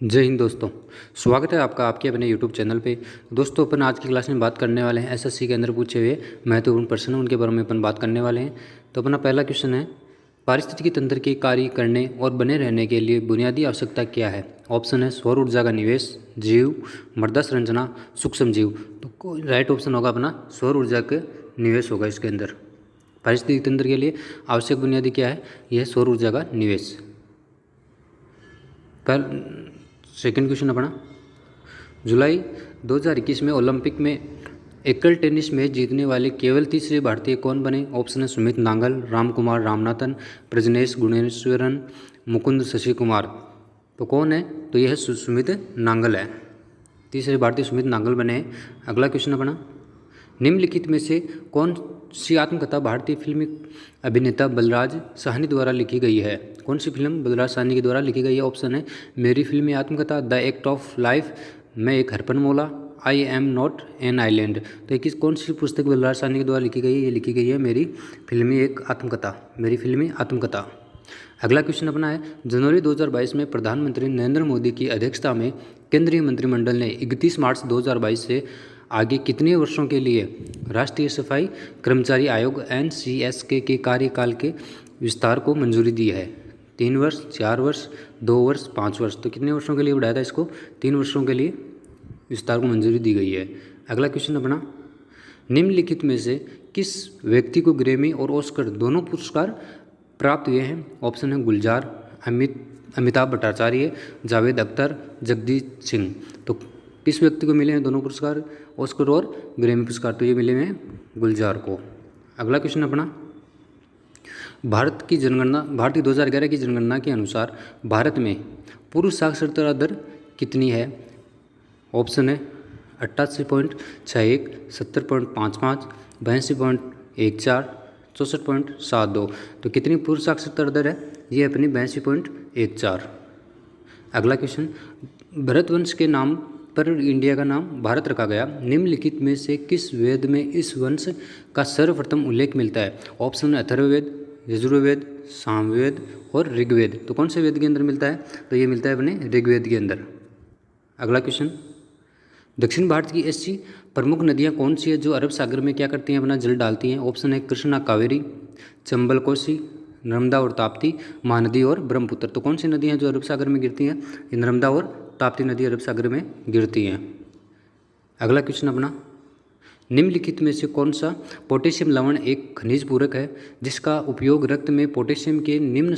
जय हिंद दोस्तों। स्वागत है आपका आपके अपने यूट्यूब चैनल पे। दोस्तों अपन आज की क्लास में बात करने वाले हैं एसएससी के अंदर पूछे हुए महत्वपूर्ण प्रश्न, उनके बारे में अपन बात करने वाले हैं। तो अपना पहला क्वेश्चन है, पारिस्थितिकी तंत्र के कार्य करने और बने रहने के लिए बुनियादी आवश्यकता क्या है? ऑप्शन है सौर ऊर्जा का निवेश, जीव, मृदा संरचना, सूक्ष्म जीव। तो राइट ऑप्शन होगा अपना सौर ऊर्जा के निवेश होगा इसके अंदर। पारिस्थितिकी तंत्र के लिए आवश्यक बुनियादी क्या है? यह सौर ऊर्जा का निवेश। सेकंड क्वेश्चन अपना, जुलाई 2021 में ओलंपिक में एकल टेनिस मैच जीतने वाले केवल तीसरे भारतीय कौन बने? ऑप्शन है सुमित नांगल, रामकुमार रामनाथन, प्रजनेश गुणेश्वरन, मुकुंद शशि कुमार। तो कौन है? तो यह सुमित नांगल है। तीसरे भारतीय सुमित नांगल बने हैं। अगला क्वेश्चन अपना, निम्नलिखित में से कौन सी आत्मकथा भारतीय फिल्मी अभिनेता बलराज साहनी द्वारा लिखी गई है? कौन सी फिल्म बलराज साहनी के द्वारा लिखी गई है? ऑप्शन है मेरी फिल्मी आत्मकथा, द एक्ट ऑफ लाइफ, मैं एक हरपन मौला, I am not an island. तो ये कौन सी पुस्तक बलराज साहनी के द्वारा लिखी गई है? ये लिखी गई है मेरी फिल्मी एक आत्मकथा, मेरी फिल्मी आत्मकथा। अगला क्वेश्चन अपना है, जनवरी 2022 में प्रधानमंत्री नरेंद्र मोदी की अध्यक्षता में केंद्रीय मंत्रिमंडल ने 31 मार्च 2022 से आगे कितने वर्षों के लिए राष्ट्रीय सफाई कर्मचारी आयोग NCSK के कार्यकाल के विस्तार को मंजूरी दी है? 3 वर्ष, 4 वर्ष, 2 वर्ष, 5 वर्ष। तो कितने वर्षों के लिए बढ़ाया था इसको? 3 वर्षों के लिए विस्तार को मंजूरी दी गई है। अगला क्वेश्चन अपना, निम्नलिखित में से किस व्यक्ति को ग्रैमी और ऑस्कर दोनों पुरस्कार प्राप्त हुए हैं? ऑप्शन है गुलजार, अमिताभ भट्टाचार्य, जावेद अख्तर, जगदीश सिंह। तो किस व्यक्ति को मिले हैं दोनों पुरस्कार, ऑस्कर और ग्रैमी पुरस्कार? तो ये मिले हैं गुलजार को। अगला क्वेश्चन अपना, भारतीय 2011 की जनगणना के अनुसार भारत में पुरुष साक्षरता दर कितनी है? ऑप्शन है 88.61, 70.55, 82.14, 64.72। तो कितनी पुरुष साक्षरता दर है? ये अपनी 82.14। अगला क्वेश्चन, भरतवंश के नाम पर इंडिया का नाम भारत रखा गया। निम्नलिखित में से किस वेद में इस वंश का सर्वप्रथम उल्लेख मिलता है? ऑप्शन है अथर्ववेद, यजुर्वेद, सामवेद और ऋग्वेद। तो कौन से वेद के अंदर मिलता है? तो ये मिलता है अपने ऋग्वेद के अंदर। अगला क्वेश्चन, दक्षिण भारत की ऐसी प्रमुख नदियाँ कौन सी है जो अरब सागर में क्या करती हैं? अपना जल डालती हैं। ऑप्शन है कृष्णा, कावेरी, चंबल, कोसी, नर्मदा और ताप्ती, महानदी और ब्रह्मपुत्र। तो कौन सी नदियाँ हैं जो अरब सागर में गिरती हैं? ये नर्मदा और ताप्ती नदी अरब सागर में गिरती हैं। अगला क्वेश्चन अपना, निम्नलिखित में से कौन सा पोटेशियम लवण एक खनिज पूरक है जिसका उपयोग रक्त में पोटेशियम के निम्न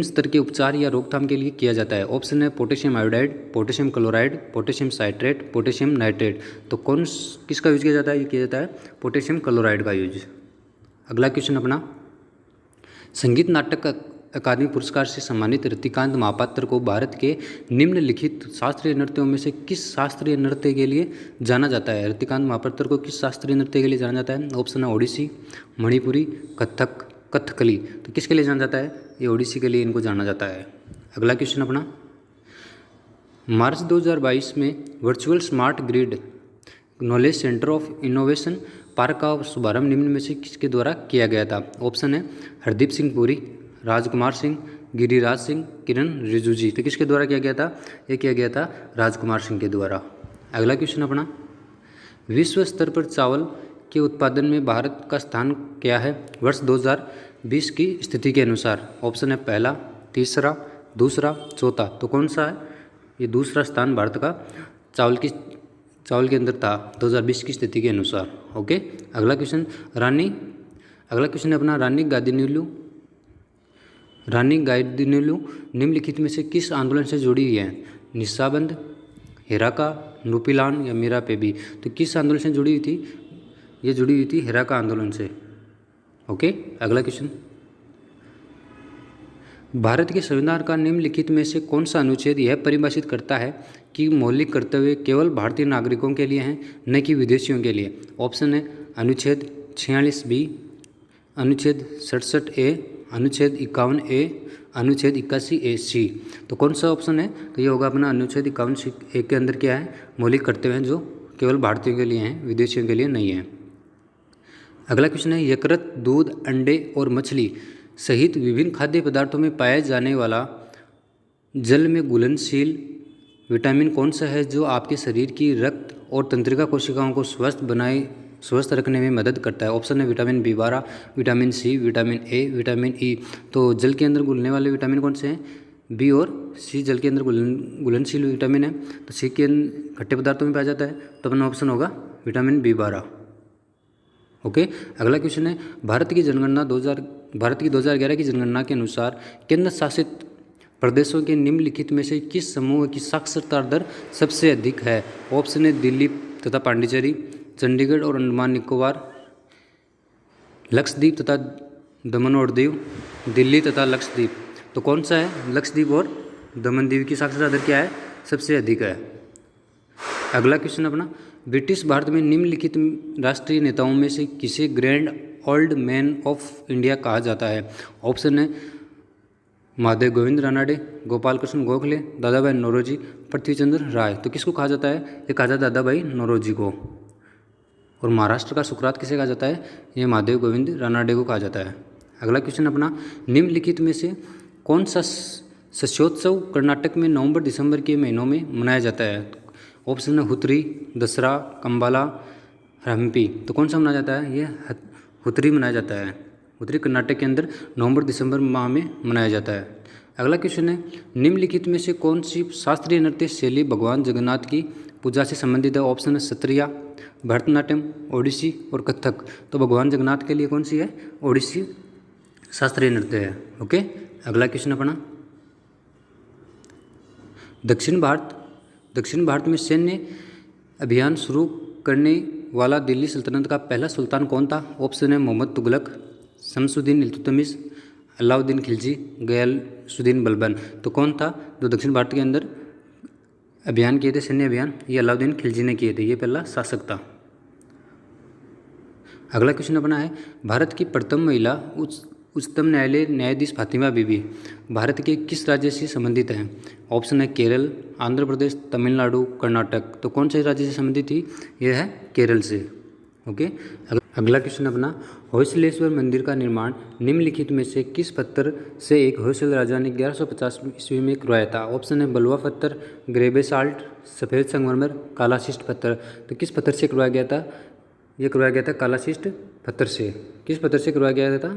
स्तर के उपचार या रोकथाम के लिए किया जाता है? ऑप्शन है potassium iodide, potassium chloride, potassium citrate, potassium nitrate. तो किसका यूज किया जाता है? ये किया जाता है पोटेशियम क्लोराइड का यूज। अगला क्वेश्चन अपना, संगीत नाटक अकादमी पुरस्कार से सम्मानित रतिकांत महापात्र को भारत के निम्नलिखित शास्त्रीय नृत्यों में से किस शास्त्रीय नृत्य के लिए जाना जाता है? रतिकांत महापात्र को किस शास्त्रीय नृत्य के लिए जाना जाता है? ऑप्शन है ओडिसी, मणिपुरी, कथक, कथकली। तो किसके लिए जाना जाता है? ये ओडिसी के लिए इनको जाना जाता है। अगला क्वेश्चन अपना, मार्च 2022 में virtual smart grid knowledge centre of innovation park का शुभारंभ निम्न में से किसके द्वारा किया गया था? ऑप्शन है हरदीप सिंह पुरी, राजकुमार सिंह, गिरिराज सिंह, किरण रिजिजू। तो किसके द्वारा किया गया था? ये किया गया था राजकुमार सिंह के द्वारा। अगला क्वेश्चन अपना, विश्व स्तर पर चावल के उत्पादन में भारत का स्थान क्या है वर्ष 2020 की स्थिति के अनुसार? ऑप्शन है पहला, तीसरा, दूसरा, चौथा। तो कौन सा है? ये दूसरा स्थान भारत का चावल के अंदर था 2020 की स्थिति के अनुसार। ओके। अगला क्वेश्चन है अपना, रानी गाइदिन्यू निम्नलिखित में से किस आंदोलन से जुड़ी हुई है? निस्साबंद, हेराका, नुपिलान या मीरा पेबी। तो किस आंदोलन से जुड़ी हुई थी? ये जुड़ी हुई थी हेराका आंदोलन से। ओके। अगला क्वेश्चन, भारत के संविधान का निम्नलिखित में से कौन सा अनुच्छेद यह परिभाषित करता है कि मौलिक कर्तव्य केवल भारतीय नागरिकों के लिए हैं, न कि विदेशियों के लिए? ऑप्शन है अनुच्छेद 46B, अनुच्छेद 67A, अनुच्छेद 51A, अनुच्छेद 81AC। तो कौन सा ऑप्शन है? तो ये होगा अपना अनुच्छेद 51A के अंदर क्या है? मौलिक कर्तव्य हैं जो केवल भारतीयों के लिए हैं, विदेशियों के लिए नहीं है। अगला क्वेश्चन है, यकृत, दूध, अंडे और मछली सहित विभिन्न खाद्य पदार्थों में पाया जाने वाला जल में घुलनशील विटामिन कौन सा है जो आपके शरीर की रक्त और तंत्रिका कोशिकाओं को स्वस्थ रखने में मदद करता है? ऑप्शन है vitamin B12, vitamin C, vitamin A, vitamin E. तो जल के अंदर घुलने वाले विटामिन कौन से हैं? बी और सी जल के अंदर घुलनशील विटामिन है। तो सी के खट्टे पदार्थों में पाया जाता है, तो अपना ऑप्शन होगा विटामिन B12। ओके, अगला क्वेश्चन है भारत की 2011 की जनगणना के अनुसार केंद्र शासित प्रदेशों के निम्नलिखित में से किस समूह की साक्षरता दर सबसे अधिक है? ऑप्शन है दिल्ली तथा पांडिचेरी, चंडीगढ़ और अंडमान निकोबार, लक्षद्वीप तथा दमन और दीव, दिल्ली तथा लक्षद्वीप। तो कौन सा है? लक्षद्वीप और दमन दीव की साक्षरता दर क्या है? सबसे अधिक है। अगला क्वेश्चन अपना, ब्रिटिश भारत में निम्नलिखित राष्ट्रीय नेताओं में से किसे grand old man of India कहा जाता है? ऑप्शन है महादेव गोविंद रानाडे, गोपाल कृष्ण गोखले, दादा भाई नौरोजी, पृथ्वीचंद्र राय। तो किसको कहा जाता है? ये कहा जाता है दादा भाई नौरोजी को। और महाराष्ट्र का सुकरात किसे कहा जाता है? ये महादेव गोविंद रानाडे को कहा जाता है। अगला क्वेश्चन अपना, निम्नलिखित में से कौन सा शस्योत्सव कर्नाटक में नवंबर दिसंबर के महीनों में मनाया जाता है? ऑप्शन है हुतरी, दसरा, कंबाला, हम्पी। तो कौन सा मनाया जाता है? ये हुतरी मनाया जाता है। उत्तरी कर्नाटक के अंदर नवंबर दिसंबर माह में मनाया जाता है। अगला क्वेश्चन है, निम्नलिखित में से कौन सी शास्त्रीय नृत्य शैली भगवान जगन्नाथ की पूजा से संबंधित है? ऑप्शन है सत्रिया, भरतनाट्यम, ओडिसी और कथक। तो भगवान जगन्नाथ के लिए कौन सी है? ओडिसी शास्त्रीय नृत्य है। ओके, अगला क्वेश्चन अपना, दक्षिण भारत में सैन्य अभियान शुरू करने वाला दिल्ली सल्तनत का पहला सुल्तान कौन था? ऑप्शन है मोहम्मद तुगलक, शमसुद्दीन इल्तुतमिश, अलाउद्दीन खिलजी, गयासुद्दीन बलबन। तो कौन था जो दक्षिण भारत के अंदर अभियान किए थे, सैन्य अभियान? ये अलाउद्दीन खिलजी ने किए थे, ये पहला शासक था। अगला क्वेश्चन अपना है, भारत की प्रथम महिला उच्चतम न्यायालय न्यायाधीश फातिमा बीबी भारत के किस राज्य से संबंधित हैं? ऑप्शन है केरल, आंध्र प्रदेश, तमिलनाडु, कर्नाटक। तो कौन से राज्य से संबंधित थी? यह है केरल से। ओके, अगला क्वेश्चन अपना, होयसलेश्वर मंदिर का निर्माण निम्नलिखित में से किस पत्थर से एक होयसल राजा ने 1150 ईस्वी में करवाया था? ऑप्शन है बलुआ पत्थर, ग्रेबे साल्ट, सफ़ेद संगमरमर, कालाशिष्ट पत्थर। तो किस पत्थर से करवाया गया था? ये करवाया गया था कालाशिष्ट पत्थर से। किस पत्थर से करवाया गया था?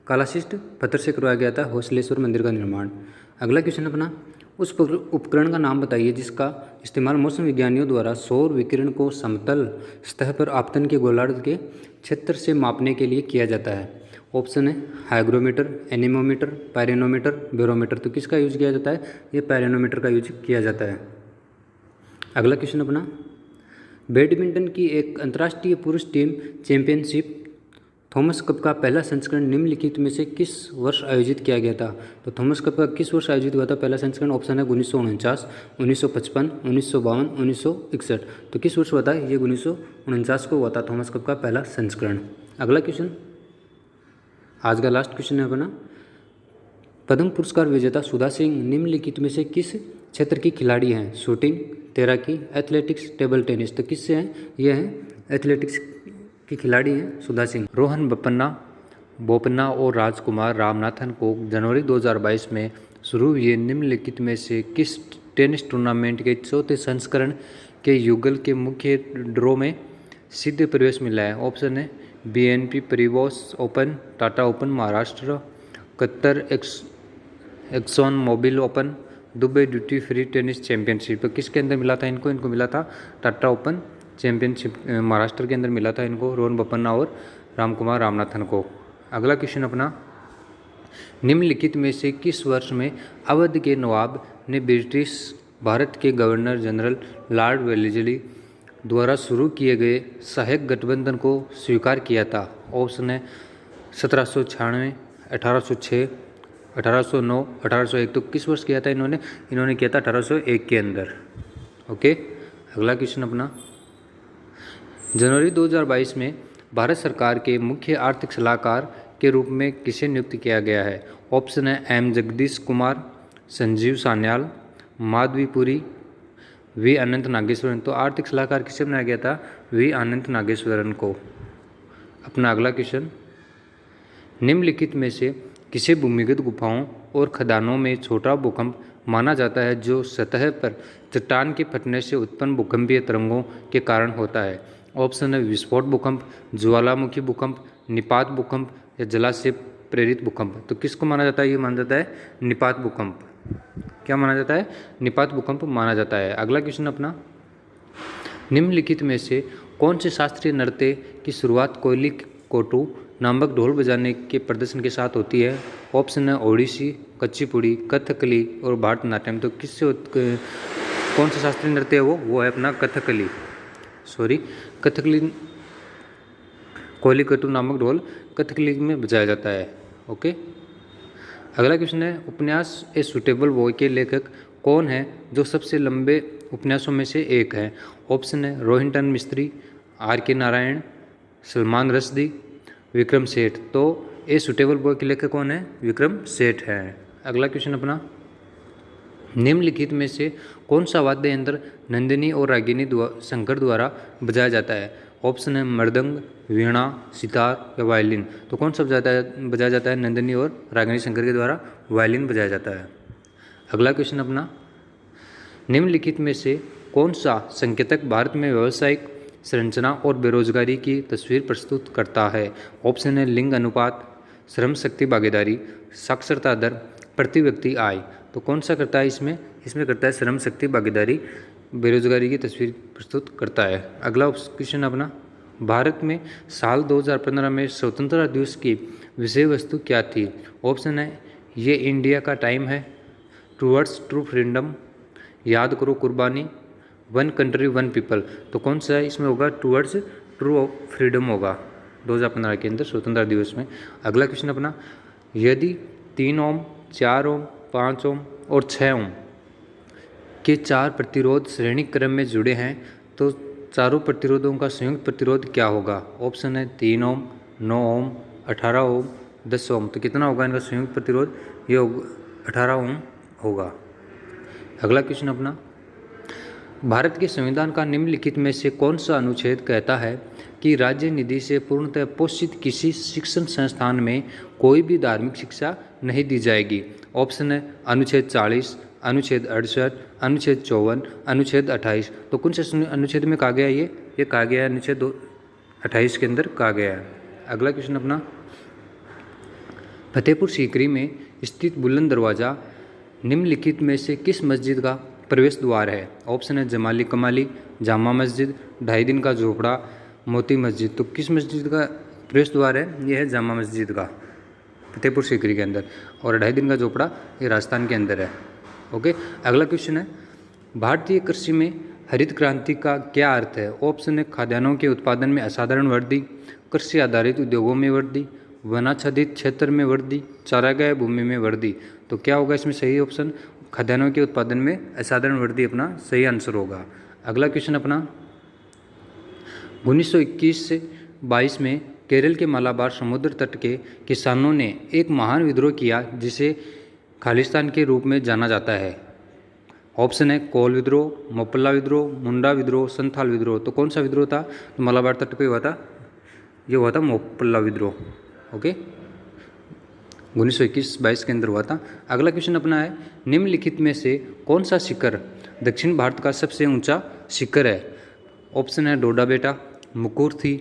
कालाशिष्ट पत्थर से करवाया गया था होयसलेश्वर मंदिर का निर्माण। अगला क्वेश्चन अपना, उस उपकरण का नाम बताइए जिसका इस्तेमाल मौसम विज्ञानियों द्वारा सौर विकिरण को समतल सतह पर आपतन के गोलार्ध के क्षेत्र से मापने के लिए किया जाता है। ऑप्शन है हाइग्रोमीटर, एनीमोमीटर, पायरेनोमीटर, बैरोमीटर। तो किसका यूज किया जाता है? ये पायरेनोमीटर का यूज किया जाता है। अगला क्वेश्चन अपना, बैडमिंटन की एक अंतर्राष्ट्रीय पुरुष टीम चैंपियनशिप थॉमस कप का पहला संस्करण निम्नलिखित में से किस वर्ष आयोजित किया गया था? तो थॉमस कप का किस वर्ष आयोजित हुआ था पहला संस्करण? ऑप्शन है 1949, 1955, 1952, 1961। तो किस वर्ष हुआ था? ये 1949 को हुआ था थॉमस कप का पहला संस्करण। अगला क्वेश्चन, आज का लास्ट क्वेश्चन है अपना, पद्म पुरस्कार विजेता सुधा सिंह निम्नलिखित में से किस क्षेत्र की खिलाड़ी हैं? शूटिंग, तैराकी, एथलेटिक्स, टेबल टेनिस। तो किससे हैं? ये हैं एथलेटिक्स की खिलाड़ी हैं सुधा सिंह। रोहन बोपन्ना और राजकुमार रामनाथन को जनवरी 2022 में शुरू हुए निम्नलिखित में से किस टेनिस टूर्नामेंट के चौथे संस्करण के युगल के मुख्य ड्रॉ में सीधे प्रवेश मिला है? ऑप्शन है BNP Paribas open, Tata open Maharashtra, Qatar Exxon Mobil open, Dubai duty free tennis championship. तो किसके अंदर मिला था इनको? इनको मिला था टाटा ओपन चैंपियनशिप महाराष्ट्र के अंदर मिला था इनको, रोहन बोपन्ना और रामकुमार रामनाथन को। अगला क्वेश्चन अपना, निम्नलिखित में से किस वर्ष में अवध के नवाब ने ब्रिटिश भारत के गवर्नर जनरल लॉर्ड वेलेस्ली द्वारा शुरू किए गए सहायक गठबंधन को स्वीकार किया था? ऑप्शन है 1796, 1806, 1809, 1801। तो किस वर्ष किया था इन्होंने? इन्होंने किया था 1801 के अंदर। ओके, अगला क्वेश्चन अपना, जनवरी 2022 में भारत सरकार के मुख्य आर्थिक सलाहकार के रूप में किसे नियुक्त किया गया है? ऑप्शन है M जगदीश कुमार, संजीव सान्याल, माधवी पुरी, V अनंत नागेश्वरन। तो आर्थिक सलाहकार किसे बनाया गया था? V अनंत नागेश्वरन को। अपना अगला क्वेश्चन, निम्नलिखित में से किसे भूमिगत गुफाओं और खदानों में छोटा भूकंप माना जाता है जो सतह पर चट्टान के फटने से उत्पन्न भूकंपीय तरंगों के कारण होता है? ऑप्शन है विस्फोट भूकंप, ज्वालामुखी भूकंप, निपात भूकंप या जलाशय प्रेरित भूकंप। तो किसको माना जाता है? ये माना जाता है निपात भूकंप। क्या माना जाता है? निपात भूकंप माना जाता है। अगला क्वेश्चन अपना, निम्नलिखित में से कौन से शास्त्रीय नृत्य की शुरुआत कोयली कोटू नामक ढोल बजाने के प्रदर्शन के साथ होती है? ऑप्शन है ओडिसी, कुचिपुड़ी, कथकली और भारतनाट्यम। तो कौन सा शास्त्रीय नृत्य है वो है अपना कथकली। कथकली, कोयली कोटू नामक ढोल कथकली में बजाया जाता है। ओके। अगला क्वेश्चन है, उपन्यास ए सुटेबल बॉय के लेखक कौन है जो सबसे लंबे उपन्यासों में से एक है? ऑप्शन है रोहिंटन मिस्त्री, आर के नारायण, सलमान रश्दी, विक्रम सेठ। तो ए सुटेबल बॉय के लेखक कौन है? विक्रम सेठ है। अगला क्वेश्चन अपना, निम्नलिखित में से कौन सा वाद्य यंत्र नंदिनी और रागिनी शंकर द्वारा बजाया जाता है? ऑप्शन है मृदंग, वीणा, सितार या वायलिन। तो कौन सा बजाया जाता है? नंदिनी और रागिनी शंकर के द्वारा वायलिन बजाया जाता है। अगला क्वेश्चन अपना, निम्नलिखित में से कौन सा संकेतक भारत में व्यावसायिक संरचना और बेरोजगारी की तस्वीर प्रस्तुत करता है? ऑप्शन है लिंग अनुपात, श्रम शक्ति भागीदारी, साक्षरता दर, प्रति व्यक्ति आय। तो कौन सा करता है इसमें करता है श्रम शक्ति भागीदारी, बेरोजगारी की तस्वीर प्रस्तुत करता है। अगला क्वेश्चन अपना, भारत में साल 2015 में स्वतंत्रता दिवस की विषय वस्तु क्या थी? ऑप्शन है ये इंडिया का टाइम है, टूवर्ड्स ट्रू फ्रीडम, याद करो कुर्बानी, वन कंट्री वन पीपल। तो कौन सा है इसमें होगा? टूवर्ड्स ट्रू फ्रीडम होगा 2015 के अंदर स्वतंत्रता दिवस में। अगला क्वेश्चन अपना, यदि 3 ओम, 4 ओम, 5 ओम और 6 ओम के 4 प्रतिरोध श्रेणी क्रम में जुड़े हैं तो चारों प्रतिरोधों का संयुक्त प्रतिरोध क्या होगा? ऑप्शन है 3 ओम, 9 ओम, 18 ओम, 10 ओम। तो कितना होगा इनका संयुक्त प्रतिरोध? ये 18 ओम होगा। अगला क्वेश्चन अपना, भारत के संविधान का निम्नलिखित में से कौन सा अनुच्छेद कहता है कि राज्य निधि से पूर्णतः पोषित किसी शिक्षण संस्थान में कोई भी धार्मिक शिक्षा नहीं दी जाएगी? ऑप्शन है अनुच्छेद 40, अनुच्छेद 68, अनुच्छेद 54, अनुच्छेद 28। तो कौन से अनुच्छेद में कहा गया ये कहा गया है अनुच्छेद 28 के अंदर कहा गया है। अगला क्वेश्चन अपना, फतेहपुर सीकरी में स्थित बुलंद दरवाज़ा निम्नलिखित में से किस मस्जिद का प्रवेश द्वार है? ऑप्शन है जमाली कमाली, जामा मस्जिद, ढाई दिन का झोपड़ा, मोती मस्जिद। तो किस मस्जिद का प्रवेश द्वार है? ये है जामा मस्जिद का फतेहपुर सीकरी के अंदर, और ढाई दिन का झोपड़ा ये राजस्थान के अंदर है। ओके। अगला क्वेश्चन है, भारतीय कृषि में हरित क्रांति का क्या अर्थ है? ऑप्शन है खाद्यान्नों के उत्पादन में असाधारण वृद्धि, कृषि आधारित उद्योगों में वृद्धि, वनाच्छादित क्षेत्र में वृद्धि, चारागाह भूमि में वृद्धि। तो क्या होगा इसमें सही ऑप्शन? खाद्यान्नों के उत्पादन में असाधारण वृद्धि अपना सही आंसर होगा। अगला क्वेश्चन अपना, 1921 से 22 में केरल के मालाबार समुद्र तट के किसानों ने एक महान विद्रोह किया जिसे खालिस्तान के रूप में जाना जाता है। ऑप्शन है कोल विद्रोह, मोपल्ला विद्रोह, मुंडा विद्रोह, संथाल विद्रोह। तो कौन सा विद्रोह था? तो मालाबार तट पे हुआ था, ये हुआ था मोपल्ला विद्रोह। ओके, 1921-22 के अंदर हुआ था। अगला क्वेश्चन अपना है, निम्नलिखित में से कौन सा शिखर दक्षिण भारत का सबसे ऊंचा शिखर है? ऑप्शन है डोडा बेटा, मुकुर्थी,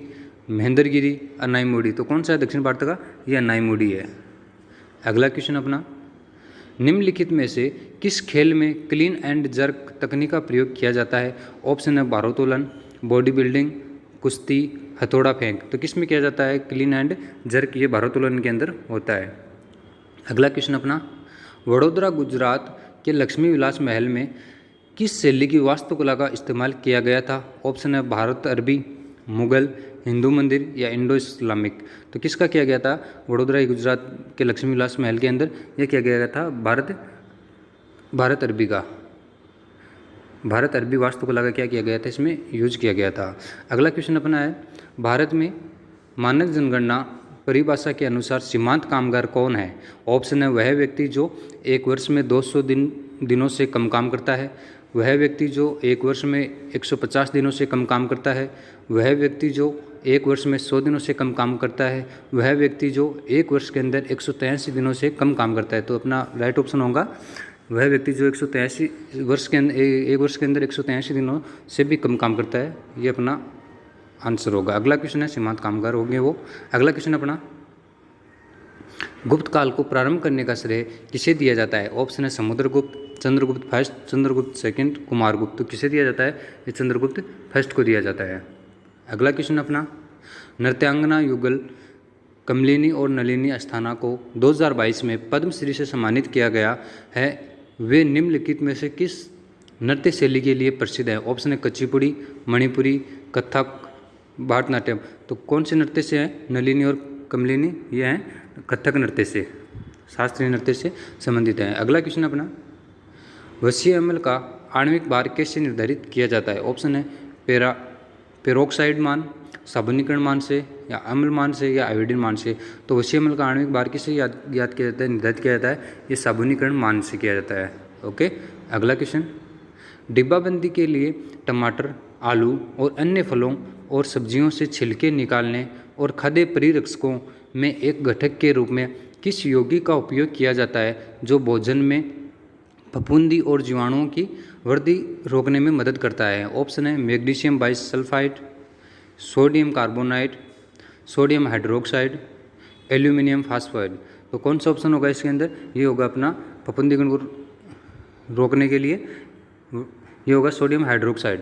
महेंद्रगिरी, अनाईमुड़ी। तो कौन सा है दक्षिण भारत का? ये अनाईमुड़ी है। अगला क्वेश्चन अपना, निम्नलिखित में से किस खेल में क्लीन एंड जर्क तकनीक का प्रयोग किया जाता है? ऑप्शन है भारोत्तोलन, बॉडी बिल्डिंग, कुश्ती, हथौड़ा फेंक। तो किस में किया जाता है क्लीन एंड जर्क? ये भारोत्तोलन के अंदर होता है। अगला क्वेश्चन अपना, वडोदरा गुजरात के लक्ष्मी विलास महल में किस शैली की वास्तुकला का इस्तेमाल किया गया था? ऑप्शन है भारत अरबी, मुगल, हिंदू मंदिर या इंडो इस्लामिक। तो किसका किया गया था वडोदरा गुजरात के लक्ष्मी विलास महल के अंदर? यह किया गया था भारत अरबी का, भारत अरबी वास्तुकला का क्या किया गया था, इसमें यूज किया गया था। अगला क्वेश्चन अपना है, भारत में मानक जनगणना परिभाषा के अनुसार सीमांत कामगार कौन है? ऑप्शन है वह व्यक्ति जो एक वर्ष में 200 दिनों से कम काम करता है, वह व्यक्ति जो एक वर्ष में 150 दिनों से कम काम करता है, वह व्यक्ति जो एक वर्ष में 100 दिनों से कम काम करता है, वह व्यक्ति जो एक वर्ष के अंदर 183 दिनों से कम काम करता है। तो अपना राइट ऑप्शन होगा वह व्यक्ति जो 183 वर्ष के अंदर एक वर्ष के अंदर 183 दिनों से भी कम काम करता है। ये अपना आंसर होगा। अगला क्वेश्चन है सीमांत कामगार होंगे वो। अगला क्वेश्चन अपना गुप्त काल को प्रारंभ करने का श्रेय किसे दिया जाता है? ऑप्शन है समुद्रगुप्त, चंद्रगुप्त फर्स्ट, चंद्रगुप्त सेकंड, कुमारगुप्त। तो किसे दिया जाता है? ये चंद्रगुप्त फर्स्ट को दिया जाता है। अगला क्वेश्चन अपना नृत्यांगना युगल कमलिनी और नलिनी अस्थाना को 2022 में पद्मश्री से सम्मानित किया गया है। वे निम्नलिखित में से किस नृत्य शैली के लिए प्रसिद्ध है? ऑप्शन है कुचिपुड़ी, मणिपुरी, कथक, भरतनाट्यम। तो कौन से नृत्य से हैं नलिनी और कमलिनी? ये हैं कथक नृत्य से, शास्त्रीय नृत्य से संबंधित है। अगला क्वेश्चन अपना वसीय अम्ल का आणविक भार कैसे निर्धारित किया जाता है? ऑप्शन है पेरोक्साइड मान, साबुनीकरण मान से, या अम्ल मान से, या आयोडीन मान से। तो वसीय अम्ल का आणविक भार किससे याद किया जाता है, निर्धारित किया जाता है? ये साबुनीकरण मान से किया जाता है। ओके। अगला क्वेश्चन डिब्बाबंदी के लिए टमाटर, आलू और अन्य फलों और सब्जियों से छिलके निकालने और खाद्य परिरक्षकों में एक घटक के रूप में किस यौगिक का उपयोग किया जाता है जो भोजन में फफूंदी और जीवाणुओं की वृद्धि रोकने में मदद करता है? ऑप्शन है magnesium bisulphide, sodium carbonide, sodium hydroxide, aluminium phosphide. तो कौन सा ऑप्शन होगा इसके अंदर? ये होगा अपना फफूंदीकरण को रोकने के लिए ये होगा सोडियम हाइड्रोक्साइड।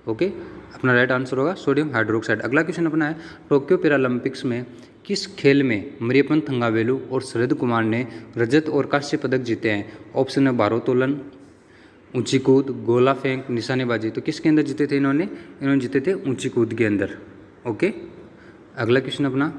ओके, अपना राइट आंसर होगा सोडियम हाइड्रोक्साइड। अगला क्वेश्चन अपना है टोक्यो पैरालंपिक्स में किस खेल में मरियप्पन थंगावेलु और शरद कुमार ने रजत और कांस्य पदक जीते हैं? ऑप्शन है भारोत्तोलन, ऊंची कूद, गोला फेंक, निशानेबाजी। तो किसके अंदर जीते थे इन्होंने जीते थे ऊंची कूद के अंदर। ओके। अगला क्वेश्चन अपना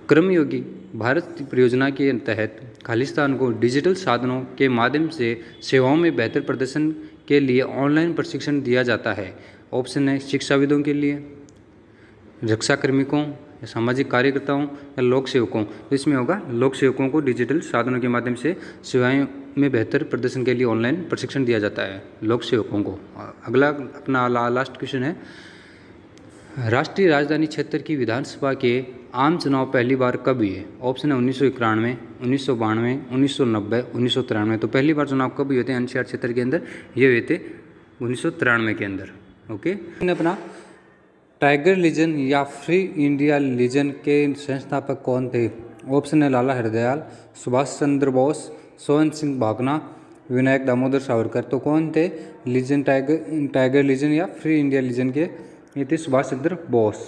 कर्मयोगी भारत परियोजना के तहत खालिस्तान को डिजिटल साधनों के माध्यम से सेवाओं में बेहतर प्रदर्शन के लिए ऑनलाइन प्रशिक्षण दिया जाता है। ऑप्शन है शिक्षाविदों के लिए, रक्षा कार्मिकों, या सामाजिक कार्यकर्ताओं, या लोक सेवकों। तो इसमें होगा लोक सेवकों को डिजिटल साधनों के माध्यम से सेवाएं में बेहतर प्रदर्शन के लिए ऑनलाइन प्रशिक्षण दिया जाता है लोक सेवकों को। अगला अपना लास्ट क्वेश्चन है राष्ट्रीय राजधानी क्षेत्र की विधानसभा के आम चुनाव पहली बार कब हुए? ऑप्शन है 1991, 1992, 1990, 1993। तो पहली बार चुनाव कब हुए थे एनसीआर क्षेत्र के अंदर? ये हुए थे 1993 के अंदर। ओके। अपना टाइगर लीजन या फ्री इंडिया लीजन के संस्थापक कौन थे? ऑप्शन है लाला हरदयाल, सुभाष चंद्र बोस, सोहन सिंह भागना, विनायक दामोदर सावरकर। तो कौन थे लीजन टाइगर लीजन या फ्री इंडिया लीजन के? ये थे सुभाष चंद्र बोस।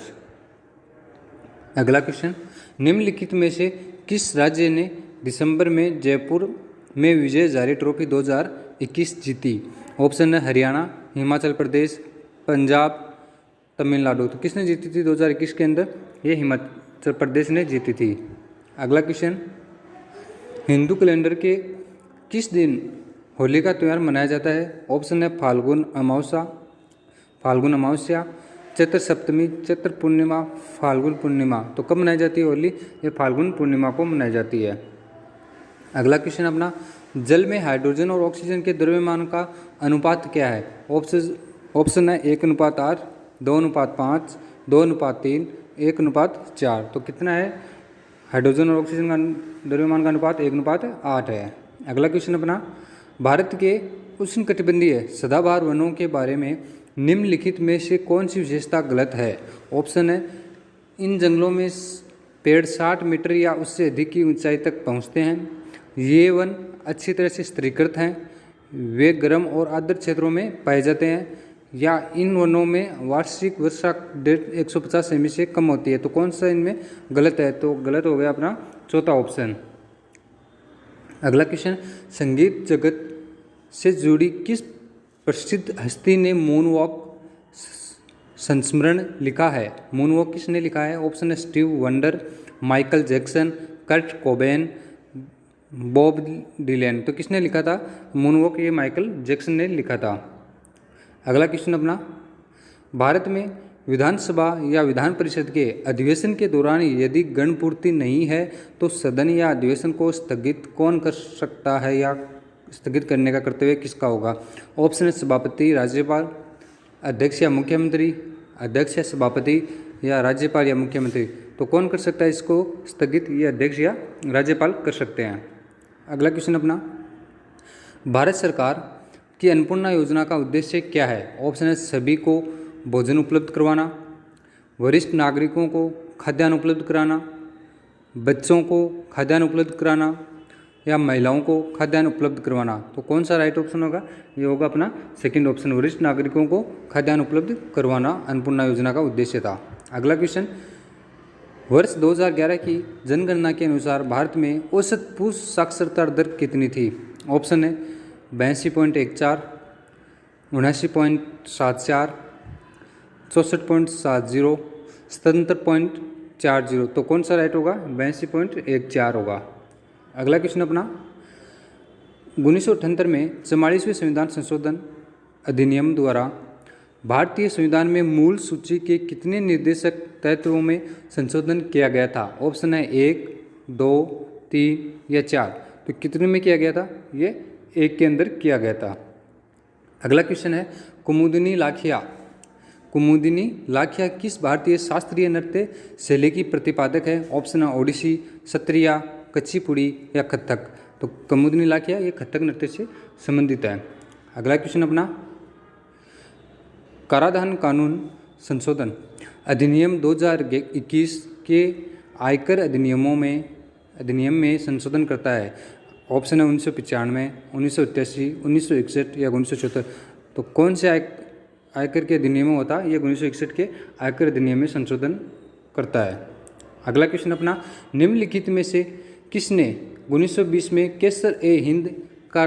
अगला क्वेश्चन निम्नलिखित में से किस राज्य ने दिसंबर में जयपुर में विजय हजारे ट्रॉफी 2021 जीती? ऑप्शन है हरियाणा, हिमाचल प्रदेश, पंजाब, तमिलनाडु। तो किसने जीती थी 2021 के अंदर? ये हिमाचल प्रदेश ने जीती थी। अगला क्वेश्चन हिंदू कैलेंडर के किस दिन होली का त्यौहार मनाया जाता है? ऑप्शन है फाल्गुन अमावस्या, चैत्र सप्तमी, चैत्र पूर्णिमा, फाल्गुन पूर्णिमा। तो कब मनाई जाती है होली? ये फाल्गुन पूर्णिमा को मनाई जाती है। अगला क्वेश्चन अपना जल में हाइड्रोजन और ऑक्सीजन के द्रव्यमान का अनुपात क्या है? ऑप्शन है 1:8, 2:5, 2:3, 1:4। तो कितना है हाइड्रोजन और ऑक्सीजन का द्रव्यमान का अनुपात? 1:8 है। अगला क्वेश्चन अपना भारत के उष्णकटिबंधीय सदाबहार वनों के बारे में निम्नलिखित में से कौन सी विशेषता गलत है? ऑप्शन है इन जंगलों में पेड़ 60 मीटर या उससे अधिक की ऊंचाई तक पहुंचते हैं, ये वन अच्छी तरह से स्तरीकृत हैं, वे गर्म और आर्द्र क्षेत्रों में पाए जाते हैं, या इन वनों में वार्षिक वर्षा 150 सेमी से कम होती है। तो कौन सा इनमें गलत है? तो गलत हो गया अपना चौथा ऑप्शन। अगला क्वेश्चन संगीत जगत से जुड़ी किस प्रसिद्ध हस्ती ने मूनवॉक संस्मरण लिखा है? मूनवॉक किसने लिखा है? ऑप्शन है Stevie Wonder, Michael Jackson, Kurt Cobain, Bob Dylan. तो किसने लिखा था मूनवॉक? ये माइकल जैक्सन ने लिखा था। अगला क्वेश्चन अपना भारत में विधानसभा या विधान परिषद के अधिवेशन के दौरान यदि गणपूर्ति नहीं है तो सदन या अधिवेशन को स्थगित कौन कर सकता है, या स्थगित करने का कर्तव्य किसका होगा? ऑप्शन है सभापति, राज्यपाल, अध्यक्ष या मुख्यमंत्री, अध्यक्ष या सभापति, या राज्यपाल या मुख्यमंत्री। तो कौन कर सकता है इसको स्थगित? ये अध्यक्ष या राज्यपाल कर सकते हैं। अगला क्वेश्चन अपना भारत सरकार की अन्नपूर्णा योजना का उद्देश्य क्या है? ऑप्शन है सभी को भोजन उपलब्ध करवाना, वरिष्ठ नागरिकों को खाद्यान्न उपलब्ध कराना, बच्चों को खाद्यान्न उपलब्ध कराना या महिलाओं को खाद्यान्न उपलब्ध करवाना। तो कौन सा राइट ऑप्शन होगा? ये होगा अपना सेकंड ऑप्शन, वरिष्ठ नागरिकों को खाद्यान्न उपलब्ध करवाना अन्नपूर्णा योजना का उद्देश्य था। अगला क्वेश्चन, वर्ष 2011 की जनगणना के अनुसार भारत में औसत पुरुष साक्षरता दर कितनी थी? ऑप्शन है 82.14, 79.74, 64.70, 77.40। तो कौन सा राइट होगा? 82.14 होगा। अगला क्वेश्चन अपना, 1978 में 44वें संविधान संशोधन अधिनियम द्वारा भारतीय संविधान में मूल सूची के कितने निर्देशक तत्वों में संशोधन किया गया था? ऑप्शन है 1, 2, 3 या 4। तो कितने में किया गया था? ये 1 के अंदर किया गया था। अगला क्वेश्चन है, कुमुदिनी लाखिया किस भारतीय शास्त्रीय नृत्य शैली की प्रतिपादक है? ऑप्शन है ओडिसी, सत्रिया, कुचिपुड़ी या कथक। तो कुमुदिनी लाखिया ये कथक नृत्य से संबंधित है। अगला क्वेश्चन अपना, कराधान कानून संशोधन अधिनियम 2021 के आयकर अधिनियम में संशोधन करता है। ऑप्शन है 1995, 1987, 1961 या 1974। तो कौन से आयकर के अधिनियम में होता है? ये 1961 के आयकर अधिनियम में संशोधन करता है। अगला क्वेश्चन अपना, निम्नलिखित में से किसने 1920 में केसर-ए-हिंद का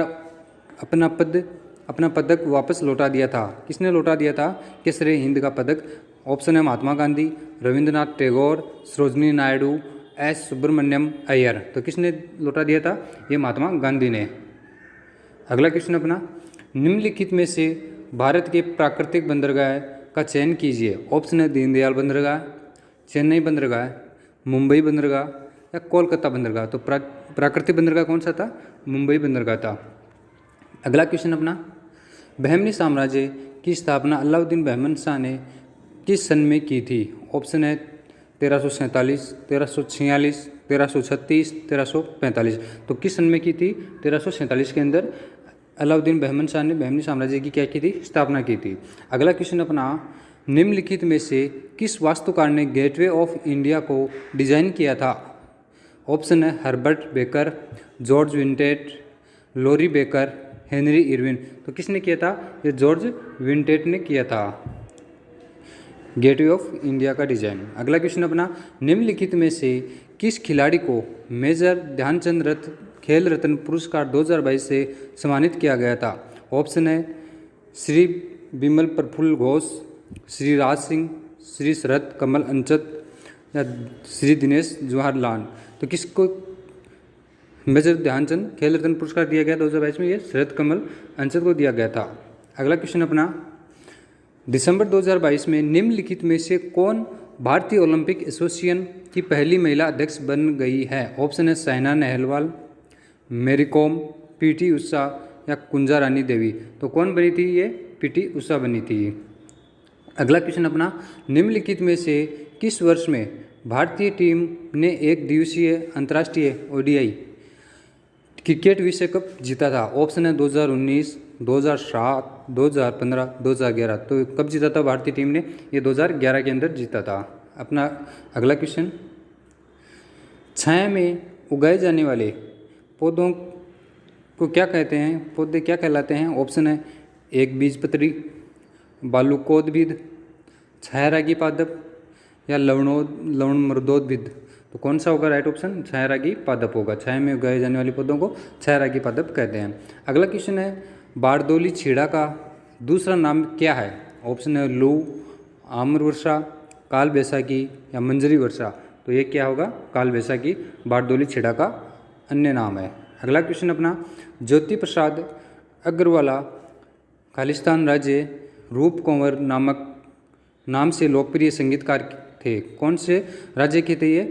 अपना पदक वापस लौटा दिया था? किसने लौटा दिया था केसर-ए-हिंद का पदक? ऑप्शन है महात्मा गांधी, रविंद्रनाथ टैगोर, सरोजिनी नायडू, एस सुब्रमण्यम अय्यर। तो किसने लौटा दिया था? ये महात्मा गांधी ने। अगला क्वेश्चन अपना, निम्नलिखित में से भारत के प्राकृतिक बंदरगाह का चयन कीजिए। ऑप्शन है दीनदयाल बंदरगाह, चेन्नई बंदरगाह, मुंबई बंदरगाह या कोलकाता बंदरगाह। तो प्राकृतिक बंदरगाह कौन सा था? मुंबई बंदरगाह था। अगला क्वेश्चन अपना, बहमनी साम्राज्य की स्थापना अलाउद्दीन बहमन शाह ने किस सन में की थी? ऑप्शन है 1347, 1346, 1336, 1345। तो किस सन में की थी? 1347 के अंदर अलाउद्दीन बहमन शाह ने बहमनी साम्राज्य की क्या की थी? स्थापना की थी। अगला क्वेश्चन अपना, निम्नलिखित में से किस वास्तुकार ने गेटवे ऑफ इंडिया को डिजाइन किया था? ऑप्शन है Herbert Baker, George Wittet, Laurie Baker, Henry Irwin. तो किसने किया था? ये जॉर्ज विंटेट ने किया था गेटवे ऑफ इंडिया का डिजाइन। अगला क्वेश्चन अपना, निम्नलिखित में से किस खिलाड़ी को मेजर ध्यानचंद खेल रत्न पुरस्कार 2022 से सम्मानित किया गया था? ऑप्शन है श्री बिमल प्रफुल्ल घोष, श्री राज सिंह, श्री शरद कमल अंचत या श्री दिनेश जवाहरलाल। तो किसको मेजर ध्यानचंद खेल रत्न पुरस्कार दिया गया 2022 में? ये शरद कमल अंचत को दिया गया था। अगला क्वेश्चन अपना, दिसंबर 2022 में निम्नलिखित में से कौन भारतीय ओलंपिक एसोसिएशन की पहली महिला अध्यक्ष बन गई है? ऑप्शन है साइना नेहवाल, मैरी कॉम, पीटी उषा या कुंजा रानी देवी। तो कौन बनी थी? ये पीटी उषा बनी थी। अगला क्वेश्चन अपना, निम्नलिखित में से किस वर्ष में भारतीय टीम ने एक दिवसीय अंतर्राष्ट्रीय ओडीआई क्रिकेट विश्व कप जीता था? ऑप्शन है 2019, 2007, 2015, 2011। तो कब जीता था भारतीय टीम ने? ये 2011 के अंदर जीता था। अपना अगला क्वेश्चन, छाया में उगाए जाने वाले पौधों को क्या कहते हैं? पौधे क्या कहलाते हैं? ऑप्शन है एक बीजपत्री, बालुकोद्भिद, छायारागी पादप या लवणमृदोद्भिद। तो कौन सा होगा राइट ऑप्शन? छायारागी पादप होगा। छाया में उगाए जाने वाले पौधों को छायारागी पादप कहते हैं। अगला क्वेश्चन है, बारदोली छीड़ा का दूसरा नाम क्या है? ऑप्शन है लू, आम्र वर्षा, काल बैसाखी या मंजरी वर्षा। तो ये क्या होगा? काल बैसाखी बारदोली छीड़ा का अन्य नाम है। अगला क्वेश्चन अपना, ज्योति प्रसाद अग्रवाला खालिस्तान राज्य रूप कंवर नाम से लोकप्रिय संगीतकार थे। कौन से राज्य के थे ये?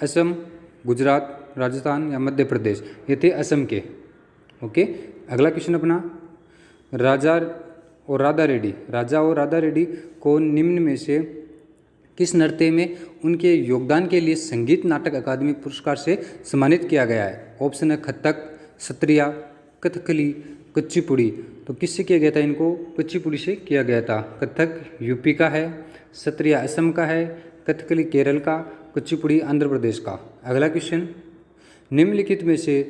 असम, गुजरात, राजस्थान या मध्य प्रदेश। ये थे असम के। ओके। अगला क्वेश्चन अपना, राजा और राधा रेड्डी को निम्न में से किस नृत्य में उनके योगदान के लिए संगीत नाटक अकादमी पुरस्कार से सम्मानित किया गया है? ऑप्शन है कथक, सत्रिया, कथकली, कुचिपुड़ी, तो किससे किया गया था इनको? कुचिपुड़ी से किया गया था। कथक यूपी का है, सत्रिया असम का है, कथकली केरल का, कुचिपुड़ी आंध्र प्रदेश का। अगला क्वेश्चन, निम्नलिखित में से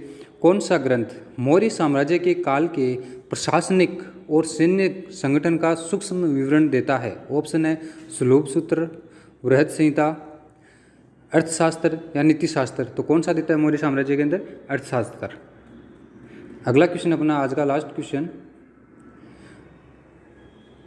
कौन सा ग्रंथ मौर्य साम्राज्य के काल के प्रशासनिक और सैन्य संगठन का सूक्ष्म विवरण देता है? ऑप्शन है सुलभ सूत्र, बृहद संहिता, अर्थशास्त्र या नीतिशास्त्र। तो कौन सा देता है मौर्य साम्राज्य के अंदर? अर्थशास्त्र। अगला क्वेश्चन अपना आज का लास्ट क्वेश्चन,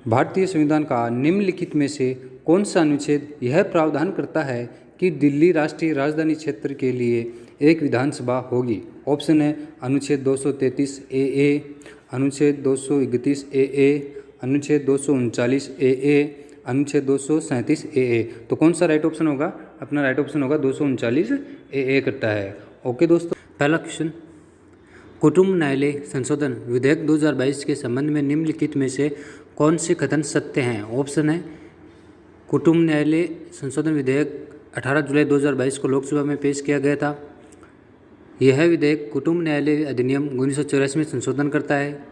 भारतीय संविधान का निम्नलिखित में से कौन सा अनुच्छेद यह प्रावधान करता है कि दिल्ली राष्ट्रीय राजधानी क्षेत्र के लिए एक विधानसभा होगी? ऑप्शन है अनुच्छेद 233 ए, अनुच्छेद 231 ए, अनुच्छेद 239 ए, अनुच्छेद 237 ए। तो कौन सा राइट ऑप्शन होगा? अपना राइट ऑप्शन होगा 239 ए करता है। ओके दोस्तों, पहला क्वेश्चन, कुटुंब न्यायालय संशोधन विधेयक 2022 के संबंध में निम्नलिखित में से कौन से कथन सत्य हैं? ऑप्शन है कुटुंब न्यायालय संशोधन विधेयक 18 जुलाई 2022 को लोकसभा में पेश किया गया था। यह विधेयक कुटुंब न्यायालय अधिनियम 1984 में संशोधन करता है।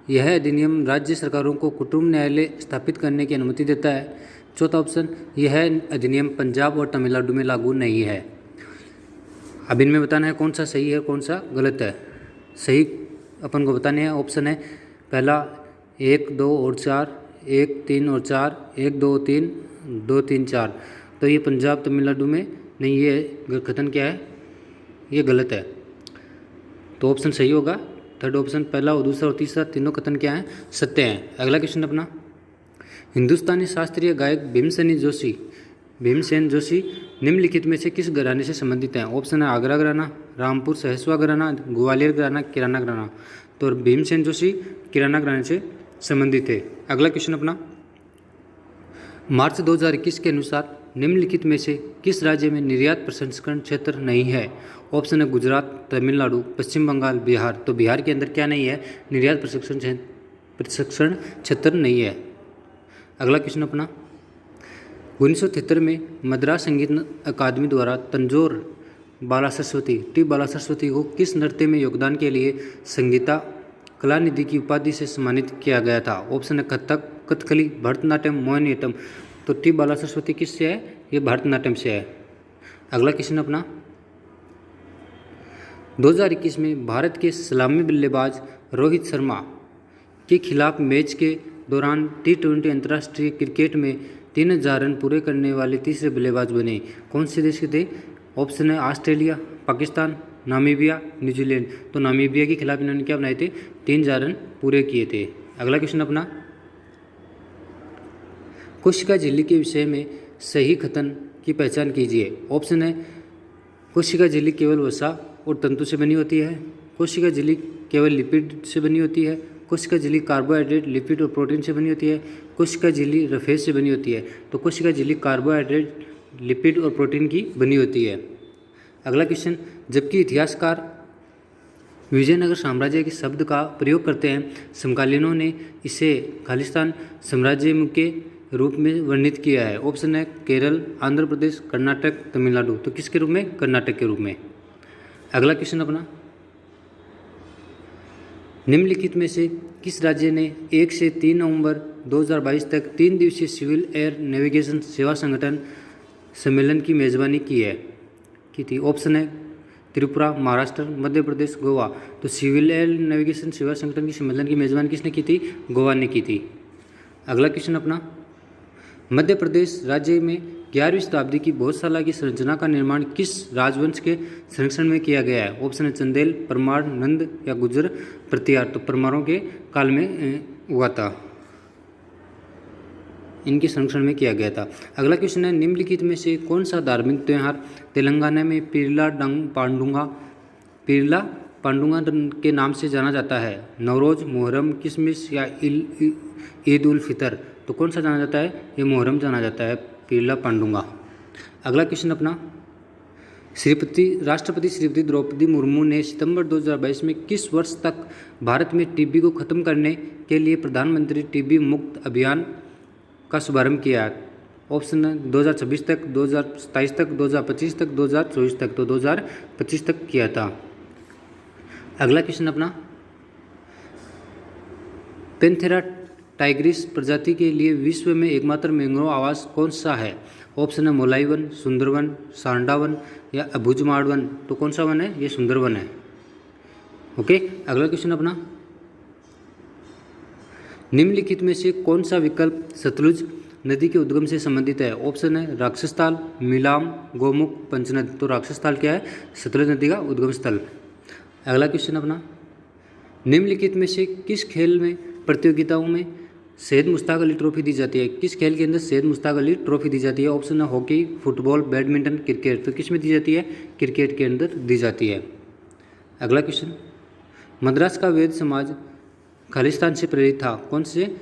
यह अधिनियम राज्य सरकारों को कुटुंब न्यायालय स्थापित करने की अनुमति देता है। चौथा ऑप्शन, यह अधिनियम पंजाब और तमिलनाडु में लागू नहीं है। अब इनमें बताना है कौन सा सही है कौन सा गलत है। सही अपन को बताने हैं। ऑप्शन है पहला 1, 2 और 4, 1, 3 और 4, 1, 2, 3, 2, 3, 4। तो ये पंजाब तमिलनाडु में नहीं, ये कथन क्या है? ये गलत है। तो ऑप्शन सही होगा थर्ड ऑप्शन, पहला और दूसरा और तीसरा तीनों कथन क्या है? सत्य हैं। अगला क्वेश्चन अपना, हिंदुस्तानी शास्त्रीय गायक भीमसेन जोशी निम्नलिखित में से किस घराने से संबंधित हैं? ऑप्शन है आगरा घराना, रामपुर सहसवा घराना, ग्वालियर घराना, किराना घराना। तो भीमसेन जोशी किराना घराने से संबंधित है। अगला क्वेश्चन अपना, मार्च 2021 के अनुसार निम्नलिखित में से किस राज्य में निर्यात प्रसंस्करण क्षेत्र नहीं है? ऑप्शन है गुजरात, तमिलनाडु, पश्चिम बंगाल, बिहार। तो बिहार के अंदर क्या नहीं है? निर्यात प्रसंस्करण क्षेत्र नहीं है। अगला क्वेश्चन अपना, 1973 में मद्रास संगीत अकादमी द्वारा तंजौर बाला सरस्वती को किस नृत्य में योगदान के लिए संगीता कलानिधि की उपाधि से सम्मानित किया गया था? ऑप्शन है कथक, कथकली, भरतनाट्यम, मोहिनीअट्टम। तो टी बाला सरस्वती किससे है? ये भरतनाट्यम से है। अगला क्वेश्चन अपना, 2021 में भारत के सलामी बल्लेबाज रोहित शर्मा के खिलाफ मैच के दौरान T20 अंतर्राष्ट्रीय क्रिकेट में 3000 रन पूरे करने वाले तीसरे बल्लेबाज बने। कौन से देश के थे? ऑप्शन है ऑस्ट्रेलिया, पाकिस्तान, नामीबिया, न्यूजीलैंड। तो नामीबिया के खिलाफ इन्होंने क्या बनाए थे? 3000 रन पूरे किए थे। अगला क्वेश्चन अपना, कोशिका झिल्ली के विषय में सही कथन की पहचान कीजिए। ऑप्शन है कोशिका झिल्ली केवल वसा और तंतु से बनी होती है, कोशिका झिल्ली केवल लिपिड से बनी होती है, कोशिका झिल्ली कार्बोहाइड्रेट, लिपिड और प्रोटीन से बनी होती है, कोशिका झिल्ली रफेज से बनी होती है। तो कोशिका झिल्ली कार्बोहाइड्रेट, लिपिड और प्रोटीन की बनी होती है। अगला क्वेश्चन, जबकि इतिहासकार विजयनगर साम्राज्य के शब्द का प्रयोग करते हैं, समकालीनों ने इसे खालिस्तान साम्राज्य के रूप में वर्णित किया है। ऑप्शन है केरल, आंध्र प्रदेश, कर्नाटक, तमिलनाडु। तो किसके रूप में? कर्नाटक के रूप में। अगला क्वेश्चन अपना, निम्नलिखित में से किस राज्य ने 1 से 3 नवंबर 2022 तक 3 दिवसीय सिविल एयर नेविगेशन सेवा संगठन सम्मेलन की मेज़बानी की थी? ऑप्शन है त्रिपुरा, महाराष्ट्र, मध्य प्रदेश, गोवा। तो सिविल एयर नेविगेशन सेवा संगठन की सम्मेलन की मेज़बानी किसने की थी? गोवा ने की थी। अगला क्वेश्चन अपना, मध्य प्रदेश राज्य में 11वीं शताब्दी की भोजशाला की संरचना का निर्माण किस राजवंश के संरक्षण में किया गया है? ऑप्शन है चंदेल, परमार, नंद या गुर्जर प्रतिहार। तो परमारों के काल में हुआ था, इनके संरक्षण में किया गया था। अगला क्वेश्चन है, निम्नलिखित में से कौन सा धार्मिक त्यौहार तेलंगाना में पीरला पांडुंगा के नाम से जाना जाता है? नवरोज, मुहर्रम, क्रिसमस या ईद उल फितर। तो कौन सा जाना जाता है? ये मुहर्रम जाना जाता है, पीरला पांडुंगा। अगला क्वेश्चन अपना, राष्ट्रपति श्रीमती द्रौपदी मुर्मू ने सितंबर 2022 में किस वर्ष तक भारत में टीबी को खत्म करने के लिए प्रधानमंत्री टीबी मुक्त अभियान का शुभारंभ किया? ऑप्शन है 2026 तक, 2027 तक, 2025 तक, 2024 तक। तो 2025 तक किया था। अगला क्वेश्चन अपना, पैंथेरा टाइग्रिस प्रजाति के लिए विश्व में एकमात्र मैंग्रोव आवास कौन सा है? ऑप्शन है मोलाई वन, सुंदरवन, सांडा वन या अबुझमाड़ वन। तो कौन सा वन है? ये सुंदरवन है। ओके, अगला क्वेश्चन अपना, निम्नलिखित में से कौन सा विकल्प सतलुज नदी के उद्गम से संबंधित है? ऑप्शन है राक्षस ताल, मिलाम, गोमुख, पंचनद। तो राक्षस ताल क्या है? सतलुज नदी का उद्गम स्थल। अगला क्वेश्चन अपना, निम्नलिखित में से किस खेल में प्रतियोगिताओं में सैयद मुश्ताक अली ट्रॉफी दी जाती है? किस खेल के अंदर सैयद मुश्ताक अली ट्रॉफी दी जाती है? ऑप्शन है हॉकी, फुटबॉल, बैडमिंटन, क्रिकेट। तो किस में दी जाती है? क्रिकेट के अंदर दी जाती है। अगला क्वेश्चन, मद्रास का वैध समाज खालिस्तान से प्रेरित था? कौन से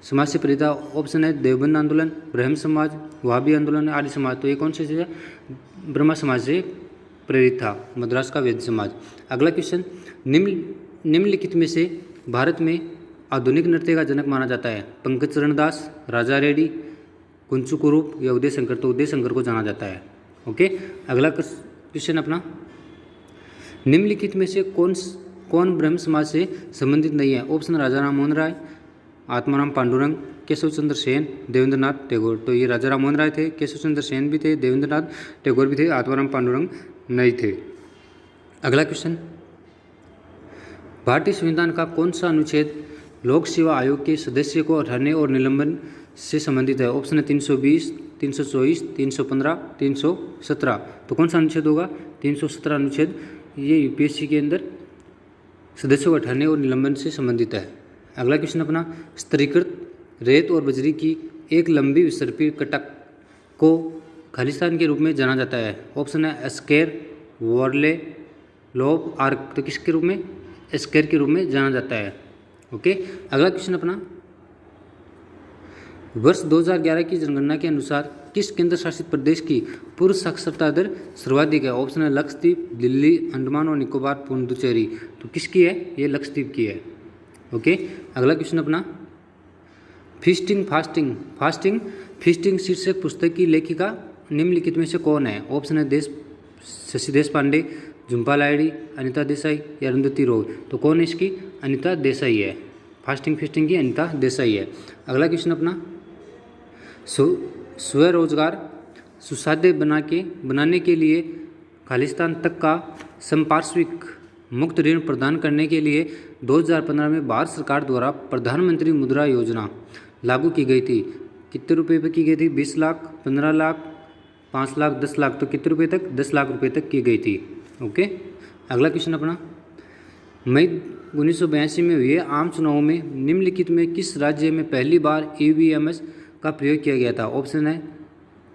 समाज से प्रेरित था? ऑप्शन है देवबंद आंदोलन, ब्रह्म समाज, वहाबी आंदोलन, आर्य समाज। तो ये कौन से है? ब्रह्म समाज से प्रेरित था मद्रास का वैध समाज। अगला क्वेश्चन, निम्नलिखित में से भारत में आधुनिक नृत्य का जनक माना जाता है? पंकज चरण दास, राजा रेड्डी, कुंचू कुरूप या उदय शंकर। तो उदय शंकर को जाना जाता है। ओके, अगला क्वेश्चन अपना, निम्नलिखित में से कौन ब्रह्म समाज से संबंधित नहीं है? ऑप्शन राजा राम मोहन राय, आत्माराम पांडुरंग, केशव चंद्र सेन, देवेंद्र नाथ टैगोर। तो ये राजा राम मोहन राय थे, केशव चंद्र सेन भी थे, देवेंद्र नाथ टैगोर भी थे, आत्माराम पांडुरंग नहीं थे। अगला क्वेश्चन, भारतीय संविधान का कौन सा अनुच्छेद लोक सेवा आयोग के सदस्य को हटाने और निलंबन से संबंधित है? ऑप्शन है 320, 324, 315, 317। तो कौन सा अनुच्छेद होगा? 317 अनुच्छेद ये यूपीएससी के अंदर सदस्यों को हटाने और निलंबन से संबंधित है। अगला क्वेश्चन अपना, स्तरीकृत रेत और बजरी की एक लंबी विसर्पी कटक को खालिस्तान के रूप में जाना जाता है? ऑप्शन है एस्केर, वॉर्ले, लोब, आर्क। तो किसके रूप में? एस्केर के रूप में जाना जाता है। ओके, अगला क्वेश्चन अपना, वर्ष 2011 की जनगणना के अनुसार किस केंद्र शासित प्रदेश की पूर्व साक्षरता दर सर्वाधिक है? ऑप्शन है लक्षद्वीप, दिल्ली, अंडमान और निकोबार, पुडुचेरी। तो किसकी है? ये लक्षद्वीप की है। ओके, अगला क्वेश्चन अपना, फीस्टिंग शीर्षक पुस्तक की लेखिका निम्नलिखित में से कौन है? ऑप्शन है शशि देशपांडे, झुंपा लाहिड़ी, अनिता देसाई या अरुंधति रॉय। तो कौन है इसकी? अनिता देसाई है। फास्टिंग की अनिता देसाई है। अगला क्वेश्चन अपना, स्वरोजगार सुसाध्य बनाने के लिए खालिस्तान तक का संपार्श्विक मुक्त ऋण प्रदान करने के लिए 2015 में भारत सरकार द्वारा प्रधानमंत्री मुद्रा योजना लागू की गई थी। कितने रुपए पे की गई थी? 20 लाख, 15 लाख, 5 लाख, 10 लाख। तो कितने रुपए तक? 10 लाख रुपए तक की गई थी। ओके, अगला क्वेश्चन अपना, मई 1982 में हुए आम चुनावों में निम्नलिखित में किस राज्य में पहली बार ईवीएम का प्रयोग किया गया था? ऑप्शन है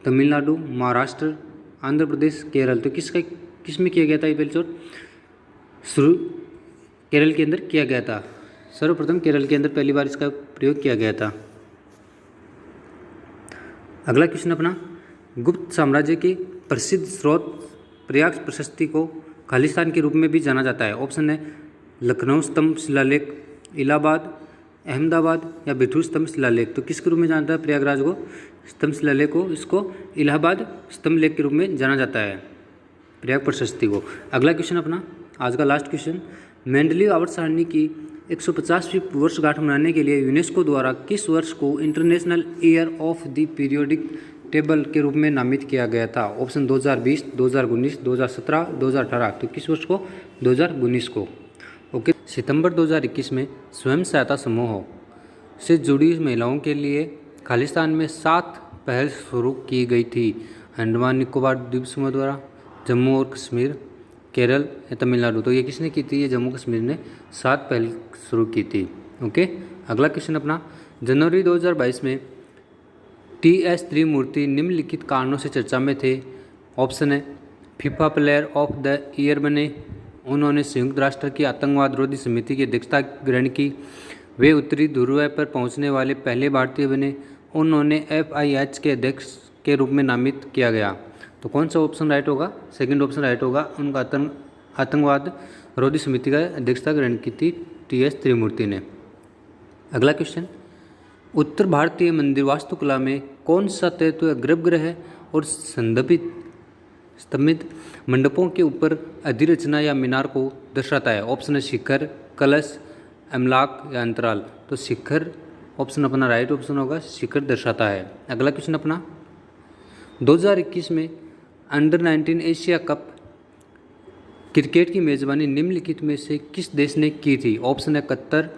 तमिलनाडु, महाराष्ट्र, आंध्र प्रदेश, केरल। तो किस में किया गया था? ये पहले चोट केरल के अंदर किया गया था। सर्वप्रथम केरल के अंदर पहली बार इसका प्रयोग किया गया था। अगला क्वेश्चन अपना, गुप्त साम्राज्य के प्रसिद्ध स्रोत प्रयाग प्रशस्ति को खालिस्तान के रूप में भी जाना जाता है? ऑप्शन है लखनऊ स्तंभ शिलालेख, इलाहाबाद, अहमदाबाद या बिठूर स्तंभ शिलालेख। तो किसके रूप में जाना जाता है प्रयागराज को? स्तंभ शिलालेख को, इसको इलाहाबाद स्तंभ लेख के रूप में जाना जाता है, प्रयाग प्रशस्ति को। अगला क्वेश्चन अपना, आज का लास्ट क्वेश्चन, मेंडलीव आवर्त सारणी की 150वीं वर्षगांठ मनाने के लिए यूनेस्को द्वारा किस वर्ष को international year of the periodic table के रूप में नामित किया गया था? ऑप्शन 2020, 2019, 2017, 2018। तो किस वर्ष को? 2019 को। ओके, सितंबर 2021 में स्वयं सहायता समूहों से जुड़ी महिलाओं के लिए खालिस्तान में 7 पहल शुरू की गई थी। अंडमान निकोबार द्वीप समूह द्वारा, जम्मू और कश्मीर, केरल या तमिलनाडु। तो ये किसने की थी? ये जम्मू कश्मीर ने 7 पहल शुरू की थी। ओके, अगला क्वेश्चन अपना, जनवरी 2022 में TS त्रिमूर्ति निम्नलिखित कारणों से चर्चा में थे। ऑप्शन है FIFA player of the year बने, उन्होंने संयुक्त राष्ट्र की आतंकवाद विरोधी समिति की अध्यक्षता ग्रहण की, वे उत्तरी ध्रुव पर पहुंचने वाले पहले भारतीय बने, उन्होंने FIH के अध्यक्ष के रूप में नामित किया गया। तो कौन सा ऑप्शन राइट होगा? सेकंड ऑप्शन राइट होगा। उनका आतंकवाद विरोधी समिति का अध्यक्षता ग्रहण की थी TS त्रिमूर्ति ने। अगला क्वेश्चन, उत्तर भारतीय मंदिर वास्तुकला में कौन सा तत्व गर्भगृह और स्तंभित मंडपों के ऊपर अधिरचना या मीनार को दर्शाता है? ऑप्शन है शिखर, कलश, अमलाक या अंतराल? तो शिखर ऑप्शन अपना राइट ऑप्शन होगा, शिखर दर्शाता है। अगला क्वेश्चन अपना 2021 में अंडर 19 एशिया कप क्रिकेट की मेज़बानी निम्नलिखित में से किस देश ने की थी? ऑप्शन है कतर,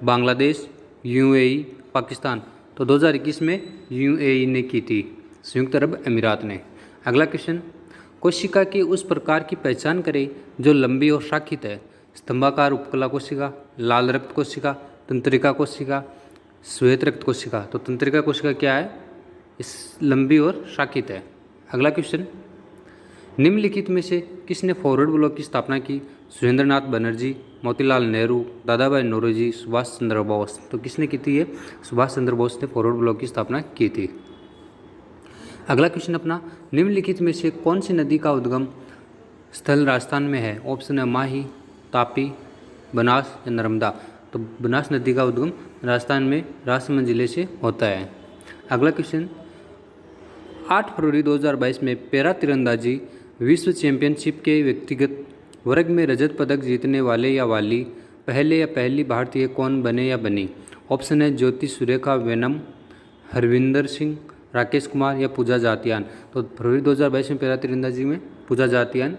बांग्लादेश, यूएई, पाकिस्तान। तो 2021 में यूएई ने की थी, संयुक्त अरब अमीरात ने। अगला क्वेश्चन, कोशिका की उस प्रकार की पहचान करें जो लंबी और शाखित है। स्तंभाकार उपकला कोशिका, लाल रक्त कोशिका, तंत्रिका कोशिका, श्वेत रक्त कोशिका। तो तंत्रिका कोशिका क्या है? इस लंबी और शाखित है। अगला क्वेश्चन, निम्नलिखित में से किसने फॉरवर्ड ब्लॉक की स्थापना की? सुरेंद्रनाथ बनर्जी, मोतीलाल नेहरू, दादाभाई नौरोजी, सुभाष चंद्र बोस। तो किसने की थी? ये सुभाष चंद्र बोस ने फॉरवर्ड ब्लॉक की स्थापना की थी। अगला क्वेश्चन अपना, निम्नलिखित में से कौन सी नदी का उद्गम स्थल राजस्थान में है? ऑप्शन है माही, तापी, बनास या नर्मदा। तो बनास नदी का उद्गम राजस्थान में राजसमंद जिले से होता है। अगला क्वेश्चन, 8 फरवरी 2022 में पैरा तीरंदाजी विश्व चैंपियनशिप के व्यक्तिगत वर्ग में रजत पदक जीतने वाले या वाली पहले या पहली भारतीय कौन बने या बनी? ऑप्शन है ज्योति सुरेखा वेनम, हरविंदर सिंह, राकेश कुमार या पूजा जातियान। तो फरवरी 2022 में पैरा तीरंदाजी में पूजा जातियान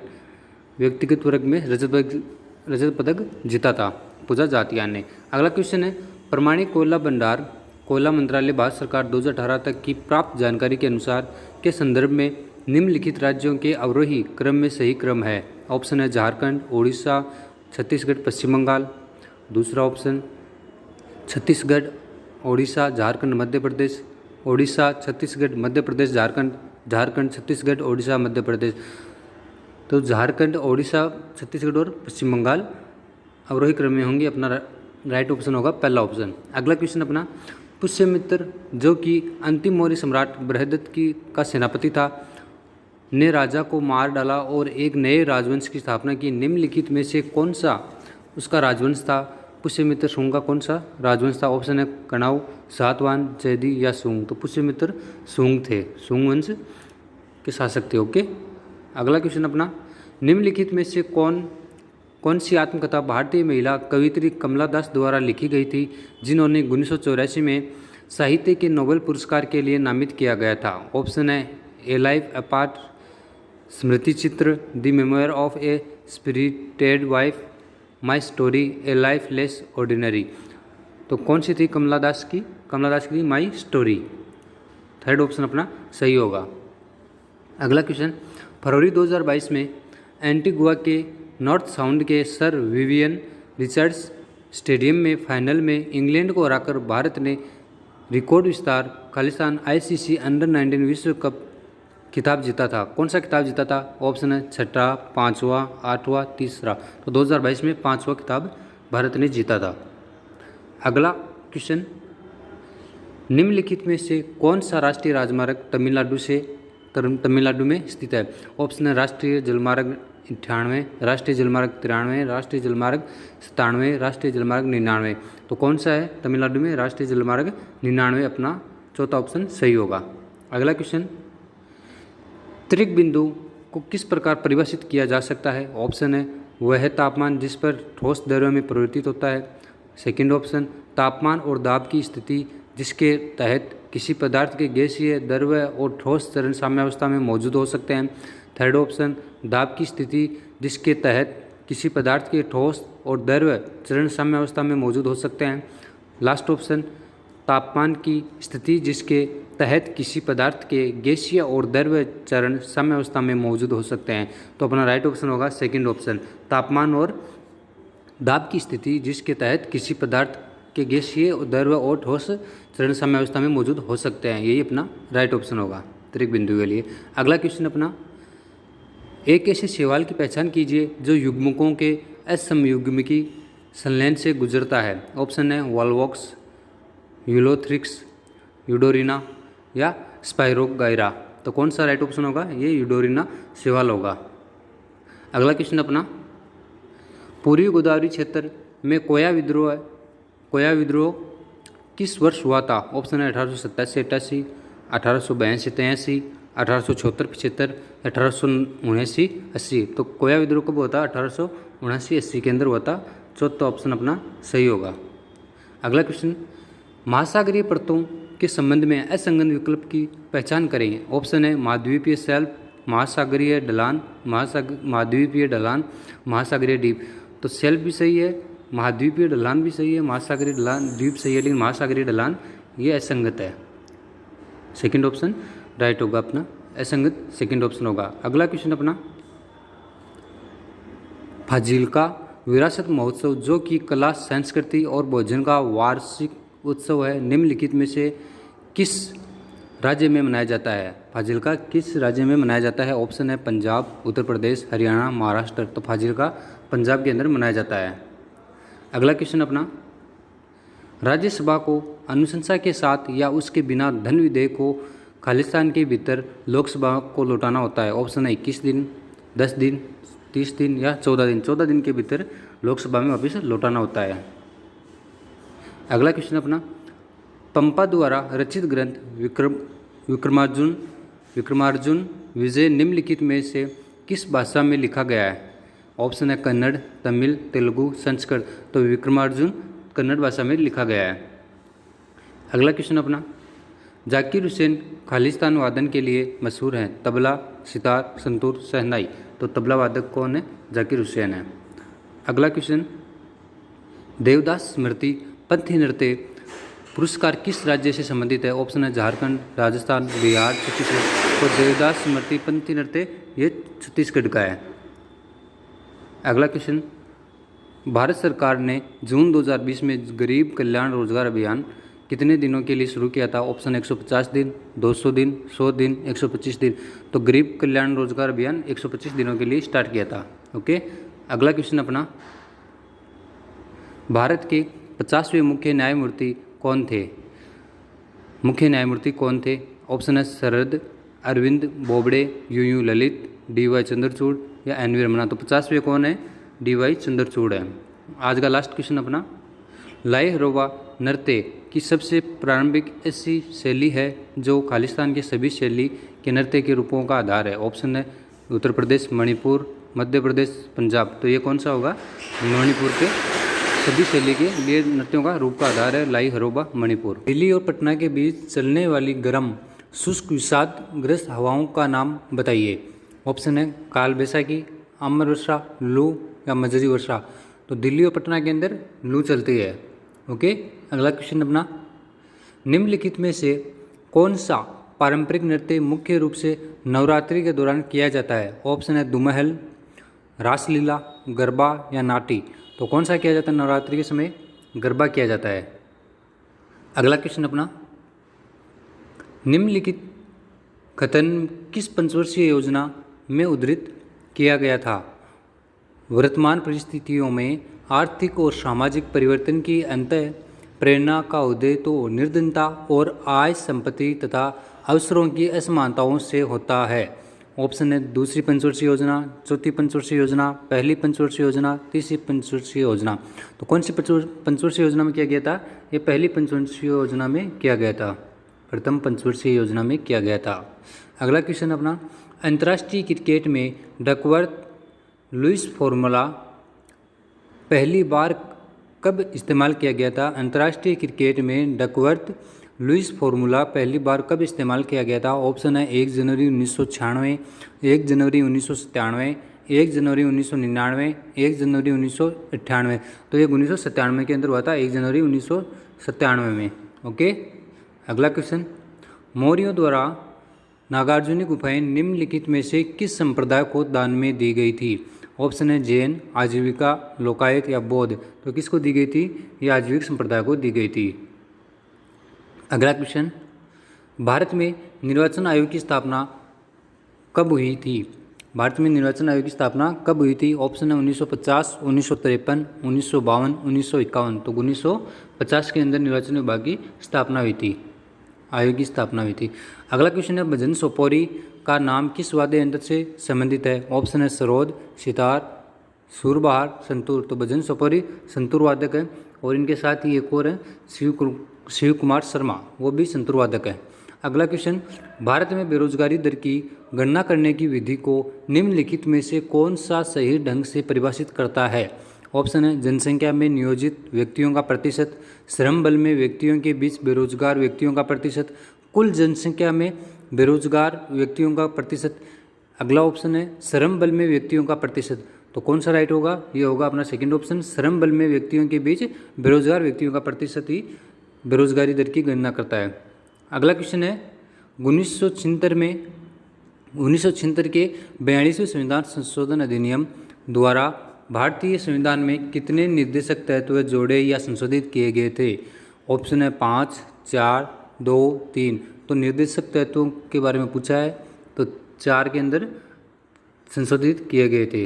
व्यक्तिगत वर्ग में रजत पदक जीता था, पूजा जातियान ने। अगला क्वेश्चन है, प्रमाणिक कोयला भंडार कोयला मंत्रालय भारत सरकार 2018 तक की प्राप्त जानकारी के अनुसार के संदर्भ में निम्नलिखित राज्यों के अवरोही क्रम में सही क्रम है? ऑप्शन है झारखंड, उड़ीसा, छत्तीसगढ़, पश्चिम बंगाल। दूसरा ऑप्शन छत्तीसगढ़, उड़ीसा, झारखंड, मध्य प्रदेश, उड़ीसा, छत्तीसगढ़, मध्य प्रदेश, झारखंड, झारखंड, छत्तीसगढ़, उड़ीसा, मध्य प्रदेश। तो झारखंड, उड़ीसा, छत्तीसगढ़ और पश्चिम बंगाल अवरोही क्रम में होंगे। अपना राइट ऑप्शन होगा पहला ऑप्शन। अगला क्वेश्चन अपना, पुष्यमित्र जो कि अंतिम मौर्य सम्राट बृहदत्त का सेनापति था, ने राजा को मार डाला और एक नए राजवंश की स्थापना की। निम्नलिखित में से कौन सा उसका राजवंश था? पुष्यमित्र सुंग का कौन सा राजवंश था? ऑप्शन है कणाव, सातवाहन, जैदी या सुंग। तो पुष्यमित्र सुंग थे, सुंग वंश के शासक थे। ओके। अगला क्वेश्चन अपना, निम्नलिखित में से कौन सी आत्मकथा भारतीय महिला कवियत्री कमला दास द्वारा लिखी गई थी, जिन्होंने 1984 में साहित्य के नोबेल पुरस्कार के लिए नामित किया गया था? ऑप्शन है ए लाइफ अपार्ट, स्मृति चित्र, the memoir of A spirited wife, my story, A life less ordinary. तो कौन सी थी कमला दास की? कमला दास की माई स्टोरी। थर्ड ऑप्शन अपना सही होगा। अगला क्वेश्चन, फरवरी 2022 में एंटीगुआ के नॉर्थ साउंड के सर विवियन रिचर्ड्स स्टेडियम में फाइनल में इंग्लैंड को हराकर भारत ने रिकॉर्ड विस्तार खालिस्तान आईसीसी अंडर 19 विश्व कप खिताब जीता था। कौन सा खिताब जीता था? ऑप्शन है छठा, पाँचवा, आठवां, तीसरा। तो 2022 में 5वां खिताब भारत ने जीता था। अगला क्वेश्चन, निम्नलिखित में से कौन सा राष्ट्रीय राजमार्ग तमिलनाडु में स्थित है? ऑप्शन है राष्ट्रीय जलमार्ग 98, राष्ट्रीय जलमार्ग 93, राष्ट्रीय जलमार्ग 97, राष्ट्रीय जलमार्ग 99। तो कौन सा है तमिलनाडु में? राष्ट्रीय जलमार्ग 99 अपना चौथा ऑप्शन सही होगा। अगला क्वेश्चन, त्रिक बिंदु को किस प्रकार परिभाषित किया जा सकता है? ऑप्शन है वह तापमान जिस पर ठोस द्रव्य में परिवर्तित होता है। सेकंड ऑप्शन, तापमान और दाब की स्थिति जिसके तहत किसी पदार्थ के गैसीय, द्रव्य और ठोस चरण साम्यावस्था में मौजूद हो सकते हैं। थर्ड ऑप्शन, दाब की स्थिति जिसके तहत किसी पदार्थ के ठोस और द्रव्य चरण साम्यावस्था में मौजूद हो सकते हैं। लास्ट ऑप्शन, तापमान की स्थिति जिसके तहत किसी पदार्थ के गैसीय और द्रव्य चरण साम्यावस्था में मौजूद हो सकते हैं। तो अपना राइट ऑप्शन होगा सेकंड ऑप्शन, तापमान और दाब की स्थिति जिसके तहत किसी पदार्थ के गैसीय, द्रव्य और ठोस चरण साम्यावस्था में मौजूद हो सकते हैं। यही अपना राइट ऑप्शन होगा त्रिक बिंदु के लिए। अगला क्वेश्चन अपना, एक ऐसे शैवाल की पहचान कीजिए जो युग्मकों के असमयुग्मिकी संलयन से गुजरता है। ऑप्शन है वॉलवॉक्स, यूलोथ्रिक्स, यूडोरिना या स्पाइरोगाइरा। तो कौन सा राइट ऑप्शन होगा? ये यूडोरिना शैवाल होगा। अगला क्वेश्चन अपना, पूर्वी गोदावरी क्षेत्र में कोया विद्रोह किस वर्ष हुआ था? ऑप्शन है 1887-88, 1882-83, 1874-75, 1879-80। तो कोया विद्रोह कब हुआ था? 1879-80 के अंदर हुआ था, चौथा ऑप्शन अपना सही होगा। अगला क्वेश्चन, महासागरीय परतों के संबंध में असंगत विकल्प की पहचान करें। ऑप्शन है महाद्वीपीय शेल्फ, महासागरीय ढलान, महाद्वीपीय ढलान, महासागरीय द्वीप। तो शेल्फ भी सही है, महाद्वीपीय ढलान भी सही है, महासागरीय ढलान द्वीप सही है, लेकिन महासागरीय ढलान ये असंगत है। सेकंड ऑप्शन राइट होगा अपना, असंगत सेकंड ऑप्शन होगा। अगला क्वेश्चन अपना, फाजिल्का विरासत महोत्सव जो कि कला, संस्कृति और भोजन का वार्षिक उत्सव है, निम्नलिखित में से किस राज्य में मनाया जाता है। फाजिल्का किस राज्य में मनाया जाता है। ऑप्शन है पंजाब, उत्तर प्रदेश, हरियाणा, महाराष्ट्र। तो फाजिल्का पंजाब के अंदर मनाया जाता है। अगला क्वेश्चन अपना, राज्यसभा को अनुशंसा के साथ या उसके बिना धन विधेयक को खालिस्तान के भीतर लोकसभा को लौटाना होता है। ऑप्शन है 21 दिन, 10 दिन, 30 दिन या 14 दिन। 14 दिन के भीतर लोकसभा में वापस लौटाना होता है। अगला क्वेश्चन अपना, पंपा द्वारा रचित ग्रंथ विक्रमार्जुन विजय निम्नलिखित में से किस भाषा में लिखा गया है। ऑप्शन है कन्नड़, तमिल, तेलुगु, संस्कृत। तो विक्रमार्जुन कन्नड़ भाषा में लिखा गया है। अगला क्वेश्चन अपना, जाकिर हुसैन खालिस्तान वादन के लिए मशहूर हैं। तबला, सितार, संतूर, शहनाई। तो तबला वादक कौन है, जाकिर हुसैन है। अगला क्वेश्चन, देवदास स्मृति पंथी नृत्य पुरस्कार किस राज्य से संबंधित है। ऑप्शन है झारखंड, राजस्थान, बिहार, छत्तीसगढ़। तो देवदास स्मृति पंथी नृत्य ये छत्तीसगढ़ का है। अगला क्वेश्चन, भारत सरकार ने जून 2020 में गरीब कल्याण रोजगार अभियान कितने दिनों के लिए शुरू किया था। ऑप्शन 150 दिन, 200 दिन, 100 दिन, 125 दिन। तो गरीब कल्याण रोजगार अभियान 125 दिनों के लिए स्टार्ट किया था। ओके। अगला क्वेश्चन अपना, भारत के 50वें मुख्य न्यायमूर्ति कौन थे। मुख्य न्यायमूर्ति कौन थे। ऑप्शन है शरद अरविंद बोबड़े, यूयू ललित, डी.वाई. चंद्रचूड़ या एन.वी. रमन्ना। तो 50वें कौन है, डी.वाई. चंद्रचूड़ है। आज का लास्ट क्वेश्चन अपना, लाई हरोबा नृत्य की सबसे प्रारंभिक ऐसी शैली है जो खालिस्तान के सभी शैली के नृत्य के रूपों का आधार है। ऑप्शन है उत्तर प्रदेश, मणिपुर, मध्य प्रदेश, पंजाब। तो ये कौन सा होगा, मणिपुर के सभी शैली के लिए नृत्यों का रूप का आधार है लाई हरोबा मणिपुर। दिल्ली और पटना के बीच चलने वाली गर्म शुष्क विषादग्रस्त हवाओं का नाम बताइए। ऑप्शन है काल बैसाखी, अमर वर्षा, लू या मजरी वर्षा। तो दिल्ली और पटना के अंदर लू चलती है। ओके। अगला क्वेश्चन अपना, निम्नलिखित में से कौन सा पारंपरिक नृत्य मुख्य रूप से नवरात्रि के दौरान किया जाता है। ऑप्शन है दुमहल, रासलीला, गरबा या नाटी। तो कौन सा किया जाता है नवरात्रि के समय, गरबा किया जाता है। अगला क्वेश्चन अपना, निम्नलिखित कथन किस पंचवर्षीय योजना में उद्धृत किया गया था। वर्तमान परिस्थितियों में आर्थिक और सामाजिक परिवर्तन की अंतः प्रेरणा का उदय तो निर्धनता और आय, संपत्ति तथा अवसरों की असमानताओं से होता है। ऑप्शन है दूसरी पंचवर्षीय योजना, चौथी पंचवर्षीय योजना, पहली पंचवर्षीय योजना, तीसरी पंचवर्षीय योजना। तो कौन सी पंचवर्षीय योजना में किया गया था, ये पहली पंचवर्षीय योजना में किया गया था, प्रथम पंचवर्षीय योजना में किया गया था। अगला क्वेश्चन अपना, अंतर्राष्ट्रीय क्रिकेट में डकवर्थ लुईस फॉर्मूला पहली बार कब इस्तेमाल किया गया था। अंतर्राष्ट्रीय क्रिकेट में डकवर्थ लुईस फॉर्मूला पहली बार कब इस्तेमाल किया गया था। ऑप्शन है 1 जनवरी 1996, 1 जनवरी 1997, 1 जनवरी 1999, 1 जनवरी 1998। तो ये 1997 के अंदर हुआ था, 1 जनवरी 1997 में। ओके। अगला क्वेश्चन, मौर्यों द्वारा नागार्जुनी गुफाएं निम्नलिखित में से किस संप्रदाय को दान में दी गई थी। ऑप्शन है जैन, आजीविका, लोकायत या बौद्ध। तो किसको दी गई थी, ये आजीविक संप्रदाय को दी गई थी। अगला क्वेश्चन, भारत में निर्वाचन आयोग की स्थापना कब हुई थी। भारत में निर्वाचन आयोग की स्थापना कब हुई थी। ऑप्शन है 1950, 1953, 1952, 1951। तो 1950 के अंदर निर्वाचन विभाग की स्थापना हुई थी, आयोग की स्थापना हुई थी। अगला क्वेश्चन है, भजन सोपोरी का नाम किस वाद्य यंत्र से संबंधित है। ऑप्शन है सरोद, सितार, सुरबहार, संतूर। तो भजन सोपोरी संतूर वादक है, और इनके साथ ही एक और है शिव कुमार शर्मा, वो भी संतूर वादक है। अगला क्वेश्चन, भारत में बेरोजगारी दर की गणना करने की विधि को निम्नलिखित में से कौन सा सही ढंग से परिभाषित करता है। ऑप्शन है जनसंख्या में नियोजित व्यक्तियों का प्रतिशत, श्रम बल में व्यक्तियों के बीच बेरोजगार व्यक्तियों का प्रतिशत, कुल जनसंख्या में बेरोजगार व्यक्तियों का प्रतिशत। अगला ऑप्शन है श्रम बल में व्यक्तियों का प्रतिशत। तो कौन सा राइट होगा? ये होगा अपना सेकंड ऑप्शन, श्रम बल में व्यक्तियों के बीच बेरोजगार व्यक्तियों का प्रतिशत ही बेरोजगारी दर की गणना करता है। अगला क्वेश्चन है 1976 के 42वें संविधान संशोधन अधिनियम द्वारा भारतीय संविधान में कितने निर्देशक तत्व जोड़े या संशोधित किए गए थे? ऑप्शन है 5, 4, 2, 3। तो निर्देशक तत्वों के बारे में पूछा है, तो 4 के अंदर संशोधित किए गए थे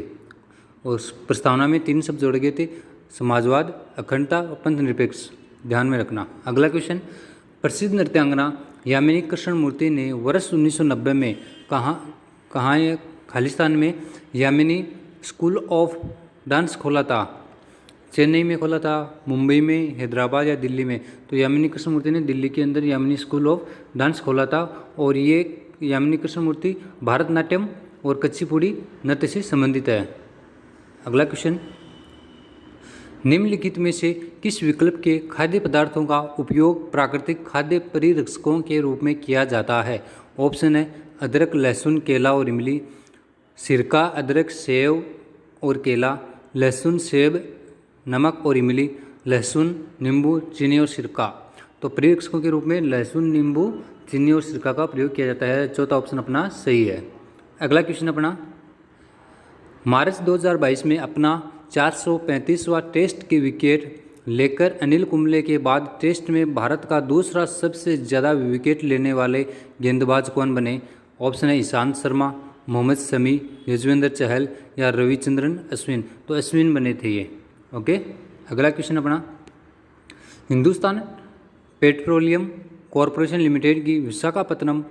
और प्रस्तावना में 3 शब्द जोड़े गए थे, समाजवाद, अखंडता और पंथनिरपेक्ष, ध्यान में रखना। अगला क्वेश्चन, प्रसिद्ध नृत्यांगना यामिनी कृष्णमूर्ति ने वर्ष 1990 में कहाँ या खालिस्तान में यामिनी स्कूल ऑफ डांस खोला था? चेन्नई में खोला था, मुंबई में, हैदराबाद या दिल्ली में? तो यामिनी कृष्णमूर्ति ने दिल्ली के अंदर यामिनी स्कूल ऑफ डांस खोला था और ये यामिनी कृष्णमूर्ति भारतनाट्यम और कुचिपुड़ी नृत्य से संबंधित है। अगला क्वेश्चन, निम्नलिखित में से किस विकल्प के खाद्य पदार्थों का उपयोग प्राकृतिक खाद्य परिरक्षकों के रूप में किया जाता है? ऑप्शन है अदरक, लहसुन, केला और इमली, सिरका, अदरक, सेव और केला, लहसुन, सेब, नमक और इमली, लहसुन, नींबू, चीनी और सिरका। तो परिरक्षकों के रूप में लहसुन, नींबू, चीनी और सिरका का प्रयोग किया जाता है। चौथा ऑप्शन अपना सही है। अगला क्वेश्चन अपना, मार्च 2022 में अपना 435वां टेस्ट की विकेट लेकर अनिल कुंबले के बाद टेस्ट में भारत का दूसरा सबसे ज़्यादा विकेट लेने वाले गेंदबाज कौन बने? ऑप्शन है ईशांत शर्मा, मोहम्मद शमी, युजवेंद्र चहल या रविचंद्रन अश्विन। तो अश्विन बने थे ये। ओके, अगला क्वेश्चन अपना, हिंदुस्तान पेट्रोलियम कॉरपोरेशन लिमिटेड की विशाखापत्तनम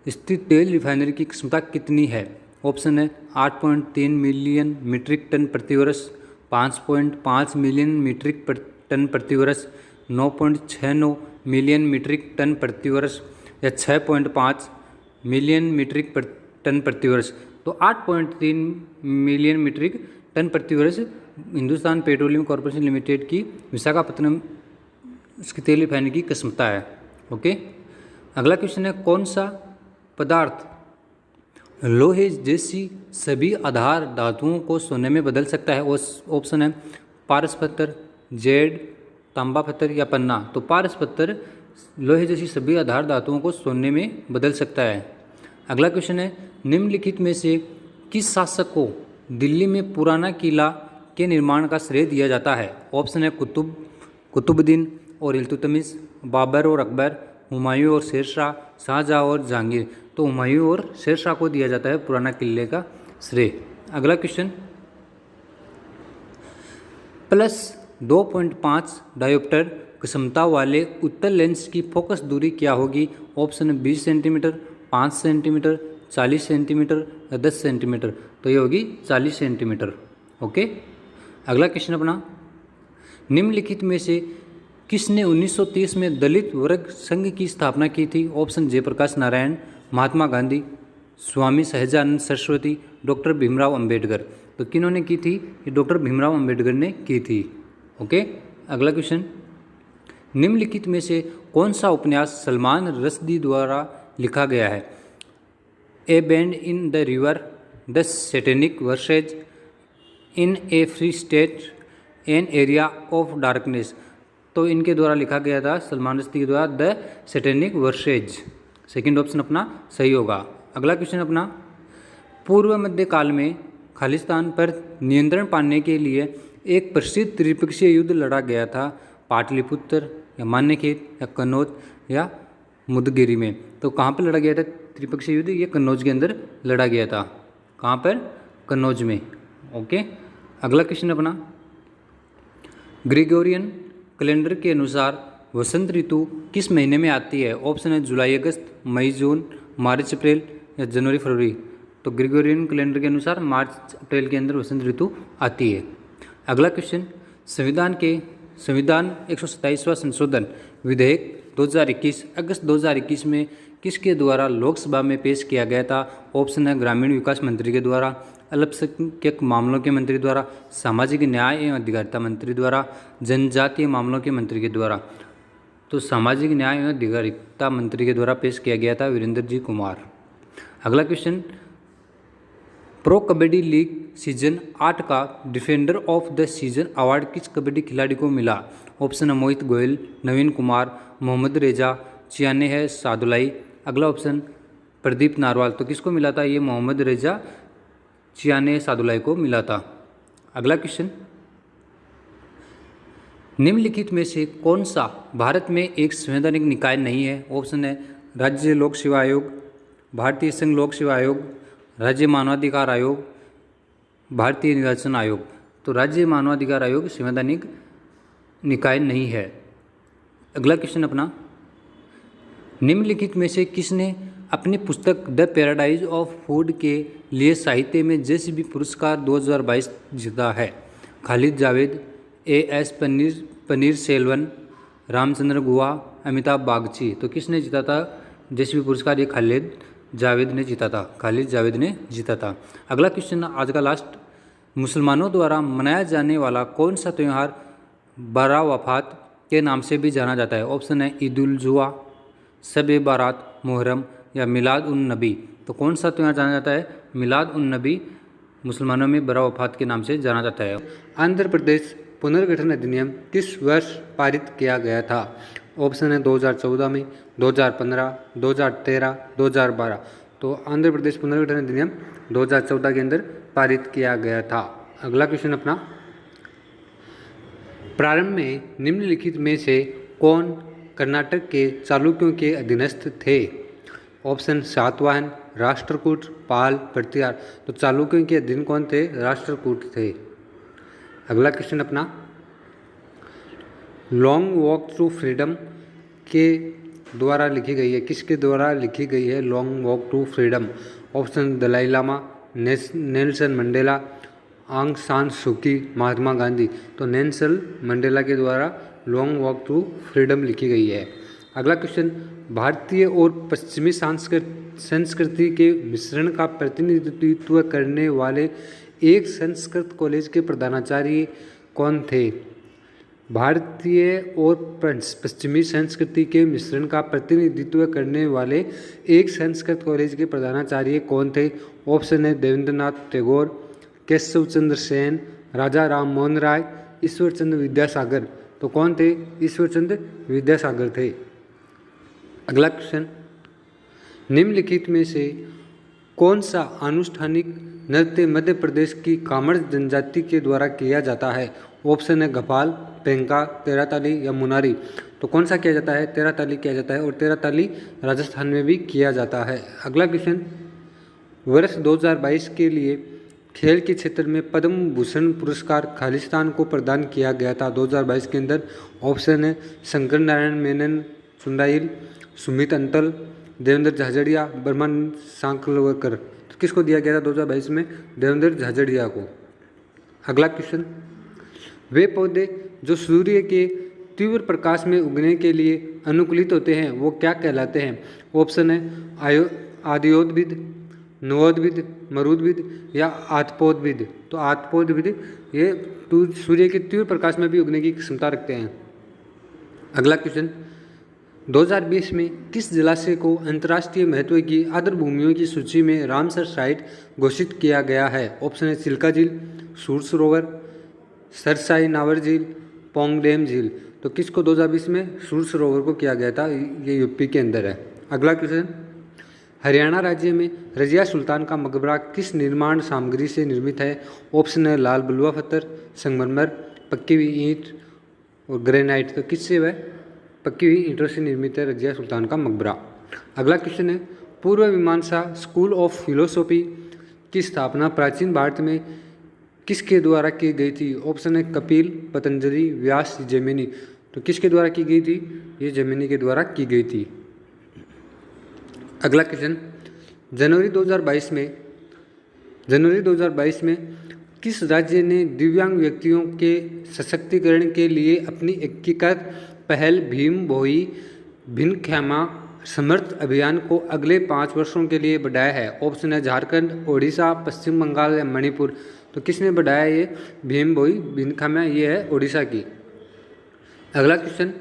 स्थित तेल रिफाइनरी की क्षमता कितनी है? ऑप्शन है 8.3 मिलियन मीट्रिक टन प्रति वर्ष, 5.5 मिलियन मीट्रिक टन प्रति वर्ष, 9.69 मिलियन मीट्रिक टन प्रति वर्ष या 6.5 मिलियन मीट्रिक टन प्रति वर्ष। तो 8.3 मिलियन मीट्रिक टन प्रति वर्ष हिंदुस्तान पेट्रोलियम कॉरपोरेशन लिमिटेड की विशाखापत्तनम इसकी तेल रिफाइनरी की क्षमता है। ओके, अगला क्वेश्चन है, कौन सा पदार्थ लोहे जैसी सभी आधार धातुओं को सोने में बदल सकता है? ऑप्शन है पारस पत्थर, जेड, तांबा पत्थर या पन्ना। तो पारस पत्थर लोहे जैसी सभी आधार धातुओं को सोने में बदल सकता है। अगला क्वेश्चन है, निम्नलिखित में से किस शासक को दिल्ली में पुराना किला के निर्माण का श्रेय दिया जाता है? ऑप्शन है कुतुबुद्दीन और इल्तुतमिश, बाबर और अकबर, हुमायूं और शेरशाह, शाहजहां और जहांगीर। तो हुमायूं और शेरशाह को दिया जाता है पुराना किले का श्रेय। अगला क्वेश्चन, +2.5 डायोप्टर क्षमता वाले उत्तल लेंस की फोकस दूरी क्या होगी? ऑप्शन है 20 सेंटीमीटर, 5 सेंटीमीटर, 40 सेंटीमीटर या 10 सेंटीमीटर। तो ये होगी 40 सेंटीमीटर। ओके, अगला क्वेश्चन अपना, निम्नलिखित में से किसने 1930 में दलित वर्ग संघ की स्थापना की थी? Option Jayaprakash Narayan, Mahatma Gandhi, Swami Sahajanand Saraswati, doctor Bhimrao Ambedkar. तो किन्होंने की थी? ये डॉक्टर भीमराव अंबेडकर ने की थी। ओके, अगला क्वेश्चन, निम्नलिखित में से कौन सा उपन्यास सलमान रश्दी द्वारा लिखा गया है? A band in the river, the satanic versus, in A free state, an area of darkness. तो इनके द्वारा लिखा गया था सलमान रश्दी के द्वारा the satanic versus. Second option अपना सही होगा। अगला क्वेश्चन अपना, पूर्व मध्य काल में खालिस्तान पर नियंत्रण पाने के लिए एक प्रसिद्ध त्रिपक्षीय युद्ध लड़ा गया था, पाटलिपुत्र या मान्यखेत या कन्नौज या मुदगिरी में। तो कहाँ पर लड़ा गया था त्रिपक्षीय युद्ध? ये कन्नौज के अंदर लड़ा गया था। कहाँ पर? कन्नौज में। ओके, अगला क्वेश्चन अपना, ग्रेगोरियन कैलेंडर के अनुसार वसंत ऋतु किस महीने में आती है? ऑप्शन है जुलाई अगस्त, मई जून, मार्च अप्रैल या जनवरी फरवरी। तो ग्रेगोरियन कैलेंडर के अनुसार मार्च अप्रैल के अंदर वसंत ऋतु आती है। अगला क्वेश्चन, संविधान 127वां संशोधन विधेयक 2021 अगस्त 2021 में किसके द्वारा लोकसभा में पेश किया गया था? ऑप्शन है ग्रामीण विकास मंत्री के द्वारा, अल्पसंख्यक मामलों के मंत्री द्वारा, सामाजिक न्याय एवं अधिकारिता मंत्री द्वारा, जनजातीय मामलों के मंत्री के द्वारा। तो सामाजिक न्याय एवं अधिकारिता मंत्री के द्वारा पेश किया गया था वीरेंद्र जी कुमार। अगला question, pro kabaddi league season 8 का defender of the season award किस कबड्डी खिलाड़ी को मिला? ऑप्शन है मोहित गोयल, नवीन कुमार, मोहम्मद रेजा, चियाने है सादुलाई। अगला ऑप्शन प्रदीप नारवाल। तो किसको मिला था? ये मोहम्मद रेजा चियाने सादुलाई को मिला था। अगला क्वेश्चन, निम्नलिखित में से कौन सा भारत में एक संवैधानिक निकाय नहीं है? ऑप्शन है राज्य लोक सेवा आयोग, भारतीय संघ लोक सेवा आयोग, राज्य मानवाधिकार आयोग, भारतीय निर्वाचन आयोग। तो राज्य मानवाधिकार आयोग संवैधानिक निकाय नहीं है। अगला क्वेश्चन अपना, निम्नलिखित में से किसने अपनी पुस्तक द पैराडाइज ऑफ फूड के लिए साहित्य में जेसीबी पुरस्कार 2022 जीता है? खालिद जावेद, एएस पनीर सेल्वन, रामचंद्र गुहा, अमिताभ बागची। तो किसने जीता था जेसीबी पुरस्कार? ये खालिद जावेद ने जीता था, खालिद जावेद ने जीता था। अगला क्वेश्चन आज का लास्ट, मुसलमानों द्वारा मनाया जाने वाला कौन सा त्यौहार बारा वफात के नाम से भी जाना जाता है? ऑप्शन है ईद उल जुहा, शब बारात, मुहर्रम या मिलाद उन नबी। तो कौन सा त्यौहार जाना जाता है? मिलाद उन नबी मुसलमानों में बरा वफात के नाम से जाना जाता है। आंध्र प्रदेश पुनर्गठन अधिनियम किस वर्ष पारित किया गया था? ऑप्शन है 2014 में, 2015, 2013, 2012। तो आंध्र प्रदेश पुनर्गठन अधिनियम 2014 के अंदर पारित किया गया था। अगला क्वेश्चन अपना, प्रारंभ में निम्नलिखित में से कौन कर्नाटक के चालुक्यों के अधीनस्थ थे? ऑप्शन सातवाहन, राष्ट्रकूट, पाल, प्रतिहार। तो चालुक्यों के अधीन कौन थे? राष्ट्रकूट थे। अगला क्वेश्चन अपना, लॉन्ग वॉक टू फ्रीडम के द्वारा लिखी गई है, किसके द्वारा लिखी गई है Long Walk to Freedom? Option Dalai Lama, Nelson Mandela, Aung San सूकी, महात्मा गांधी। तो नेल्सन मंडेला के द्वारा लॉन्ग वॉक टू फ्रीडम लिखी गई है। अगला क्वेश्चन, भारतीय और पश्चिमी संस्कृति के मिश्रण का प्रतिनिधित्व करने वाले एक संस्कृत कॉलेज के प्रधानाचार्य कौन थे? भारतीय और पश्चिमी संस्कृति के मिश्रण का प्रतिनिधित्व करने वाले एक संस्कृत कॉलेज के प्रधानाचार्य कौन थे? ऑप्शन है देवेंद्रनाथ टैगोर, केशव चंद्र सेन, राजा राम मोहन राय, ईश्वर चंद्र विद्यासागर। तो कौन थे? ईश्वर चंद्र विद्यासागर थे। अगला क्वेश्चन, निम्नलिखित में से कौन सा अनुष्ठानिक नृत्य मध्य प्रदेश की कामड़ जनजाति के द्वारा किया जाता है? ऑप्शन है गपाल, पेंका, तेरा ताली या मुनारी। तो कौन सा किया जाता है? तेरा ताली किया जाता है, और तेरा ताली राजस्थान में भी किया जाता है। अगला क्वेश्चन, वर्ष 2022 के लिए खेल के क्षेत्र में पद्म भूषण पुरस्कार खालिस्तान को प्रदान किया गया था 2022 के अंदर। ऑप्शन है शंकर नारायण मेनन सुंदाइल, सुमित अंतल, देवेंद्र झाझड़िया, बर्मन सांकलवकर। तो किसको दिया गया था 2022 में? देवेंद्र झाझड़िया को। अगला क्वेश्चन, वे पौधे जो सूर्य के तीव्र प्रकाश में उगने के लिए अनुकूलित होते हैं वो क्या कहलाते हैं? ऑप्शन है आदियोद्भिद, नवोद्भिद, मरुद्भिद या आतपोद्भिद। तो आतपोद्भिद ये सूर्य के तीव्र प्रकाश में भी उगने की क्षमता रखते हैं। अगला क्वेश्चन, 2020 में किस जलाशय को अंतर्राष्ट्रीय महत्व की आर्द्र भूमियों की सूची में रामसर साइट घोषित किया गया है? ऑप्शन है चिल्का झील, सूर सरोवर, सरसाई नावर झील, पोंग डैम झील। तो किसको 2020 में? सूर सरोवर को किया गया था, ये यूपी के अंदर है। अगला क्वेश्चन, हरियाणा राज्य में रजिया सुल्तान का मकबरा किस निर्माण सामग्री से निर्मित है? ऑप्शन है लाल बलुआ पत्थर, संगमरमर, पक्की हुई ईंट और ग्रेनाइट। तो किससे वह? पक्की हुई ईंटों से निर्मित है रजिया सुल्तान का मकबरा। अगला क्वेश्चन है, पूर्व मीमांसा स्कूल ऑफ फिलोसॉफी की स्थापना प्राचीन भारत में किसके द्वारा की गई थी? ऑप्शन है कपिल, पतंजलि, व्यास, जैमिनी। तो किसके द्वारा की गई थी? ये जैमिनी के द्वारा की गई थी। अगला क्वेश्चन, जनवरी 2022 में किस राज्य ने दिव्यांग व्यक्तियों के सशक्तिकरण के लिए अपनी एकीकृत पहल भीम भोई भिनख्यामा समर्थ अभियान को अगले 5 वर्षों के लिए बढ़ाया है? ऑप्शन है झारखंड, ओडिशा, पश्चिम बंगाल या मणिपुर। तो किसने बढ़ाया ये? भीम भोई बिनखामा, ये है ओडिशा की। अगला क्वेश्चन,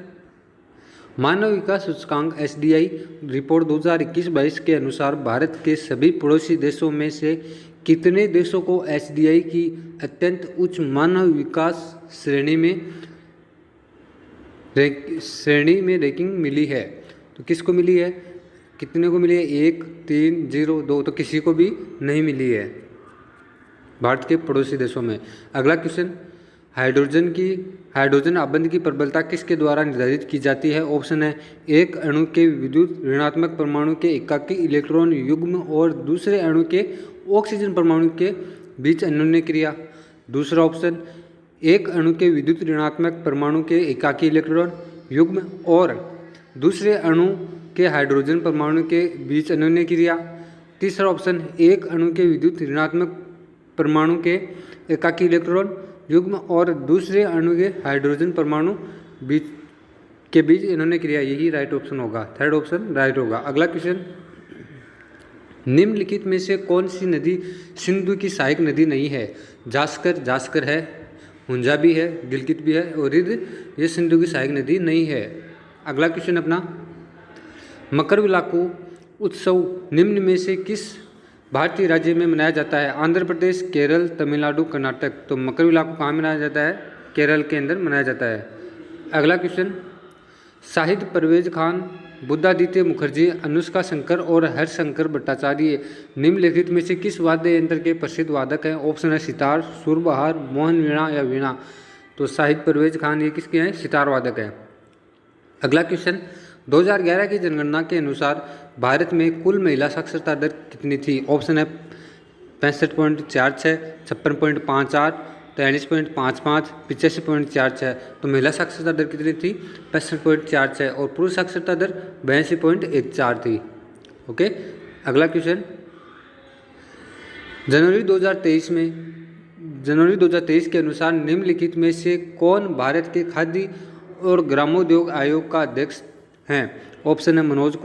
मानव विकास सूचकांक SDI रिपोर्ट 2021-22 के अनुसार भारत के सभी पड़ोसी देशों में से कितने देशों को SDI की अत्यंत उच्च मानव विकास श्रेणी में रैंकिंग मिली है? तो किसको मिली है? कितने को मिली है? 1, 3, 0, 2। तो किसी को भी नहीं मिली है भारत के पड़ोसी देशों में। अगला क्वेश्चन, हाइड्रोजन आबंध की प्रबलता किसके द्वारा निर्धारित की जाती है? ऑप्शन है एक अणु के विद्युत ऋणात्मक परमाणु के एकाकी इलेक्ट्रॉन युग्म और दूसरे अणु के ऑक्सीजन परमाणु के बीच अन्योन्य क्रिया। दूसरा ऑप्शन, एक अणु के विद्युत ऋणात्मक परमाणु के एकाकी इलेक्ट्रॉन युग्म और दूसरे अणु के हाइड्रोजन परमाणु के बीच अन्योन्य क्रिया। तीसरा ऑप्शन, एक अणु के विद्युत ऋणात्मक परमाणु के एकाकी इलेक्ट्रॉन युग्म और दूसरे अणु के हाइड्रोजन परमाणु के बीच इन्होंने क्रिया। यही राइट ऑप्शन होगा, थर्ड ऑप्शन राइट होगा। अगला क्वेश्चन, निम्नलिखित में से कौन सी नदी सिंधु की सहायक नदी नहीं है? जास्कर है, हुंजा भी है, गिलगित भी है और रिद्ध, ये सिंधु की सहायक नदी नहीं है। अगला क्वेश्चन अपना, मकरविलाक्कू उत्सव निम्न में से किस भारतीय राज्य में मनाया जाता है? आंध्र प्रदेश, केरल, तमिलनाडु, कर्नाटक। तो मकरविलाक्कू कहाँ मनाया जाता है? केरल के अंदर मनाया जाता है। अगला क्वेश्चन, शाहिद परवेज खान, बुद्धादित्य मुखर्जी, अनुष्का शंकर और हरशंकर भट्टाचार्य निम्नलिखित में से किस वाद्य यंत्र के प्रसिद्ध वादक हैं? ऑप्शन है सितार, सुरबहार, मोहन वीणा या वीणा। तो शाहिद परवेज खान ये किसके हैं? सितार वादक हैं। अगला क्वेश्चन, 2011 की जनगणना के अनुसार भारत में कुल महिला साक्षरता दर कितनी थी? ऑप्शन है 65.46, 56.54, 43.55, 85.46। तो महिला साक्षरता दर कितनी थी? 65.46 और पुरुष साक्षरता दर 82.14 थी। ओके। अगला क्वेश्चन, जनवरी 2023 के अनुसार निम्नलिखित में से कौन भारत के खाद्य और ग्रामोद्योग आयोग का अध्यक्ष हैं? ऑप्शन है मनोज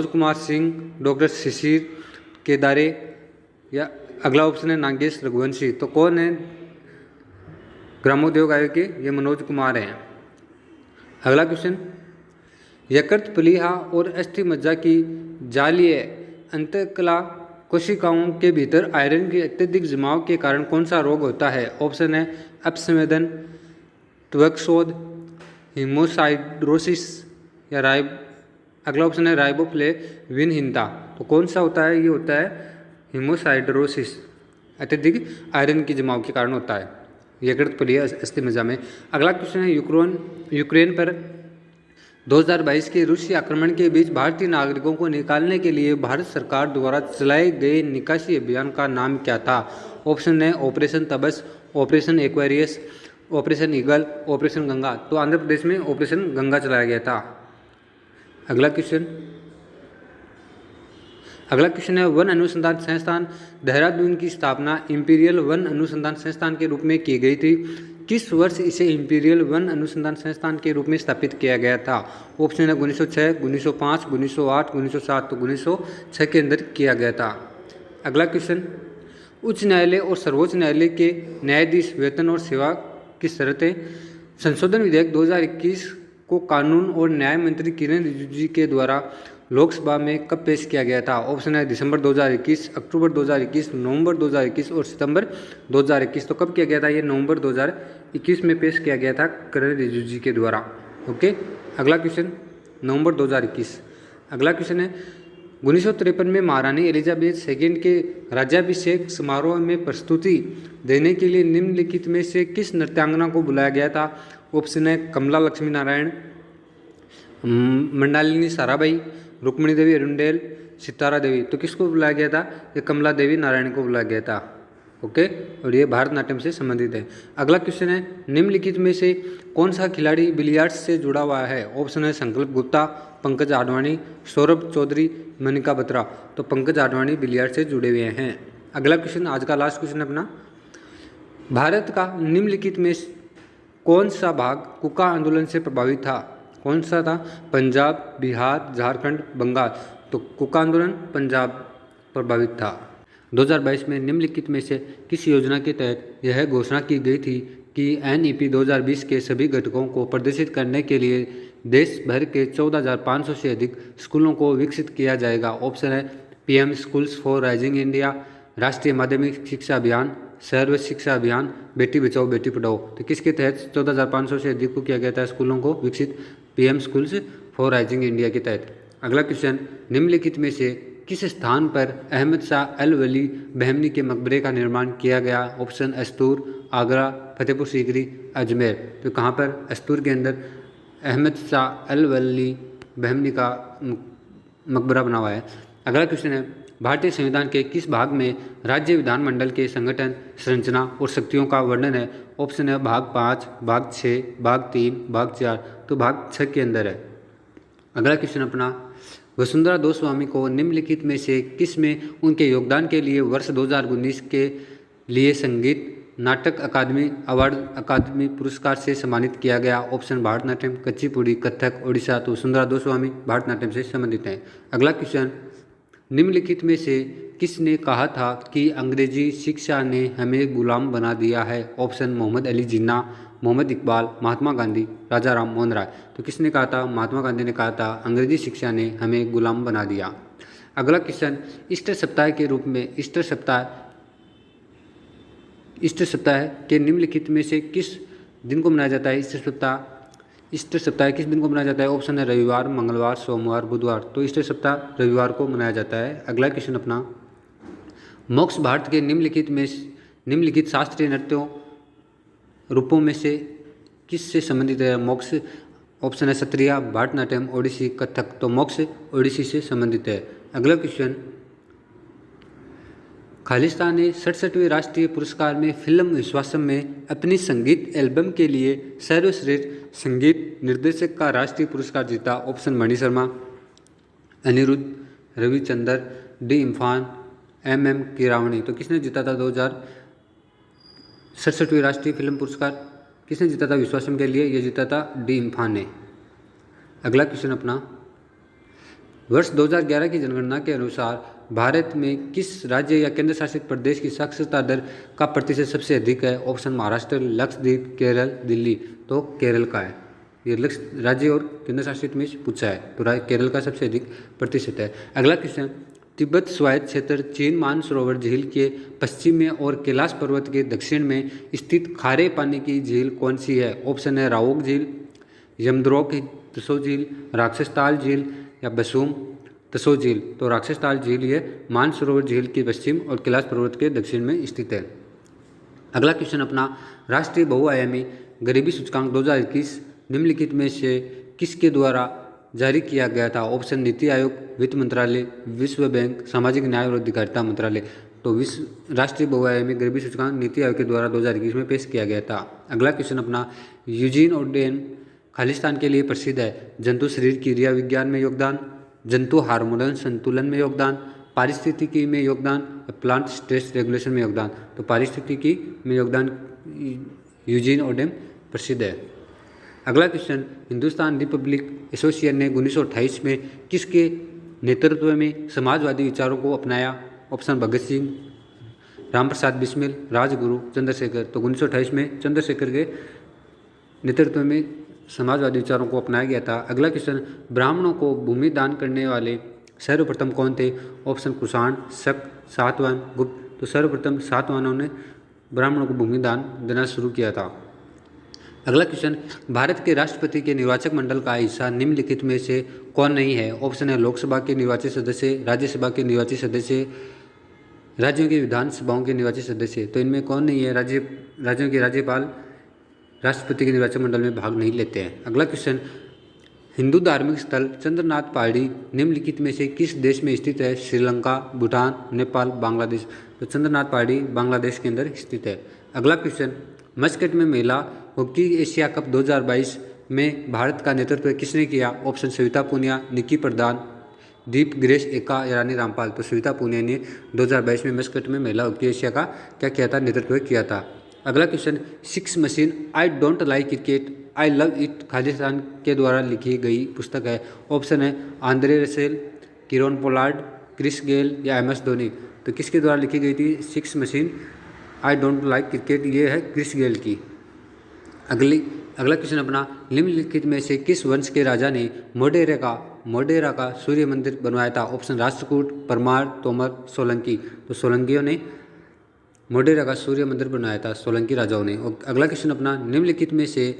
कुमार सिंह, डॉक्टर शिशिर केदारे या अगला ऑप्शन है नागेश रघुवंशी। तो कौन है ग्रामोद्योग आयोग के? ये मनोज कुमार हैं। अगला क्वेश्चन, यकृत, प्लीहा और अस्थि मज्जा की जालीय अंतःकला कोशिकाओं के भीतर आयरन के अत्यधिक जमाव के कारण कौन सा रोग होता है? ऑप्शन है अपसंवेदन, त्वकशोथ, हिमोसाइड्रोसिस या अगला ऑप्शन है राइबोफ्लेविनहीनता। तो कौन सा होता है? ये होता है हिमोसाइड्रोसिस, अत्यधिक आयरन की जमाव के कारण होता है यकृत प्लीहा अस्थि मज्जा में। अगला क्वेश्चन है, यूक्रेन पर 2022 के रूसी आक्रमण के बीच भारतीय नागरिकों को निकालने के लिए भारत सरकार द्वारा चलाए गए निकासी अभियान का नाम क्या था? ऑप्शन है operation Tabas, operation Aquarius, operation Eagle, operation Ganga. तो आंध्र प्रदेश में ऑपरेशन गंगा चलाया गया था। अगला क्वेश्चन है, वन अनुसंधान संस्थान देहरादून की स्थापना इंपीरियल वन अनुसंधान संस्थान के रूप में की गई थी। किस वर्ष इसे इंपीरियल वन अनुसंधान संस्थान के रूप में स्थापित किया गया था? ऑप्शन है 1906, 1905, 1908, 1907। तो 1906 के अंदर किया गया था। अगला क्वेश्चन, उच्च न्यायालय और सर्वोच्च न्यायालय के न्यायाधीश वेतन और सेवा की शर्तें संशोधन विधेयक 2021 को कानून और न्याय मंत्री किरण रिजिजू के द्वारा लोकसभा में कब पेश किया गया था? ऑप्शन है दिसंबर 2021, अक्टूबर 2021, नवंबर 2021 और सितंबर 2021। तो कब किया गया था? ये नवंबर 2021 में पेश किया गया था किरण रिजिजू के द्वारा। ओके। अगला क्वेश्चन, नवंबर 2021। अगला क्वेश्चन है, 1953 में महारानी एलिजाबेथ II के राज्याभिषेक समारोह में प्रस्तुति देने के लिए निम्नलिखित में से किस नृत्यांगना को बुलाया गया था? ऑप्शन है कमला लक्ष्मी नारायण, मंडालिनी साराभाई, रुक्मिणी देवी अरुंडेल, सितारा देवी। तो किसको बुलाया गया था? ये कमला देवी नारायण को बुलाया गया था। ओके। और ये भारतनाट्यम से संबंधित है। अगला क्वेश्चन है, निम्नलिखित में से कौन सा खिलाड़ी बिलियर्ड्स से जुड़ा हुआ है? ऑप्शन है संकल्प गुप्ता, पंकज आडवाणी, सौरभ चौधरी, मनिका बत्रा। तो पंकज आडवाणी बिलियर्ड्स से जुड़े हुए हैं। अगला क्वेश्चन, आज का लास्ट क्वेश्चन अपना, भारत का निम्नलिखित में कौन सा भाग कुका आंदोलन से प्रभावित था? कौन सा था? पंजाब, बिहार, झारखंड, बंगाल। तो कुका आंदोलन पंजाब प्रभावित था। 2022 में निम्नलिखित में से किस योजना के तहत यह घोषणा की गई थी कि NEP 2020 के सभी घटकों को प्रदर्शित करने के लिए देश भर के 14,500 से अधिक स्कूलों को विकसित किया जाएगा? ऑप्शन है PM schools for rising India, राष्ट्रीय माध्यमिक शिक्षा अभियान, सर्व शिक्षा अभियान, बेटी बचाओ बेटी पढ़ाओ। तो किसके तहत 14,500 से अधिक को किया गया था स्कूलों को विकसित? PM schools for rising India के तहत। अगला क्वेश्चन, निम्नलिखित में से किस स्थान पर अहमद शाह अल वली बहमनी के मकबरे का निर्माण किया गया? ऑप्शन अस्तूर, आगरा, फतेहपुर सीकरी, अजमेर। तो कहाँ पर? अस्तूर के अंदर अहमद शाह अल वली बहमनी का मकबरा बना हुआ है। अगला क्वेश्चन है, भारतीय संविधान के किस भाग में राज्य विधानमंडल के संगठन, संरचना और शक्तियों का वर्णन है? ऑप्शन है भाग 5, भाग 6, भाग 3, भाग 4। तो भाग 6 के अंदर है। अगला क्वेश्चन अपना, वसुंधरा दोस्वामी को निम्नलिखित में से किस में उनके योगदान के लिए वर्ष 2019 के लिए संगीत नाटक अकादमी अवार्ड अकादमी पुरस्कार से सम्मानित किया गया? ऑप्शन भारतनाट्यम, कुचिपुड़ी, कथक, ओडिशा। तो वसुंधरा दोस्वामी भारतनाट्यम से संबंधित हैं। अगला क्वेश्चन, निम्नलिखित में से किसने कहा था कि अंग्रेजी शिक्षा ने हमें गुलाम बना दिया है? ऑप्शन मोहम्मद अली जिन्ना, मोहम्मद इकबाल, महात्मा गांधी, राजा राम मोहन राय। तो किसने कहा था? महात्मा गांधी ने कहा था अंग्रेजी शिक्षा ने हमें गुलाम बना दिया। अगला क्वेश्चन, ईस्टर सप्ताह के रूप में ईस्टर सप्ताह के निम्नलिखित में से किस दिन को मनाया जाता है? ईस्टर सप्ताह किस दिन को मनाया जाता है? ऑप्शन है रविवार, मंगलवार, सोमवार, बुधवार। तो ईस्टर सप्ताह रविवार को मनाया जाता है। अगला क्वेश्चन अपना, मोक्ष भारत के निम्नलिखित शास्त्रीय नृत्यों रूपों में से किस से संबंधित है? मोक्ष। ऑप्शन है सत्रिया, भारतनाट्यम, ओडिसी, कथक। तो मोक्ष ओडिसी से संबंधित है। अगला क्वेश्चन, खालिस्तान ने 67वें राष्ट्रीय पुरस्कार में फिल्म विश्वासम में अपनी संगीत एल्बम के लिए सर्वश्रेष्ठ संगीत निर्देशक का राष्ट्रीय पुरस्कार जीता? ऑप्शन मणि शर्मा, अनिरुद्ध रविचंद्र, डी इम्फान, MM कीरावणी। तो किसने जीता था 2067वें राष्ट्रीय फिल्म पुरस्कार? किसने जीता था विश्वासम के लिए? ये जीता था डी इम्फान ने। अगला क्वेश्चन अपना, वर्ष 2011 की जनगणना के अनुसार भारत में किस राज्य या केंद्र शासित प्रदेश की साक्षरता दर का प्रतिशत सबसे अधिक है? ऑप्शन महाराष्ट्र, लक्षद्वीप, केरल, दिल्ली। तो केरल का है। ये राज्य और केंद्र शासित में पूछा है, तो केरल का सबसे अधिक प्रतिशत है। अगला क्वेश्चन, तिब्बत स्वायत्त क्षेत्र चीन मानसरोवर झील के पश्चिम में और कैलाश पर्वत के दक्षिण में स्थित खारे पानी की झील कौन सी है? ऑप्शन है राओक झील, यमद्रोक तसो झील, राक्षसताल झील या बसूम तसो झील। तो राक्षसताल झील ये मानसरोवर झील के पश्चिम और कैलाश पर्वत के दक्षिण में स्थित है। अगला क्वेश्चन अपना, राष्ट्रीय बहुआयामी गरीबी सूचकांक 2021 निम्नलिखित में से किसके द्वारा जारी किया गया था? ऑप्शन नीति आयोग, वित्त मंत्रालय, विश्व बैंक, सामाजिक न्याय और अधिकारिता मंत्रालय। तो राष्ट्रीय बहुआयामी गरीबी सूचकांक नीति आयोग के द्वारा 2021 में पेश किया गया था। अगला क्वेश्चन अपना, यूजीन ओडेन खालिस्तान के लिए प्रसिद्ध है? जंतु शरीर की क्रिया विज्ञान में योगदान, जंतु हार्मोनल संतुलन में योगदान, पारिस्थितिकी में योगदान, प्लांट स्ट्रेस रेगुलेशन में योगदान। तो पारिस्थितिकी में योगदान यूजीन ओडेन प्रसिद्ध है। अगला क्वेश्चन, हिंदुस्तान रिपब्लिक एसोसिएशन ने 1928 में किसके नेतृत्व में समाजवादी विचारों को अपनाया? ऑप्शन भगत सिंह, रामप्रसाद बिस्मिल, राजगुरु, चंद्रशेखर। तो 1928 में चंद्रशेखर के नेतृत्व में समाजवादी विचारों को अपनाया गया था। अगला क्वेश्चन, ब्राह्मणों को भूमि दान करने वाले सर्वप्रथम कौन थे? ऑप्शन कुषाण, शक, सातवाहन, गुप्त। तो सर्वप्रथम सातवाहनों ने ब्राह्मणों को भूमि दान देना शुरू किया था। अगला क्वेश्चन, भारत के राष्ट्रपति के निर्वाचक मंडल का हिस्सा निम्नलिखित में से कौन नहीं है? ऑप्शन है लोकसभा के निर्वाचित सदस्य, राज्यसभा के निर्वाचित सदस्य, राज्यों की विधानसभाओं के निर्वाचित सदस्य। तो इनमें कौन नहीं है? राज्यों के राज्यपाल राष्ट्रपति के निर्वाचक मंडल में भाग नहीं लेते हैं। अगला क्वेश्चन, हिंदू धार्मिक स्थल चंद्रनाथ पहाड़ी निम्नलिखित में से किस देश में स्थित है? श्रीलंका, भूटान, नेपाल, बांग्लादेश। तो चंद्रनाथ पहाड़ी बांग्लादेश के अंदर स्थित है। अगला क्वेश्चन, मस्कट में महिला हॉकी एशिया कप 2022 में भारत का नेतृत्व किसने किया? ऑप्शन सविता पूनिया, निक्की प्रधान, दीप ग्रेस एका या रानी रामपाल। तो सविता पूनिया ने 2022 में मस्कट में महिला हॉकी एशिया का क्या किया था? नेतृत्व किया था। अगला question, six machine I don't like cricket I love it Khalistan के द्वारा लिखी गई पुस्तक है। ऑप्शन है Andre Russell, Kieron Pollard, Chris Gayle या एम एस धोनी। तो किसके द्वारा लिखी गई थी six machine I don't like cricket? ये है क्रिस गेल की। अगला क्वेश्चन अपना, निम्नलिखित में से किस वंश के राजा ने मोढेरा का सूर्य मंदिर बनवाया था? ऑप्शन राष्ट्रकूट, परमार, तोमर, सोलंकी। तो सोलंकियों ने मोढेरा का सूर्य मंदिर बनाया था, सोलंकी राजाओं ने। और अगला क्वेश्चन अपना, निम्नलिखित में से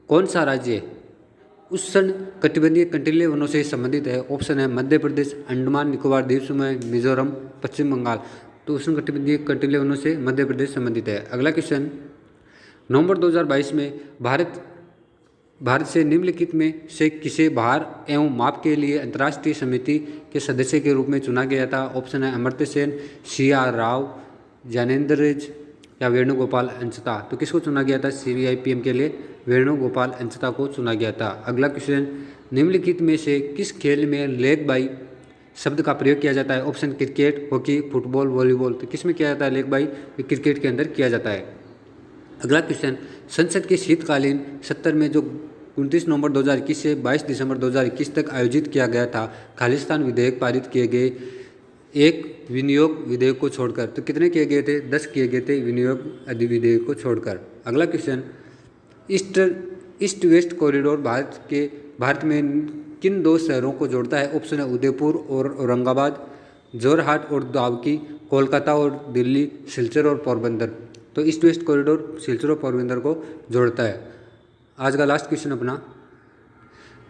कौन सा राज्य उष्ण कटिबंधीय कंटीले वनों से संबंधित है? ऑप्शन है मध्य प्रदेश, अंडमान निकोबार द्वीप समूह, मिजोरम, पश्चिम बंगाल। तो उष्ण कटिबंधीय कंटीले वनों से मध्य प्रदेश संबंधित है। अगला क्वेश्चन, नवंबर 2022 में भारत से निम्नलिखित में से किसे भार एवं माप के लिए अंतर्राष्ट्रीय समिति के सदस्य के रूप में चुना गया था? ऑप्शन है अमर्त्य सेन, CR राव, ज्ञानेंद्रज या वेणुगोपाल अंचता। तो किसको चुना गया था CVIPM के लिए? वेणुगोपाल अंचता को चुना गया था। अगला क्वेश्चन, निम्नलिखित में से किस खेल में लेग बाई शब्द का प्रयोग किया जाता है? Option cricket, hockey, football, volleyball. तो किस में किया जाता है लेग बाई? क्रिकेट के अंदर किया जाता है। अगला क्वेश्चन, संसद के शीतकालीन सत्र में जो 29 नवंबर 2021 से 22 दिसंबर 2021 तक आयोजित किया गया था, खालिस्तान विधेयक पारित किए गए एक विनियोग विधेयक को छोड़कर। तो कितने किए गए थे? 10 किए गए थे विनियोग विधेयक को छोड़कर। अगला question, east west corridor Bharat में किन दो शहरों को जोड़ता है? ऑप्शन है उदयपुर और औरंगाबाद, जोरहाट और दावकी, कोलकाता और दिल्ली, सिलचर और पोरबंदर। तो ईस्ट वेस्ट कॉरिडोर सिलचर और पोरबंदर को जोड़ता है। आज का लास्ट क्वेश्चन अपना,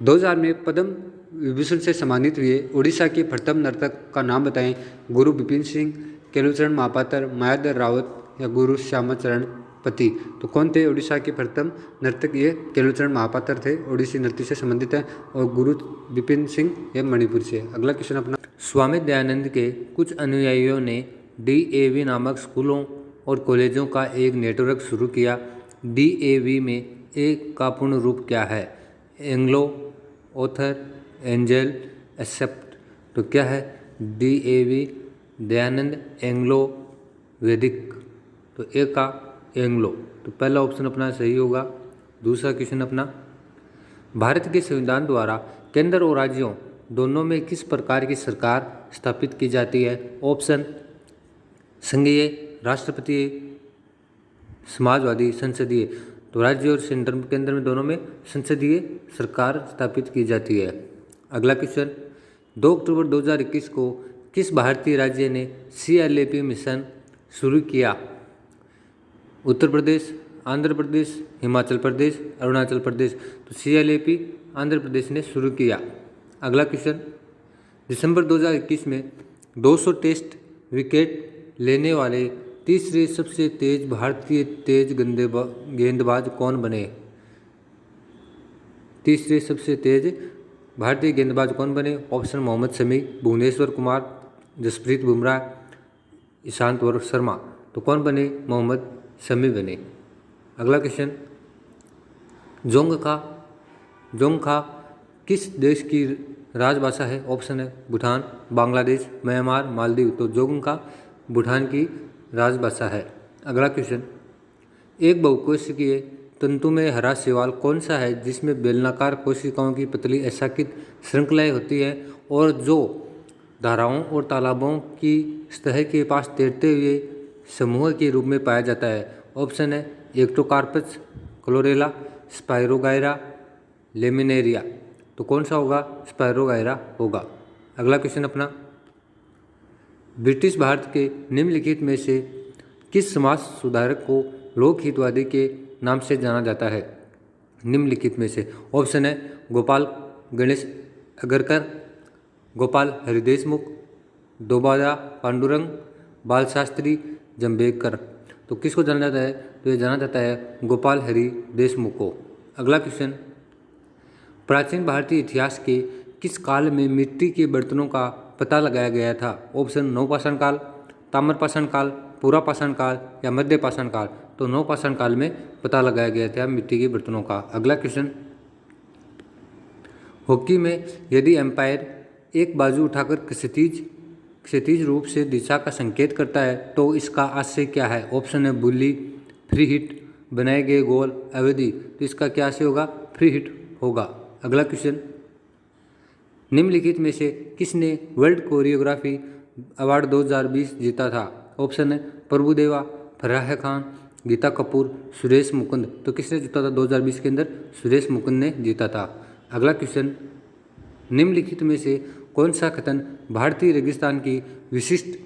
2000 में पद्म विभूषण से सम्मानित हुए उड़ीसा के प्रथम नर्तक का नाम बताएं। गुरु विपिन सिंह, केलुचरण महापात्र, मायाधर रावत या गुरु श्यामाचरण पति। तो कौन थे उड़ीसा के प्रथम नर्तक? ये केलुचरण महापात्र थे, ओडिसी नृत्य से संबंधित है। और गुरु विपिन सिंह ये मणिपुर से। अगला क्वेश्चन अपना, स्वामी दयानंद के कुछ अनुयायियों ने DAV नामक स्कूलों और कॉलेजों का एक नेटवर्क शुरू किया। DAV में एक का पूर्ण रूप क्या है? Anglo, author, angel, except. तो क्या है DAV? दयानंद एंग्लो वैदिक। तो ए का एंग्लो। तो पहला ऑप्शन अपना सही होगा। दूसरा क्वेश्चन अपना, भारत के संविधान द्वारा केंद्र और राज्यों दोनों में किस प्रकार की सरकार स्थापित की जाती है? ऑप्शन संघीय, राष्ट्रपति, समाजवादी, संसदीय। तो राज्य और सेंटर केंद्र में दोनों में संसदीय सरकार स्थापित की जाती है। अगला क्वेश्चन, 2 अक्टूबर 2021 को किस भारतीय राज्य ने CLAP मिशन शुरू किया? उत्तर प्रदेश, आंध्र प्रदेश, हिमाचल प्रदेश, अरुणाचल प्रदेश। तो CLAP आंध्र प्रदेश ने शुरू किया। अगला क्वेश्चन, दिसंबर 2021 में 200 टेस्ट विकेट लेने वाले तीसरे सबसे तेज भारतीय तेज गेंदबाज कौन बने? तीसरे सबसे तेज भारतीय गेंदबाज कौन बने? ऑप्शन मोहम्मद शमी, भुवनेश्वर कुमार, जसप्रीत बुमराह, ईशांत शर्मा। तो कौन बने? मोहम्मद शमी बने। अगला क्वेश्चन, जोंगखा किस देश की राजभाषा है? ऑप्शन है भूटान, बांग्लादेश, म्यांमार, मालदीव। तो जोंगखा भूटान की राजभाषा है। अगला क्वेश्चन, एक बहुकोशिकीय तंतु में हरा शैवाल कौन सा है जिसमें बेलनाकार कोशिकाओं की पतली अशाखित श्रृंखलाएं होती है और जो धाराओं और तालाबों की सतह के पास तैरते हुए समूह के रूप में पाया जाता है? ऑप्शन है एक्टोकार्पस, क्लोरेला, स्पायरोगायरा, लेमिनेरिया। तो कौन सा होगा? स्पायरोगायरा होगा। अगला क्वेश्चन अपना, ब्रिटिश भारत के निम्नलिखित में से किस समाज सुधारक को लोक हितवादी के नाम से जाना जाता है? निम्नलिखित में से। ऑप्शन है गोपाल गणेश अगरकर, गोपाल हरि देशमुख, दोबाजा पांडुरंग, बाल शास्त्री, जम्बेकर। तो किसको जाना जाता है? तो ये जाना जाता है गोपाल हरि देशमुख को। अगला क्वेश्चन, प्राचीन भारतीय इतिहास के किस काल में मिट्टी के बर्तनों का पता लगाया गया था? ऑप्शन नवपाषाण काल, ताम्रपाषाण काल, पुरापाषाण काल या मध्यपाषाण काल। तो नवपाषाण काल में पता लगाया गया था मिट्टी के बर्तनों का। अगला क्वेश्चन, हॉकी में यदि एम्पायर एक बाजू उठाकर क्षैतिज रूप से दिशा का संकेत करता है तो इसका आशय क्या है? ऑप्शन है बुल्ली, फ्री हिट बनाए गए गोल अवधि, तो इसका क्या से होगा, फ्री हिट होगा। अगला क्वेश्चन, निम्नलिखित में से किसने वर्ल्ड कोरियोग्राफी अवार्ड 2020 जीता था? ऑप्शन है प्रभुदेवा, फराह खान, गीता कपूर, सुरेश मुकुंद। तो किसने जीता था 2020 के अंदर? सुरेश मुकुंद ने जीता था। अगला क्वेश्चन, निम्नलिखित में से कौन सा कथन भारतीय रेगिस्तान की विशिष्ट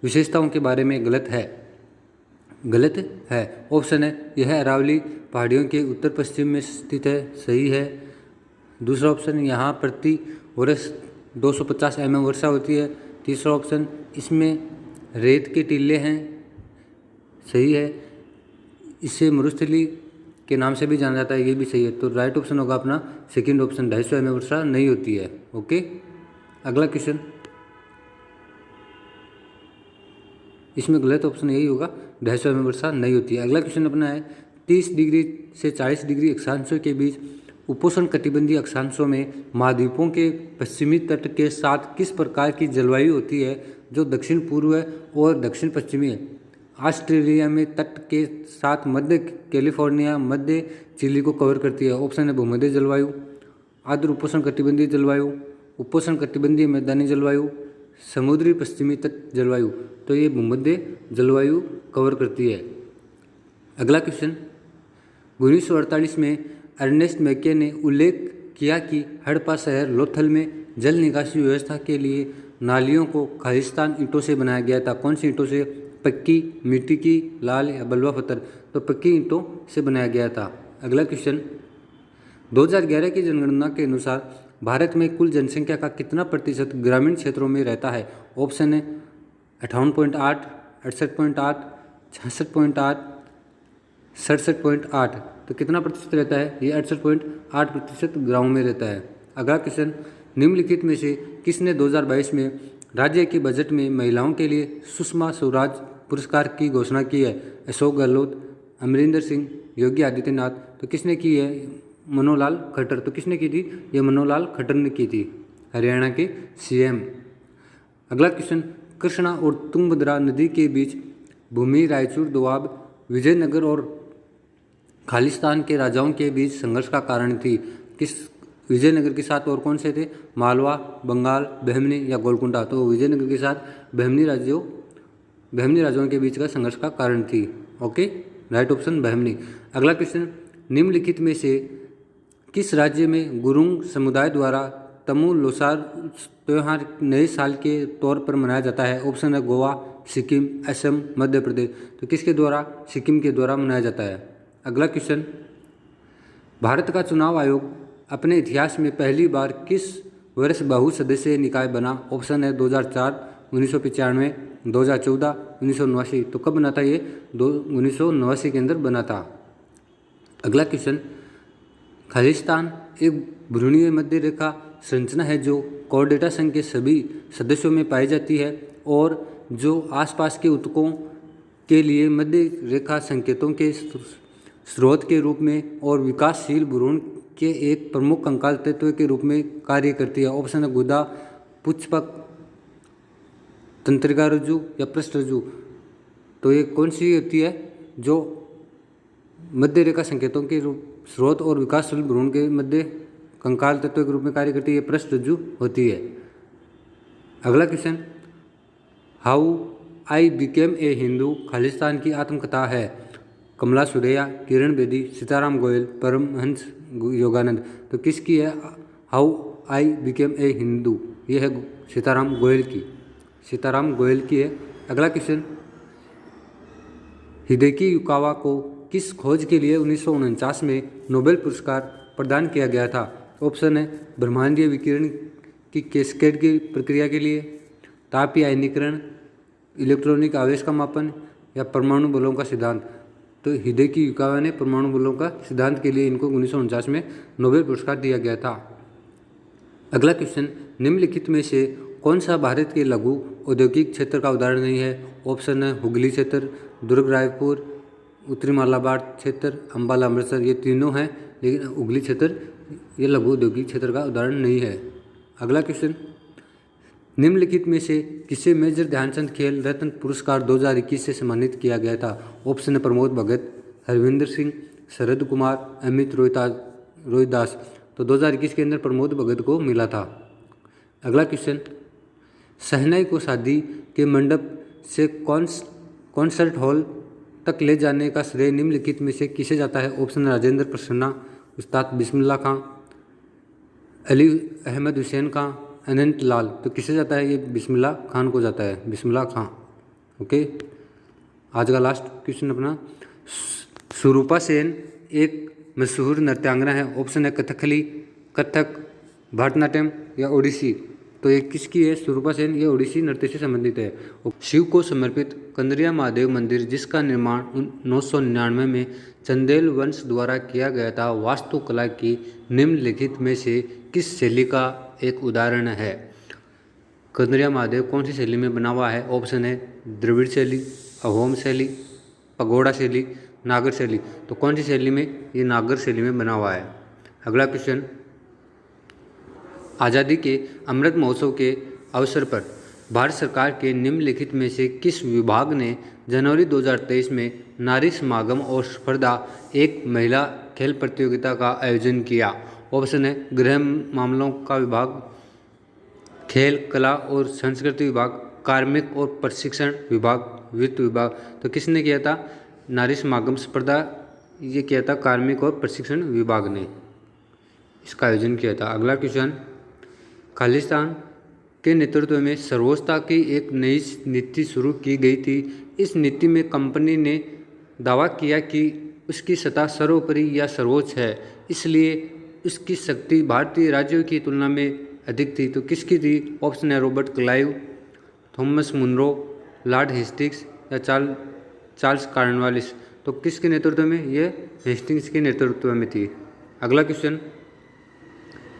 विशेषताओं के बारे में गलत है? गलत है। ऑप्शन है यह अरावली पहाड़ियों के उत्तर पश्चिम में स्थित है, सही है। दूसरा ऑप्शन, यहाँ प्रति वर्ष 250 mm वर्षा होती है। तीसरा ऑप्शन, इसमें रेत के टीले हैं, सही है। इसे मरुस्थली के नाम से भी जाना जाता है, ये भी सही है। तो राइट ऑप्शन होगा अपना सेकंड ऑप्शन, 250 mm वर्षा नहीं होती है। ओके, अगला क्वेश्चन, इसमें गलत ऑप्शन यही होगा, 250 mm वर्षा नहीं होती है। अगला क्वेश्चन अपना है 30 डिग्री से 40 डिग्री अक्षांशों के बीच उपोष्ण कटिबंधीय अक्षांशों में महाद्वीपों के पश्चिमी तट के साथ किस प्रकार की जलवायु होती है जो दक्षिण पूर्व और दक्षिण पश्चिमी है? ऑस्ट्रेलिया में तट के साथ मध्य कैलिफोर्निया, मध्य चिली को कवर करती है। ऑप्शन है भूमध्य जलवायु, आर्द्र उपोष्ण कटिबंधीय जलवायु, उपोष्ण कटिबंधीय मैदानी जलवायु, समुद्री पश्चिमी तट जलवायु। तो ये भूमध्य जलवायु कवर करती है। अगला क्वेश्चन, 1948 में अर्नेस्ट मैके ने उल्लेख किया कि हड़प्पा शहर लोथल में जल निकासी व्यवस्था के लिए नालियों को खालिस्तान ईंटों से बनाया गया था। कौन सी ईंटों से? पक्की, मिट्टी की, लाल या बलुआ पत्थर? तो पक्की ईंटों से बनाया गया था। अगला क्वेश्चन, 2011 की जनगणना के अनुसार भारत में कुल जनसंख्या का कितना प्रतिशत ग्रामीण क्षेत्रों में रहता है? ऑप्शन है 58.8, 68.8, 66.8, 67.8। तो कितना प्रतिशत रहता है? ये 68.8% गाँव में रहता है। अगला क्वेश्चन, निम्नलिखित में से किसने 2022 में राज्य के बजट में महिलाओं के लिए सुषमा स्वराज पुरस्कार की घोषणा की है? अशोक गहलोत, अमरिंदर सिंह, योगी आदित्यनाथ। तो किसने की है? मनोहरलाल खट्टर। तो किसने की थी? ये मनोहरलाल खट्टर ने की थी, हरियाणा के सीएम। अगला क्वेश्चन, कृष्णा और तुंगभद्रा नदी के बीच भूमि रायचूर दोआब विजयनगर और खालिस्तान के राजाओं के बीच संघर्ष का कारण थी। किस विजयनगर के साथ और कौन से थे? मालवा, बंगाल, बहमनी या गोलकुंडा? तो विजयनगर के साथ बहमनी राजाओं के बीच का संघर्ष का कारण थी। Okay, right option Bahmani. अगला क्वेश्चन, निम्नलिखित में से किस राज्य में गुरुंग समुदाय द्वारा तमु लोसार त्यौहार नए साल के तौर पर मनाया जाता है? ऑप्शन है गोवा, सिक्किम, असम, मध्य प्रदेश। तो किसके द्वारा? सिक्किम के द्वारा मनाया जाता है। अगला क्वेश्चन, भारत का चुनाव आयोग अपने इतिहास में पहली बार किस वर्ष बहुसदस्यीय निकाय बना? ऑप्शन है 2004, 1995, 2014, 1989। तो कब बना था ये? 1989 के अंदर बना था। अगला क्वेश्चन, खालिस्तान एक भ्रूणीय मध्य रेखा संरचना है जो कोर्डेटा संघ के सभी सदस्यों में पाई जाती है और जो आसपास के ऊतकों के लिए मध्य रेखा संकेतों के स्रोत के रूप में और विकासशील भ्रूण के एक प्रमुख कंकाल तत्व के रूप में कार्य करती है। ऑप्शन है गुदा, पुष्पक, तंत्रिका रज्जु या पृष्ठ रज्जु। तो ये कौन सी होती है जो मध्य रेखा संकेतों के रूप स्रोत और विकासशील भ्रूण के मध्य कंकाल तत्व के रूप में कार्य करती है? पृष्ठ रज्जु होती है। अगला question, how I became a Hindu Khalistan की आत्मकथा है? कमला सुरैया, किरण बेदी, सीताराम गोयल, परमहंस योगानंद। तो किसकी है how I became a Hindu? ये है सीताराम गोयल की है। अगला क्वेश्चन, हिदेकी युकावा को किस खोज के लिए 1949 में नोबेल पुरस्कार प्रदान किया गया था? ऑप्शन है ब्रह्मांडीय विकिरण की कैस्केड की प्रक्रिया के लिए, तापीय आयनीकरण, इलेक्ट्रॉनिक आवेश का मापन या परमाणु बलों का सिद्धांत। तो हिदेकी युकावा ने परमाणु बलों का सिद्धांत के लिए इनको 1949 में नोबेल पुरस्कार दिया गया था। अगला क्वेश्चन, निम्नलिखित में से कौन सा भारत के लघु औद्योगिक क्षेत्र का उदाहरण नहीं है? ऑप्शन है हुगली क्षेत्र, दुर्ग रायपुर, उत्तरी मालाबार क्षेत्र, अम्बाला अमृतसर। ये तीनों हैं, लेकिन हुगली क्षेत्र ये लघु औद्योगिक क्षेत्र का उदाहरण नहीं है। अगला क्वेश्चन, निम्नलिखित में से किसे मेजर ध्यानचंद खेल रत्न पुरस्कार 2021 से सम्मानित किया गया था? ऑप्शन है प्रमोद भगत, हरविंदर सिंह, शरद कुमार, अमित रोहिदास। तो 2021 के अंदर प्रमोद भगत को मिला था। अगला क्वेश्चन, शहनाई को शादी के मंडप से कॉन्सर्ट हॉल तक ले जाने का श्रेय निम्नलिखित में से किसे जाता है? ऑप्शन राजेंद्र प्रसन्ना, उस्ताद बिस्मिल्लाह खां, अली अहमद हुसैन खां, अनंत लाल। तो किसे जाता है? ये बिस्मिल्लाह खान को जाता है, बिस्मिल्लाह खां। ओके, आज का लास्ट क्वेश्चन अपना, सुरूपा सेन एक मशहूर नृत्यांगना है। ऑप्शन है कथकली, कथक, भरतनाट्यम या ओडिसी। तो ये किसकी है? सुरूपा सेन, ये ओडिसी नृत्य से संबंधित है। शिव को समर्पित कंदरिया महादेव मंदिर जिसका निर्माण 999 में चंदेल वंश द्वारा किया गया था, वास्तुकला की निम्नलिखित में से किस शैली का एक उदाहरण है? कंदरिया महादेव कौन सी शैली में बना हुआ है? ऑप्शन है द्रविड़ शैली, अहोम शैली, पगोड़ा शैली, नागर शैली। तो कौन सी शैली में? ये नागर शैली में बना हुआ है। अगला क्वेश्चन, आज़ादी के अमृत महोत्सव के अवसर पर भारत सरकार के निम्नलिखित में से किस विभाग ने जनवरी 2023 में नारी समागम और स्पर्धा एक महिला खेल प्रतियोगिता का आयोजन किया? ऑप्शन है गृह मामलों का विभाग, खेल, कला और संस्कृति विभाग, कार्मिक और प्रशिक्षण विभाग, वित्त विभाग। तो किसने किया था नारी समागम स्पर्धा? ये किया था कार्मिक और प्रशिक्षण विभाग ने इसका आयोजन किया था। अगला क्वेश्चन, खालिस्तान के नेतृत्व में सर्वोच्चता की एक नई नीति शुरू की गई थी। इस नीति में कंपनी ने दावा किया कि उसकी सत्ता सर्वोपरि या सर्वोच्च है, इसलिए उसकी शक्ति भारतीय राज्यों की तुलना में अधिक थी। तो किसकी थी? ऑप्शन है Robert Clive, Thomas Munro, Lord Hastings या चार्ल्स कॉर्नवालिस। तो किसके नेतृत्व में? ये हेस्टिंग्स के नेतृत्व में थी। अगला क्वेश्चन,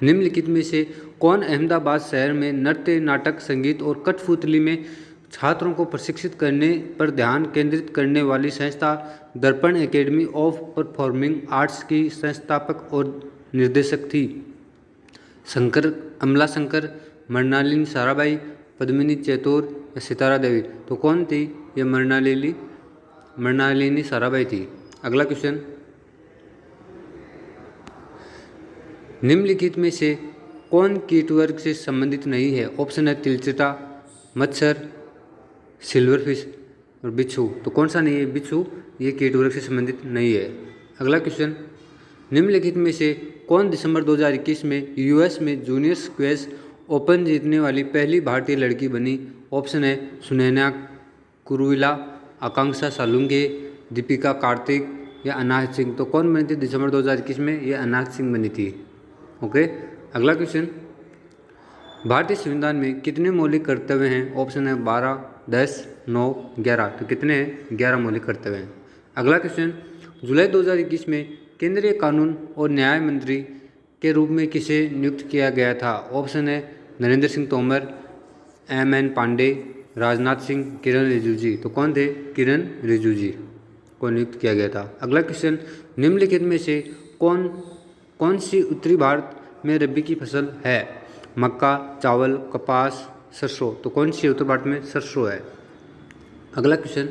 निम्नलिखित में से कौन अहमदाबाद शहर में नृत्य, नाटक, संगीत और कठपुतली में छात्रों को प्रशिक्षित करने पर ध्यान केंद्रित करने वाली संस्था दर्पण एकेडमी ऑफ परफॉर्मिंग आर्ट्स की संस्थापक और निर्देशक थी? अमला शंकर, मृणालिनी साराभाई, पद्मिनी चैतोर या सितारा देवी। तो कौन थी? ये मृणालिनी साराभाई थी। अगला क्वेश्चन, निम्नलिखित में से कौन कीट वर्ग से संबंधित नहीं है? ऑप्शन है तिलचिटा, मच्छर, सिल्वरफिश और बिच्छू। तो कौन सा नहीं है? बिच्छू ये कीट वर्ग से संबंधित नहीं है। अगला क्वेश्चन, निम्नलिखित में से कौन दिसंबर 2021 में यूएस में जूनियर स्क्वैश ओपन जीतने वाली पहली भारतीय लड़की बनी? ऑप्शन है सुनैना कुरुविला, आकांक्षा सालुंगे, दीपिका कार्तिक या अनाहत सिंह। तो कौन बनी थी दिसंबर 2021 में? ये अनाहत सिंह बनी थी। ओके, अगला क्वेश्चन, भारतीय संविधान में कितने मौलिक कर्तव्य हैं? ऑप्शन है 12, 10, 9, 11। तो कितने हैं? 11 मौलिक कर्तव्य हैं। अगला क्वेश्चन, जुलाई 2021 में केंद्रीय कानून और न्याय मंत्री के रूप में किसे नियुक्त किया गया था? ऑप्शन है नरेंद्र सिंह तोमर, M.N. पांडे, राजनाथ सिंह, किरण रिजिजू। तो कौन थे? किरण रिजिजू को नियुक्त किया गया था। अगला क्वेश्चन, निम्नलिखित में से कौन सी उत्तरी भारत में रबी की फसल है? मक्का, चावल, कपास, सरसों। तो कौन सी उत्तर भारत में? सरसों है। अगला क्वेश्चन,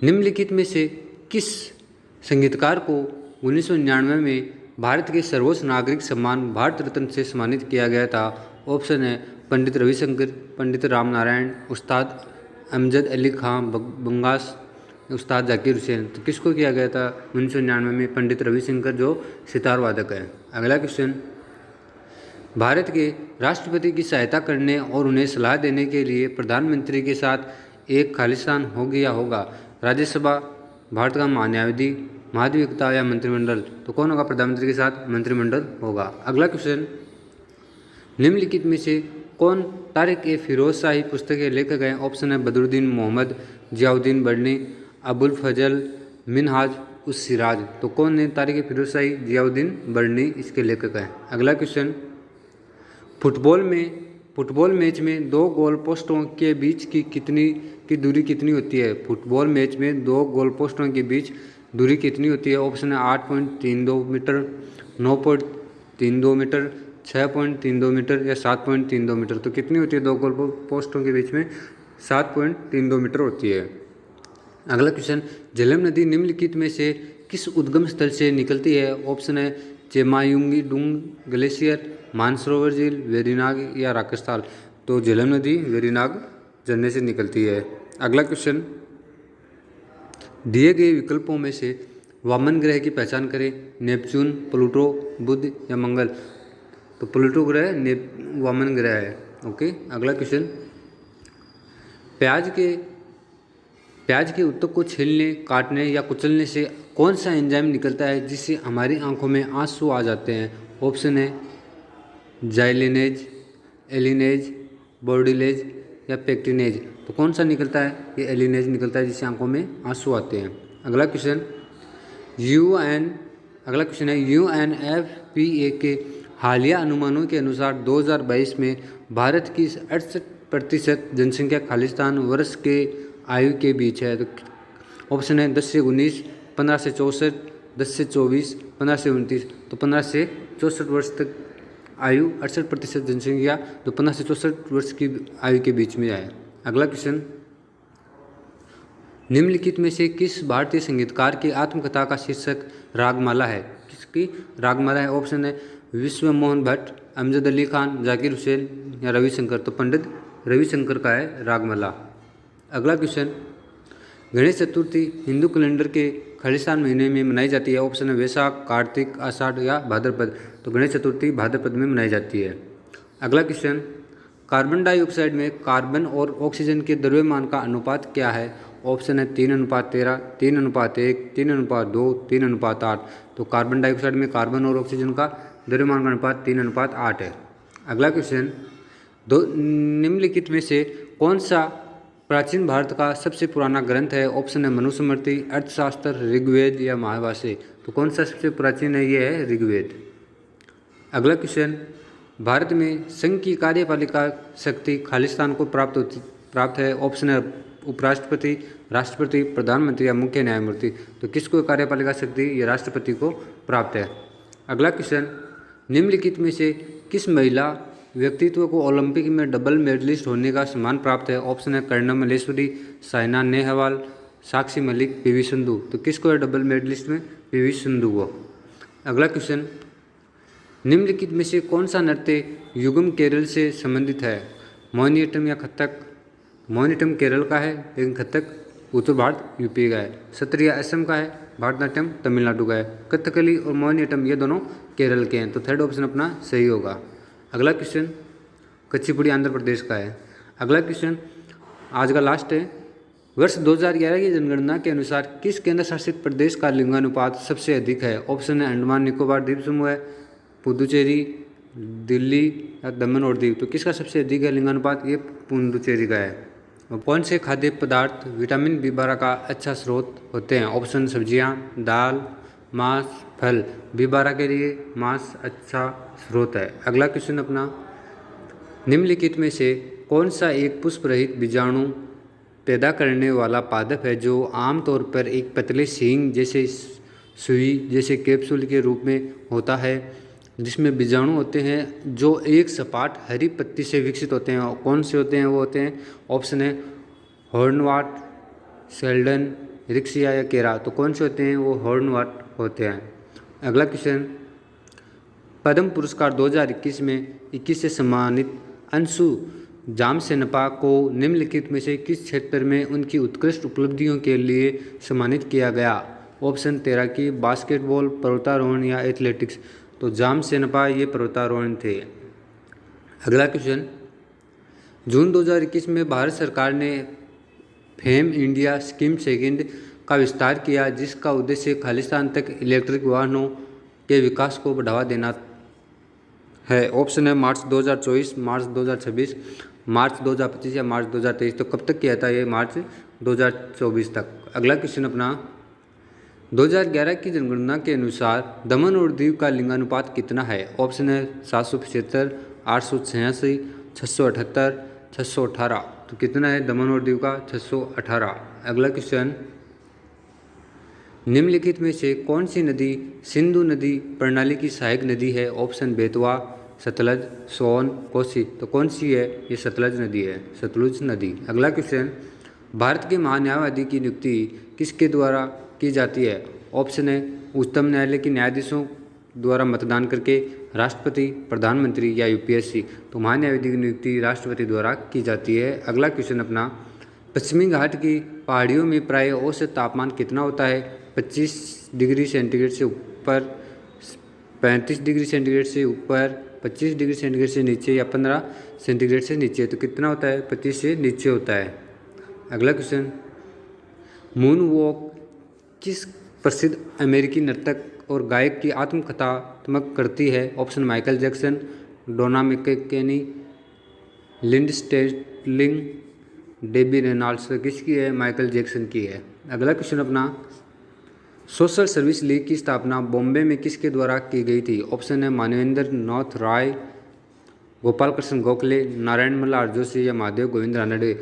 निम्नलिखित में से किस संगीतकार को 1999 में भारत के सर्वोच्च नागरिक सम्मान भारत रत्न से सम्मानित किया गया था? ऑप्शन है पंडित रविशंकर, पंडित रामनारायण, उस्ताद अमजद अली खां बंगास, उस्ताद जाकिर हुसैन। तो किसको किया गया था 1999 में? पंडित रविशंकर जो सितार वादक है। अगला क्वेश्चन, भारत के राष्ट्रपति की सहायता करने और उन्हें सलाह देने के लिए प्रधानमंत्री के साथ एक खालिस्तान होगा? राज्यसभा, भारत का महान्यायाधीश, महाधिवक्ता या मंत्रिमंडल। तो कौन होगा प्रधानमंत्री के साथ? मंत्रिमंडल होगा। अगला क्वेश्चन, निम्नलिखित में से कौन तारिक ए फिरोज शाही पुस्तक के लेखक हैं? ऑप्शन है बदरुद्दीन मोहम्मद, जियाउद्दीन बर्नी, अबुल फजल मिनहाज उस सिराज। तो कौन है तारिक ए फिरोज शाही? जियाउद्दीन बर्नी इसके लेखक हैं। अगला क्वेश्चन, फुटबॉल मैच में दो गोल पोस्टों के बीच की दूरी कितनी होती है? फुटबॉल मैच में दो गोल पोस्टों के बीच दूरी कितनी होती है? ऑप्शन है 8.32 मीटर, 9.32 मीटर, 6.32 मीटर या 7.32 मीटर। तो कितनी होती है दो गोल पोस्टों के बीच में? 7.32 मीटर होती है। अगला क्वेश्चन, झेलम नदी निम्नलिखित में से किस उद्गम स्थल से निकलती है? ऑप्शन है चेमायुंगीडुंग ग्लेशियर, मानसरोवर झील, वेरिनाग या राकेशताल। तो झेलम नदी वेरिनाग झरने से निकलती है। अगला क्वेश्चन, दिए गए विकल्पों में से वामन ग्रह की पहचान करें। नेपच्यून, प्लूटो, बुध या मंगल। तो प्लूटो ग्रह वामन ग्रह है। ओके। अगला क्वेश्चन, प्याज के उत्तक को छीलने, काटने या कुचलने से कौन सा एंजाइम निकलता है जिससे हमारी आंखों में आंसू आ जाते हैं? ऑप्शन है जाइलिनेज, एलिनेज, बोर्डिलेज या पेक्टिनेज। तो कौन सा निकलता है? ये एलिनेज निकलता है जिससे आंखों में आंसू आते हैं। अगला क्वेश्चन है UNFPA के हालिया अनुमानों के अनुसार 2022 में भारत की 68% जनसंख्या खालिस्तान वर्ष के आयु के बीच है। तो ऑप्शन है 10 से 19, 15 से 64, 10 से 24, 15 से 29। तो 15 से 64 वर्ष तक आयु 68% जनसंख्या जो 15 से 64 वर्ष की आयु के बीच में है। अगला क्वेश्चन, निम्नलिखित में से किस भारतीय संगीतकार की आत्मकथा का शीर्षक रागमाला है? किसकी रागमाला है? ऑप्शन है विश्व मोहन भट्ट, अमजद अली खान, जाकिर हुसैन या रविशंकर। तो पंडित रविशंकर का है रागमाला। अगला क्वेश्चन, गणेश चतुर्थी हिंदू कैलेंडर के खालिस्तान महीने में मनाई जाती है। ऑप्शन है वैशाख, कार्तिक, आषाढ़ या भाद्रपद। तो गणेश चतुर्थी भाद्रपद में मनाई जाती है। अगला क्वेश्चन, कार्बन डाइऑक्साइड में कार्बन और ऑक्सीजन के द्रव्यमान का अनुपात क्या है? ऑप्शन है 3:13, 3:1, 3:2, 3:8। तो कार्बन डाइऑक्साइड में कार्बन और ऑक्सीजन का द्रव्यमान का अनुपात 3:8 है। अगला क्वेश्चन, निम्नलिखित में से कौन सा प्राचीन भारत का सबसे पुराना ग्रंथ है? ऑप्शन है मनुस्मृति, अर्थशास्त्र, ऋग्वेद या महाभाष्य। तो कौन सा सबसे प्राचीन है? ये है ऋग्वेद। अगला क्वेश्चन, भारत में संघ की कार्यपालिका शक्ति खालिस्तान को प्राप्त है। ऑप्शन है उपराष्ट्रपति, राष्ट्रपति, प्रधानमंत्री या मुख्य न्यायमूर्ति। तो किसको कार्यपालिका शक्ति? ये राष्ट्रपति को प्राप्त है। अगला क्वेश्चन, निम्नलिखित में से किस महिला व्यक्तित्व को ओलंपिक में डबल मेडलिस्ट होने का सम्मान प्राप्त है? ऑप्शन है कर्णम मल्लेश्वरी, साइना नेहवाल, साक्षी मलिक, पीवी सिंधु। तो किसको है डबल मेडलिस्ट में? पीवी सिंधु को। अगला क्वेश्चन, निम्नलिखित में से कौन सा नृत्य युगम केरल से संबंधित है? मोहिनीअट्टम या कथक? मोहिनीअट्टम केरल का है लेकिन कथक उत्तर भारत यूपी का है। सत्रिया असम का है, भारतनाट्यम तमिलनाडु का है। कथकली और मोहिनीअट्टम ये दोनों केरल के हैं। तो थर्ड ऑप्शन अपना सही होगा। अगला क्वेश्चन, कुचिपुड़ी आंध्र प्रदेश का है। अगला क्वेश्चन आज का लास्ट है, वर्ष 2011 की जनगणना के अनुसार किस केंद्र शासित प्रदेश का लिंगानुपात सबसे अधिक है? ऑप्शन है अंडमान निकोबार द्वीप समूह है, पुदुचेरी, दिल्ली या दमन और दीव। तो किसका सबसे अधिक है लिंगानुपात? ये पुदुचेरी का है। कौन से खाद्य पदार्थ विटामिन B12 का अच्छा स्रोत होते हैं? ऑप्शन सब्जियां, दाल, मांस, फल। B12 के लिए मांस अच्छा स्रोत है। अगला क्वेश्चन अपना, निम्नलिखित में से कौन सा एक पुष्प रहित बीजाणु पैदा करने वाला पादप है जो आमतौर पर एक पतले सींग जैसे सुई जैसे कैप्सूल के रूप में होता है, जिसमें बीजाणु होते हैं जो एक सपाट हरी पत्ती से विकसित होते हैं? कौन से होते हैं? वो होते हैं ऑप्शन है हॉर्नवाट, सेल्डन, रिक्सिया या केरा। तो कौन से होते हैं? वो हॉर्नवाट होते हैं। अगला क्वेश्चन, पद्म पुरस्कार 2021 में 21 से सम्मानित अंशु जामसेनपा को निम्नलिखित में से किस क्षेत्र में उनकी उत्कृष्ट उपलब्धियों के लिए सम्मानित किया गया? ऑप्शन तैराकी, बास्केटबॉल, पर्वतारोहण या एथलेटिक्स। तो जामसेनपा ये पर्वतारोहण थे। अगला क्वेश्चन, जून 2021 में भारत सरकार ने फेम इंडिया स्कीम सेकंड का विस्तार किया, जिसका उद्देश्य खालिस्तान तक इलेक्ट्रिक वाहनों के विकास को बढ़ावा देना है। ऑप्शन है मार्च 2024, मार्च 2026, मार्च 2025 या मार्च 2023। तो कब तक किया था? ये मार्च 2024 तक। अगला क्वेश्चन अपना, 2011 की जनगणना के अनुसार दमन और दीव का लिंगानुपात कितना है? ऑप्शन है 775, 886, 678, 618। तो कितना है दमन और दीव का? 618। अगला क्वेश्चन, निम्नलिखित में से कौन सी नदी सिंधु नदी प्रणाली की सहायक नदी है? ऑप्शन बेतवा, सतलज, सोन, कोसी। तो कौन सी है? ये सतलज नदी है, सतलुज नदी। अगला क्वेश्चन, भारत के महान्यायवादी की नियुक्ति किसके द्वारा की जाती है? ऑप्शन है उच्चतम न्यायालय के न्यायाधीशों द्वारा मतदान करके, राष्ट्रपति, प्रधानमंत्री या यूपीएससी। तो महान्यायवादी की नियुक्ति राष्ट्रपति द्वारा की जाती है। अगला क्वेश्चन अपना, पश्चिमी घाट की पहाड़ियों में प्राय औसत तापमान कितना होता है? 25 डिग्री सेंटीग्रेड से ऊपर, 35 डिग्री सेंटीग्रेड से ऊपर, 25 डिग्री सेंटीग्रेड से नीचे या 15 सेंटीग्रेड से नीचे। तो कितना होता है? 25 से नीचे होता है। अगला क्वेश्चन, मून वॉक किस प्रसिद्ध अमेरिकी नर्तक और गायक की आत्मकथात्मक करती है? ऑप्शन माइकल जैक्सन, डोना मैककेनी, लिंड स्टेलिंग, डेबी रेनॉल्ड्स। किसकी है? माइकल जैक्सन की है। अगला क्वेश्चन अपना, सोशल सर्विस लीग की स्थापना बॉम्बे में किसके द्वारा की गई थी? ऑप्शन है मानवेंद्र नाथ राय, गोपाल कृष्ण गोखले, नारायण मल्हार जोशी या महादेव गोविंद रानडे।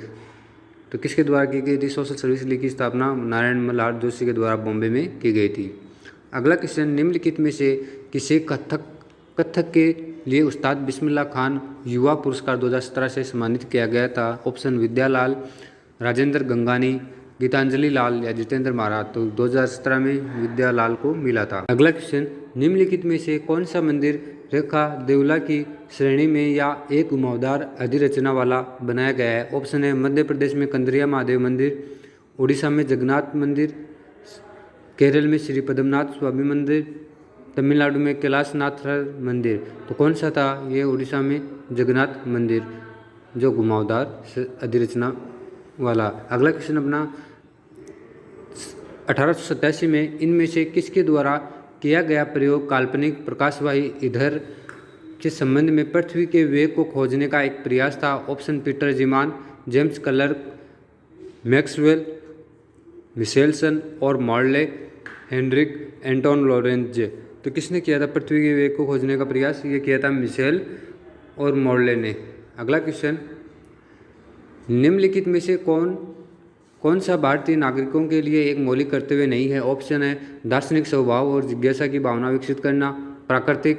तो किसके द्वारा की गई थी सोशल सर्विस लीग की स्थापना? नारायण मल्हार जोशी के द्वारा बॉम्बे में की गई थी। अगला क्वेश्चन, निम्नलिखित में से किसे कथक के लिए उस्ताद बिस्मिल्लाह खान युवा पुरस्कार 2017 से सम्मानित किया गया था? ऑप्शन विद्यालाल, राजेंद्र गंगानी, गीतांजलि लाल या जितेंद्र महाराज। तो 2017 में विद्यालाल को मिला था। अगला क्वेश्चन, निम्नलिखित में से कौन सा मंदिर रेखा देवला की श्रेणी में या एक घुमावदार अधिरचना वाला बनाया गया है? ऑप्शन है मध्य प्रदेश में कंदरिया महादेव मंदिर, उड़ीसा में जगन्नाथ मंदिर, केरल में श्री पद्मनाथ स्वामी मंदिर, तमिलनाडु में कैलाशनाथ मंदिर। तो कौन सा था? ये उड़ीसा में जगन्नाथ मंदिर, जो घुमावदार अधिरचना वाला। अगला क्वेश्चन अपना, 1887 में इनमें से किसके द्वारा किया गया प्रयोग काल्पनिक प्रकाशवाही ईंधन के संबंध में पृथ्वी के वेग को खोजने का एक प्रयास था? Option Peter Zeeman, James Clerk, Maxwell, Michelson और मॉर्ले, हेनरिक एंटोन लॉरेंज। तो किसने किया था पृथ्वी के वेग को खोजने का प्रयास? ये किया था मिशेल और मॉर्ले ने। अगला क्वेश्चन, निम्नलिखित में से कौन सा भारतीय नागरिकों के लिए एक मौलिक कर्तव्य नहीं है? ऑप्शन है दार्शनिक स्वभाव और जिज्ञासा की भावना विकसित करना, प्राकृतिक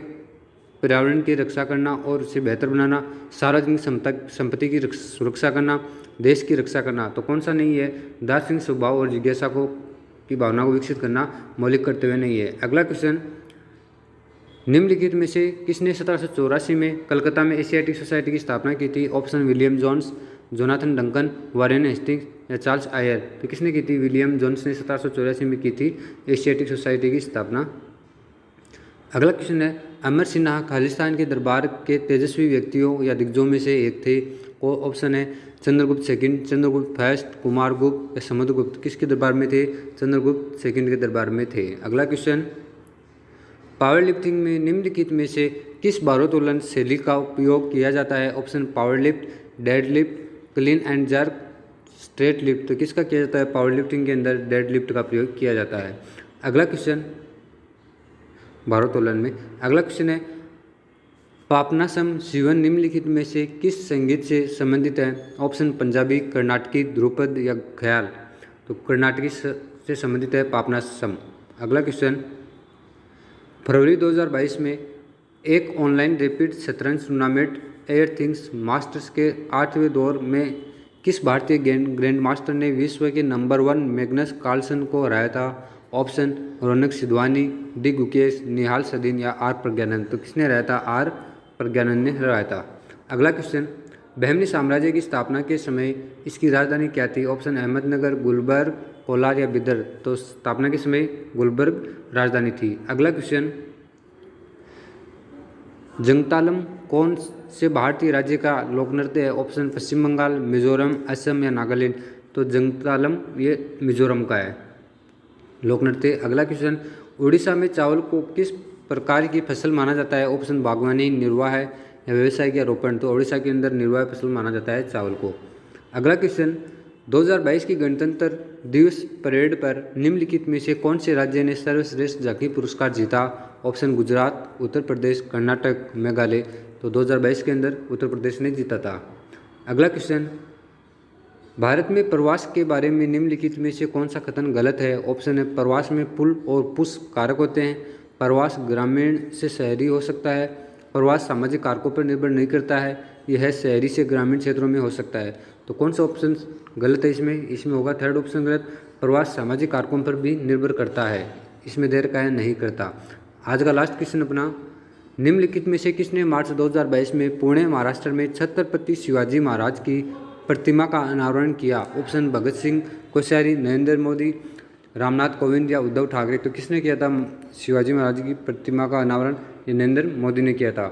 पर्यावरण की रक्षा करना और उसे बेहतर बनाना, सार्वजनिक संपत्ति की सुरक्षा करना, देश की रक्षा करना। तो कौन सा नहीं है? दार्शनिक स्वभाव और जिज्ञासा की भावना को विकसित करना मौलिक कर्तव्य नहीं है। अगला क्वेश्चन, निम्नलिखित में से किसने 1784 में कलकत्ता में एशियाटिक सोसाइटी की स्थापना की थी? Option William Jones, Jonathan Duncan, Warren Hastings या चार्ल्स आयर। तो किसने की थी? विलियम जोन्स ने 1784 में की थी एशियाटिक सोसाइटी की स्थापना। अगला क्वेश्चन है, अमर सिन्हा खालिस्तान के दरबार के तेजस्वी व्यक्तियों या दिग्गजों में से एक थे? ऑप्शन है चंद्रगुप्त सेकंड, चंद्रगुप्त फर्स्ट, कुमारगुप्त या समुद्रगुप्त। किसके दरबार में थे? चंद्रगुप्त सेकंड के दरबार में थे। अगला क्वेश्चन, पावर लिफ्टिंग में निम्नलिखित में से किस भारोत्तोलन शैली का उपयोग किया जाता है? Option power lift, dead lift, clean and jerk, straight lift. तो किसका किया जाता है? पावर लिफ्टिंग के अंदर डेड लिफ्ट का प्रयोग किया जाता है। अगला क्वेश्चन, भारोत्तोलन में अगला क्वेश्चन है, पापनासम जीवन निम्नलिखित में से किस संगीत से संबंधित है? ऑप्शन पंजाबी, कर्नाटकी, ध्रुपद या ख्याल। तो कर्नाटकी से संबंधित है पापनासम। अगला क्वेश्चन, फरवरी 2022 में एक ऑनलाइन रैपिड शतरंज टूर्नामेंट एयर थिंग्स मास्टर्स के 8वें दौर में किस भारतीय ग्रैंड मास्टर ने विश्व के नंबर 1 मैग्नस कार्लसन को हराया था? ऑप्शन रौनक सिधवानी, डी गुकेश, निहाल सदीन या आर प्रज्ञानंद। तो किसने हराया था? आर प्रज्ञानंद ने हराया था। अगला क्वेश्चन, बहमनी साम्राज्य की स्थापना के समय इसकी राजधानी क्या थी? ऑप्शन अहमदनगर, गुलबर्ग, कोलार या बिदर। तो स्थापना के समय गुलबर्ग राजधानी थी। अगला क्वेश्चन, जंगतालम कौन से भारतीय राज्य का लोक नृत्य है? ऑप्शन पश्चिम बंगाल, मिजोरम, असम या नागालैंड। तो जंगतालम ये मिजोरम का है लोक नृत्य। अगला क्वेश्चन, उड़ीसा में चावल को किस प्रकार की फसल माना जाता है? ऑप्शन बागवानी, निर्वाह है या व्यवसाय या रोपण। तो उड़ीसा के अंदर निर्वाह फसल माना जाता है चावल को। अगला क्वेश्चन, 2022 की गणतंत्र दिवस परेड पर निम्नलिखित में से कौन से राज्य ने सर्वश्रेष्ठ झांकी पुरस्कार जीता? ऑप्शन गुजरात, उत्तर प्रदेश, कर्नाटक, मेघालय। तो 2022 के अंदर उत्तर प्रदेश ने जीता था। अगला क्वेश्चन, भारत में प्रवास के बारे में निम्नलिखित में से कौन सा कथन गलत है? ऑप्शन है प्रवास में पुल और पुश कारक होते हैं, प्रवास ग्रामीण से शहरी हो सकता है, प्रवास सामाजिक कारकों पर निर्भर नहीं करता है, यह शहरी से ग्रामीण क्षेत्रों में हो सकता है। तो कौन सा ऑप्शन गलत है इसमें होगा थर्ड ऑप्शन गलत। प्रवास सामाजिक कारकों पर भी निर्भर करता है, इसमें देर का है नहीं करता। आज का लास्ट क्वेश्चन अपना, निम्नलिखित में से किसने मार्च 2022 में पुणे महाराष्ट्र में छत्रपति शिवाजी महाराज की प्रतिमा का अनावरण किया? ऑप्शन भगत सिंह कोश्यारी, नरेंद्र मोदी, रामनाथ कोविंद या उद्धव ठाकरे। तो किसने किया था शिवाजी महाराज की प्रतिमा का अनावरण? ये नरेंद्र मोदी ने किया था।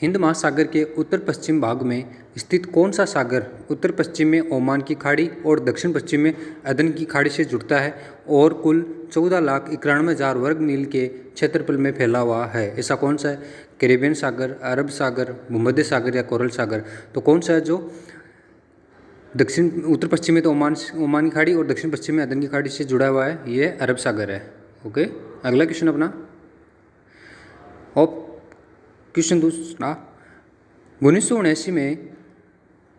हिंद महासागर के उत्तर पश्चिम भाग में स्थित कौन सा सागर उत्तर पश्चिम में ओमान की खाड़ी और दक्षिण पश्चिम में अदन की खाड़ी से जुड़ता है और कुल 14,91,000 वर्ग मील के क्षेत्रफल में फैला हुआ है? ऐसा कौन सा है? कैरिबियन सागर, अरब सागर, भूमध्य सागर या कोरल सागर। तो कौन सा है जो दक्षिण उत्तर पश्चिम में तो ओमान की खाड़ी और दक्षिण पश्चिम में अदन की खाड़ी से जुड़ा हुआ है, ये अरब सागर है। ओके, अगला क्वेश्चन अपना, और क्वेश्चन दूसरा, 1979 में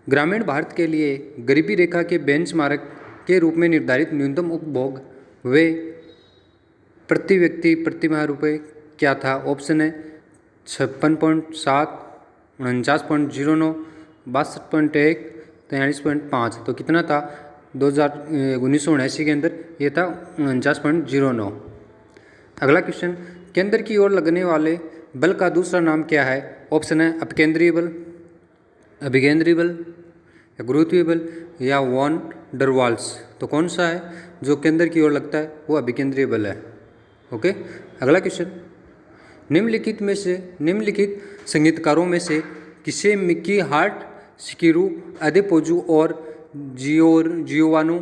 ग्रामीण भारत के लिए गरीबी रेखा के बेंचमार्क के रूप में निर्धारित न्यूनतम उपभोग वे प्रति व्यक्ति प्रति माह रुपये क्या था? ऑप्शन है 56.7, 49.09, 62.1, 43.5। तो कितना था 1979 के अंदर? ये था 49.09। अगला क्वेश्चन, केंद्र की ओर लगने वाले बल का दूसरा नाम क्या है? ऑप्शन है अपकेंद्रीय बल, अभिकेंद्रीय बल या गुरुत्वीय बल या वॉन डर वाल्स। तो कौन सा है जो केंद्र की ओर लगता है? वो अभिकेंद्रीय बल है। ओके, अगला क्वेश्चन, निम्नलिखित संगीतकारों में से किसे मिकी हार्ट, शिकिरू अदेपोजू और जियोवानो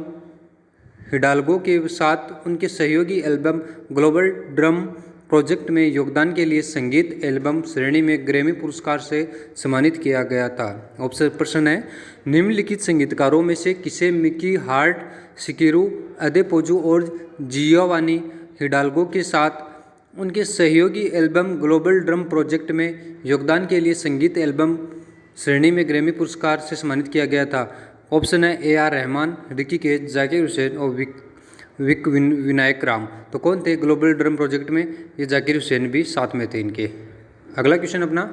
हिडाल्गो के साथ उनके सहयोगी एल्बम ग्लोबल ड्रम प्रोजेक्ट में योगदान के लिए संगीत एल्बम श्रेणी में ग्रैमी पुरस्कार से सम्मानित किया गया था? ऑप्शन प्रश्न है, निम्नलिखित संगीतकारों में से किसे मिकी हार्ट, शिकिरू अदेपोजू और जियोवानी हिडाल्गो के साथ उनके सहयोगी एल्बम ग्लोबल ड्रम प्रोजेक्ट में योगदान के लिए संगीत एल्बम श्रेणी में ग्रैमी पुरस्कार से सम्मानित किया गया था? ऑप्शन है A R Rahman, Ricky catch, Zakir Hussain और विक विनायक राम। तो कौन थे ग्लोबल ड्रम प्रोजेक्ट में? ये जाकिर हुसैन भी साथ में थे इनके। अगला क्वेश्चन अपना,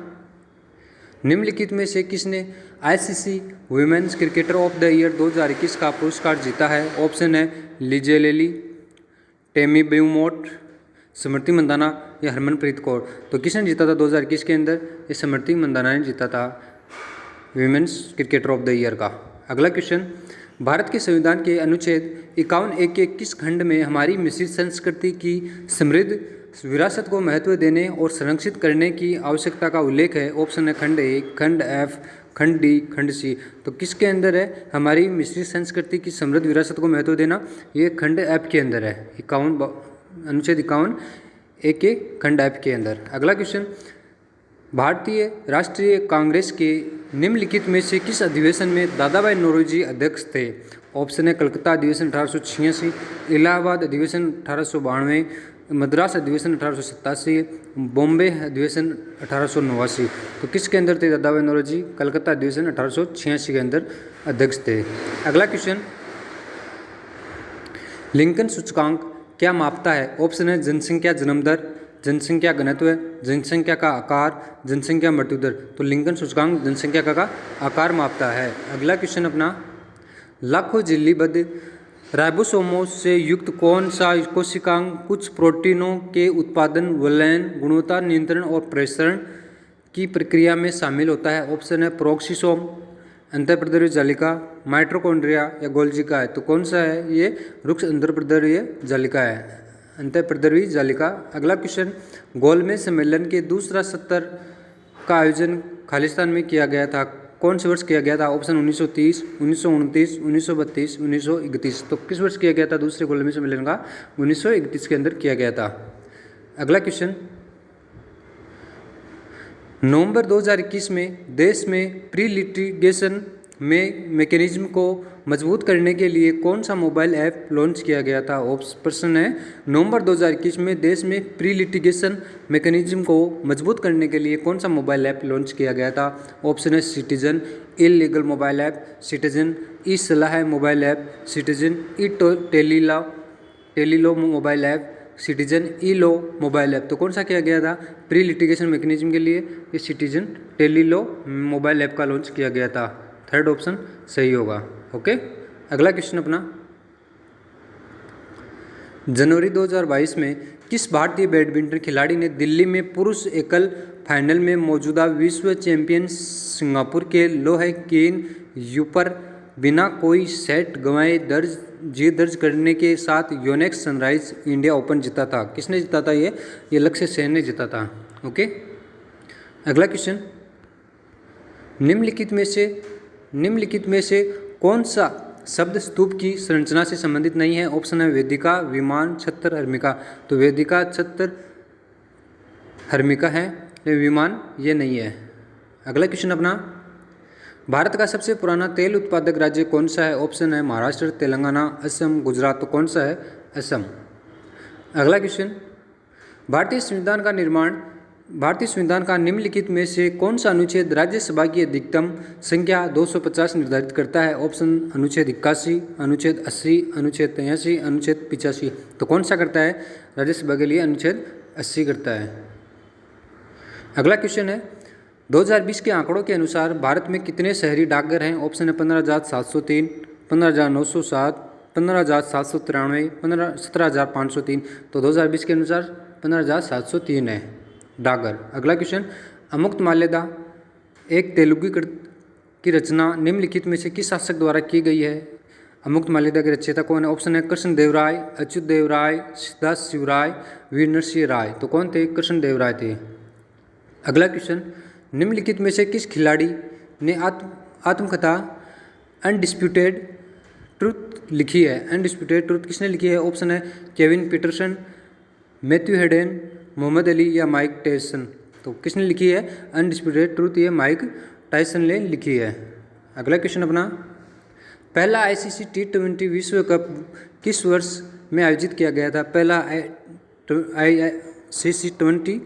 निम्नलिखित में से किसने ICC women's cricketer of the year 2021 का पुरस्कार जीता है? ऑप्शन है लिजेलेली, टेमी ब्यूमोट, स्मृति मंदाना या हरमनप्रीत कौर। तो किसने जीता था 2021 के अंदर? ये स्मृति मंदाना ने जीता था women's cricketer of the year का। अगला क्वेश्चन, भारत के संविधान के अनुच्छेद 51(1) के किस खंड में हमारी मिश्रित संस्कृति की समृद्ध विरासत को महत्व देने और संरक्षित करने की आवश्यकता का उल्लेख है? ऑप्शन है खंड 1, खंड F, खंड D, खंड C। तो किसके अंदर है हमारी मिश्रित संस्कृति की समृद्ध विरासत को महत्व देना? ये खंड F के अंदर है, 51 अनुच्छेद 51(1) के खंड F के अंदर। अगला क्वेश्चन, भारतीय राष्ट्रीय कांग्रेस के निम्नलिखित में से किस अधिवेशन में दादाभाई नौरोजी अध्यक्ष थे? ऑप्शन है कलकत्ता अधिवेशन 1886, इलाहाबाद अधिवेशन 1892, मद्रास अधिवेशन 1887, बॉम्बे अधिवेशन 1889। तो किसके अंदर थे दादाभाई नौरोजी? कलकत्ता अधिवेशन 1886 के अंदर अध्यक्ष थे। अगला क्वेश्चन, लिंकन सूचकांक क्या मापता है? ऑप्शन है जनसंख्या जन्म दर, जनसंख्या घनत्व, जनसंख्या का आकार, जनसंख्या मृत्यु दर। तो लिंकन सूचकांक जनसंख्या का आकार मापता है। अगला क्वेश्चन अपना, लाखों झिल्लीबद्ध राइबोसोमों से युक्त कौन सा कोशिकांग कुछ प्रोटीनों के उत्पादन, विलयन, गुणवत्ता नियंत्रण और प्रसरण की प्रक्रिया में शामिल होता है? ऑप्शन है प्रोक्सीसोम, अंतःप्रद्रव्य जालिका, माइटोकॉन्ड्रिया या गोल्जी है। तो कौन सा है? ये रुक्ष अंतःप्रद्रव्य जालिका है, अंतःप्रद्रव्य जालिका। अगला क्वेश्चन, गोलमेज सम्मेलन के दूसरा सत्र का आयोजन खालिस्तान में किया गया था? कौन से वर्ष किया गया था? ऑप्शन 1930, 1929, 1932, 1931। तो किस वर्ष किया गया था दूसरे गोलमेज सम्मेलन का? 1931 के अंदर किया गया था। अगला क्वेश्चन, नवंबर 2021 में देश में प्री लिटिगेशन में मैकेनिज्म को मजबूत करने के लिए कौन सा मोबाइल ऐप लॉन्च किया गया था? प्रश्न है, नवंबर 2021 में देश में प्री लिटिगेशन मैकेनिज्म को मजबूत करने के लिए कौन सा मोबाइल ऐप लॉन्च किया गया था? ऑप्शन है citizen, illegal mobile app, citizen e सलाह mobile app, citizen e tele law mobile app, citizen e law mobile app. तो कौन सा किया गया था प्री लिटिगेशन मैकेनिज्म के लिए? ये citizen tele law mobile app का लॉन्च किया गया था। थर्ड ऑप्शन सही होगा। ओके, अगला क्वेश्चन अपना, जनवरी 2022 में किस भारतीय बैडमिंटन खिलाड़ी ने दिल्ली में पुरुष एकल फाइनल में मौजूदा विश्व चैंपियन सिंगापुर के लो है केन यू पर बिना कोई सेट गंवाए जीत दर्ज करने के साथ योनेक्स सनराइज इंडिया ओपन जीता था? किसने जीता था? ये लक्ष्य सेन ने जीता था। ओके, अगला क्वेश्चन, निम्नलिखित में से कौन सा शब्द स्तूप की संरचना से संबंधित नहीं है? ऑप्शन है वेदिका, विमान, छत्र, हर्मिका। तो वेदिका, छत्र, हर्मिका है, विमान ये नहीं है। अगला क्वेश्चन अपना, भारत का सबसे पुराना तेल उत्पादक राज्य कौन सा है? ऑप्शन है महाराष्ट्र, तेलंगाना, असम, गुजरात। तो कौन सा है? असम। अगला क्वेश्चन, भारतीय संविधान का निम्नलिखित में से कौन सा अनुच्छेद राज्यसभा की अधिकतम संख्या 250 निर्धारित करता है? ऑप्शन अनुच्छेद 81, अनुच्छेद 80, अनुच्छेद 83, अनुच्छेद 85। तो कौन सा करता है राज्यसभा के लिए? अनुच्छेद 80 करता है। अगला क्वेश्चन है, 2020 के आंकड़ों के अनुसार भारत में कितने शहरी डाकघर हैं? ऑप्शन है 15,703, 15,907, 15,793, 17,503। तो 2020 के अनुसार 15,703 है डाकघर। अगला क्वेश्चन, अमुक्त माल्यदा एक तेलुगु की रचना निम्नलिखित में से किस शासक द्वारा की गई है? अमुक्त माल्यदा के रचयिता कौन है? ऑप्शन है कृष्ण देव राय, अच्युत देव राय, सदाशिव राय, वीर नरसिंह राय। तो कौन थे? कृष्ण देव राय थे। अगला क्वेश्चन, निम्नलिखित में से किस खिलाड़ी ने आत्मकथा अनडिस्प्यूटेड ट्रुथ लिखी है? अनडिस्प्यूटेड ट्रुथ किसने लिखी है? ऑप्शन है Kevin Pietersen, Matthew Hayden, Muhammad Ali या माइक टायसन। तो किसने लिखी है अनडिस्प्यूटेड ट्रुथ? ये माइक टायसन ने लिखी है। अगला क्वेश्चन अपना, पहला ICC T20 विश्व कप किस वर्ष में आयोजित किया गया था? पहला ICC T20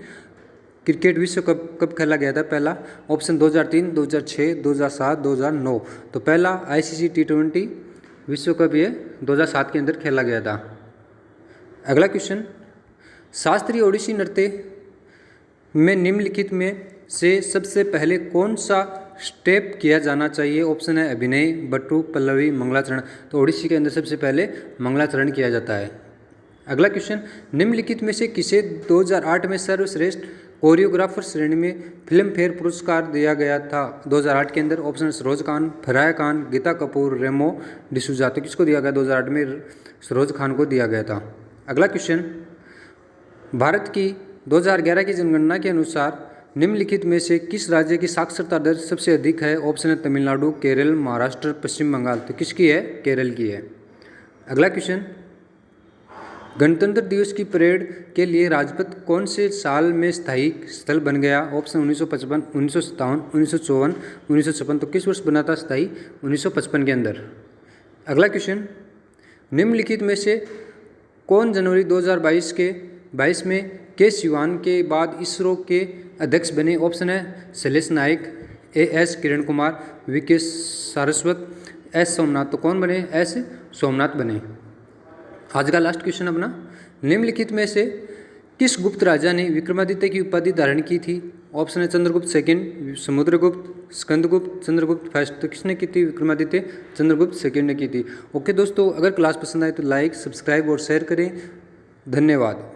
क्रिकेट विश्व कप कब खेला गया था? पहला ऑप्शन 2003, 2006, 2007, 2009। तो पहला ICC T20 विश्व कप ये 2007 के अंदर खेला गया था। अगला क्वेश्चन, शास्त्रीय ओडिसी नृत्य में निम्नलिखित में से सबसे पहले कौन सा स्टेप किया जाना चाहिए? ऑप्शन है अभिनय, बट्टू, पल्लवी, मंगलाचरण। तो ओडिसी के अंदर सबसे पहले मंगलाचरण किया जाता है। अगला क्वेश्चन, निम्नलिखित में से किसे 2008 में सर्वश्रेष्ठ कोरियोग्राफर श्रेणी में फिल्म फेयर पुरस्कार दिया गया था 2008 के अंदर? ऑप्शन सरोज खान, फराह खान, गीता कपूर, रेमो डिसूजा। तो किसको दिया गया 2008 में? सरोज खान को दिया गया था। अगला क्वेश्चन, भारत की 2011 की जनगणना के अनुसार निम्नलिखित में से किस राज्य की साक्षरता दर सबसे अधिक है? ऑप्शन है तमिलनाडु, केरल, महाराष्ट्र, पश्चिम बंगाल। तो किसकी है? केरल की है। अगला क्वेश्चन, गणतंत्र दिवस की परेड के लिए राजपथ कौन से साल में स्थायी स्थल बन गया? ऑप्शन 1955, 1957, 1954, 1956। तो किस वर्ष बना था स्थायी? 1955 के अंदर। अगला क्वेश्चन, निम्नलिखित में से कौन जनवरी 2022 में के सिवान के बाद इसरो के अध्यक्ष बने? ऑप्शन है Shailesh Naik, AS Kiran Kumar, VK Saraswat, S Somnath. तो कौन बने? S सोमनाथ बने। आज का लास्ट क्वेश्चन अपना, निम्नलिखित में से किस गुप्त राजा ने विक्रमादित्य की उपाधि धारण की थी? ऑप्शन है चंद्रगुप्त सेकंड, समुद्रगुप्त, स्कंदगुप्त, चंद्रगुप्त फर्स्ट। तो किसने की थी विक्रमादित्य? चंद्रगुप्त सेकंड ने की थी। ओके दोस्तों, अगर क्लास पसंद आए तो लाइक, सब्सक्राइब और शेयर करें। धन्यवाद।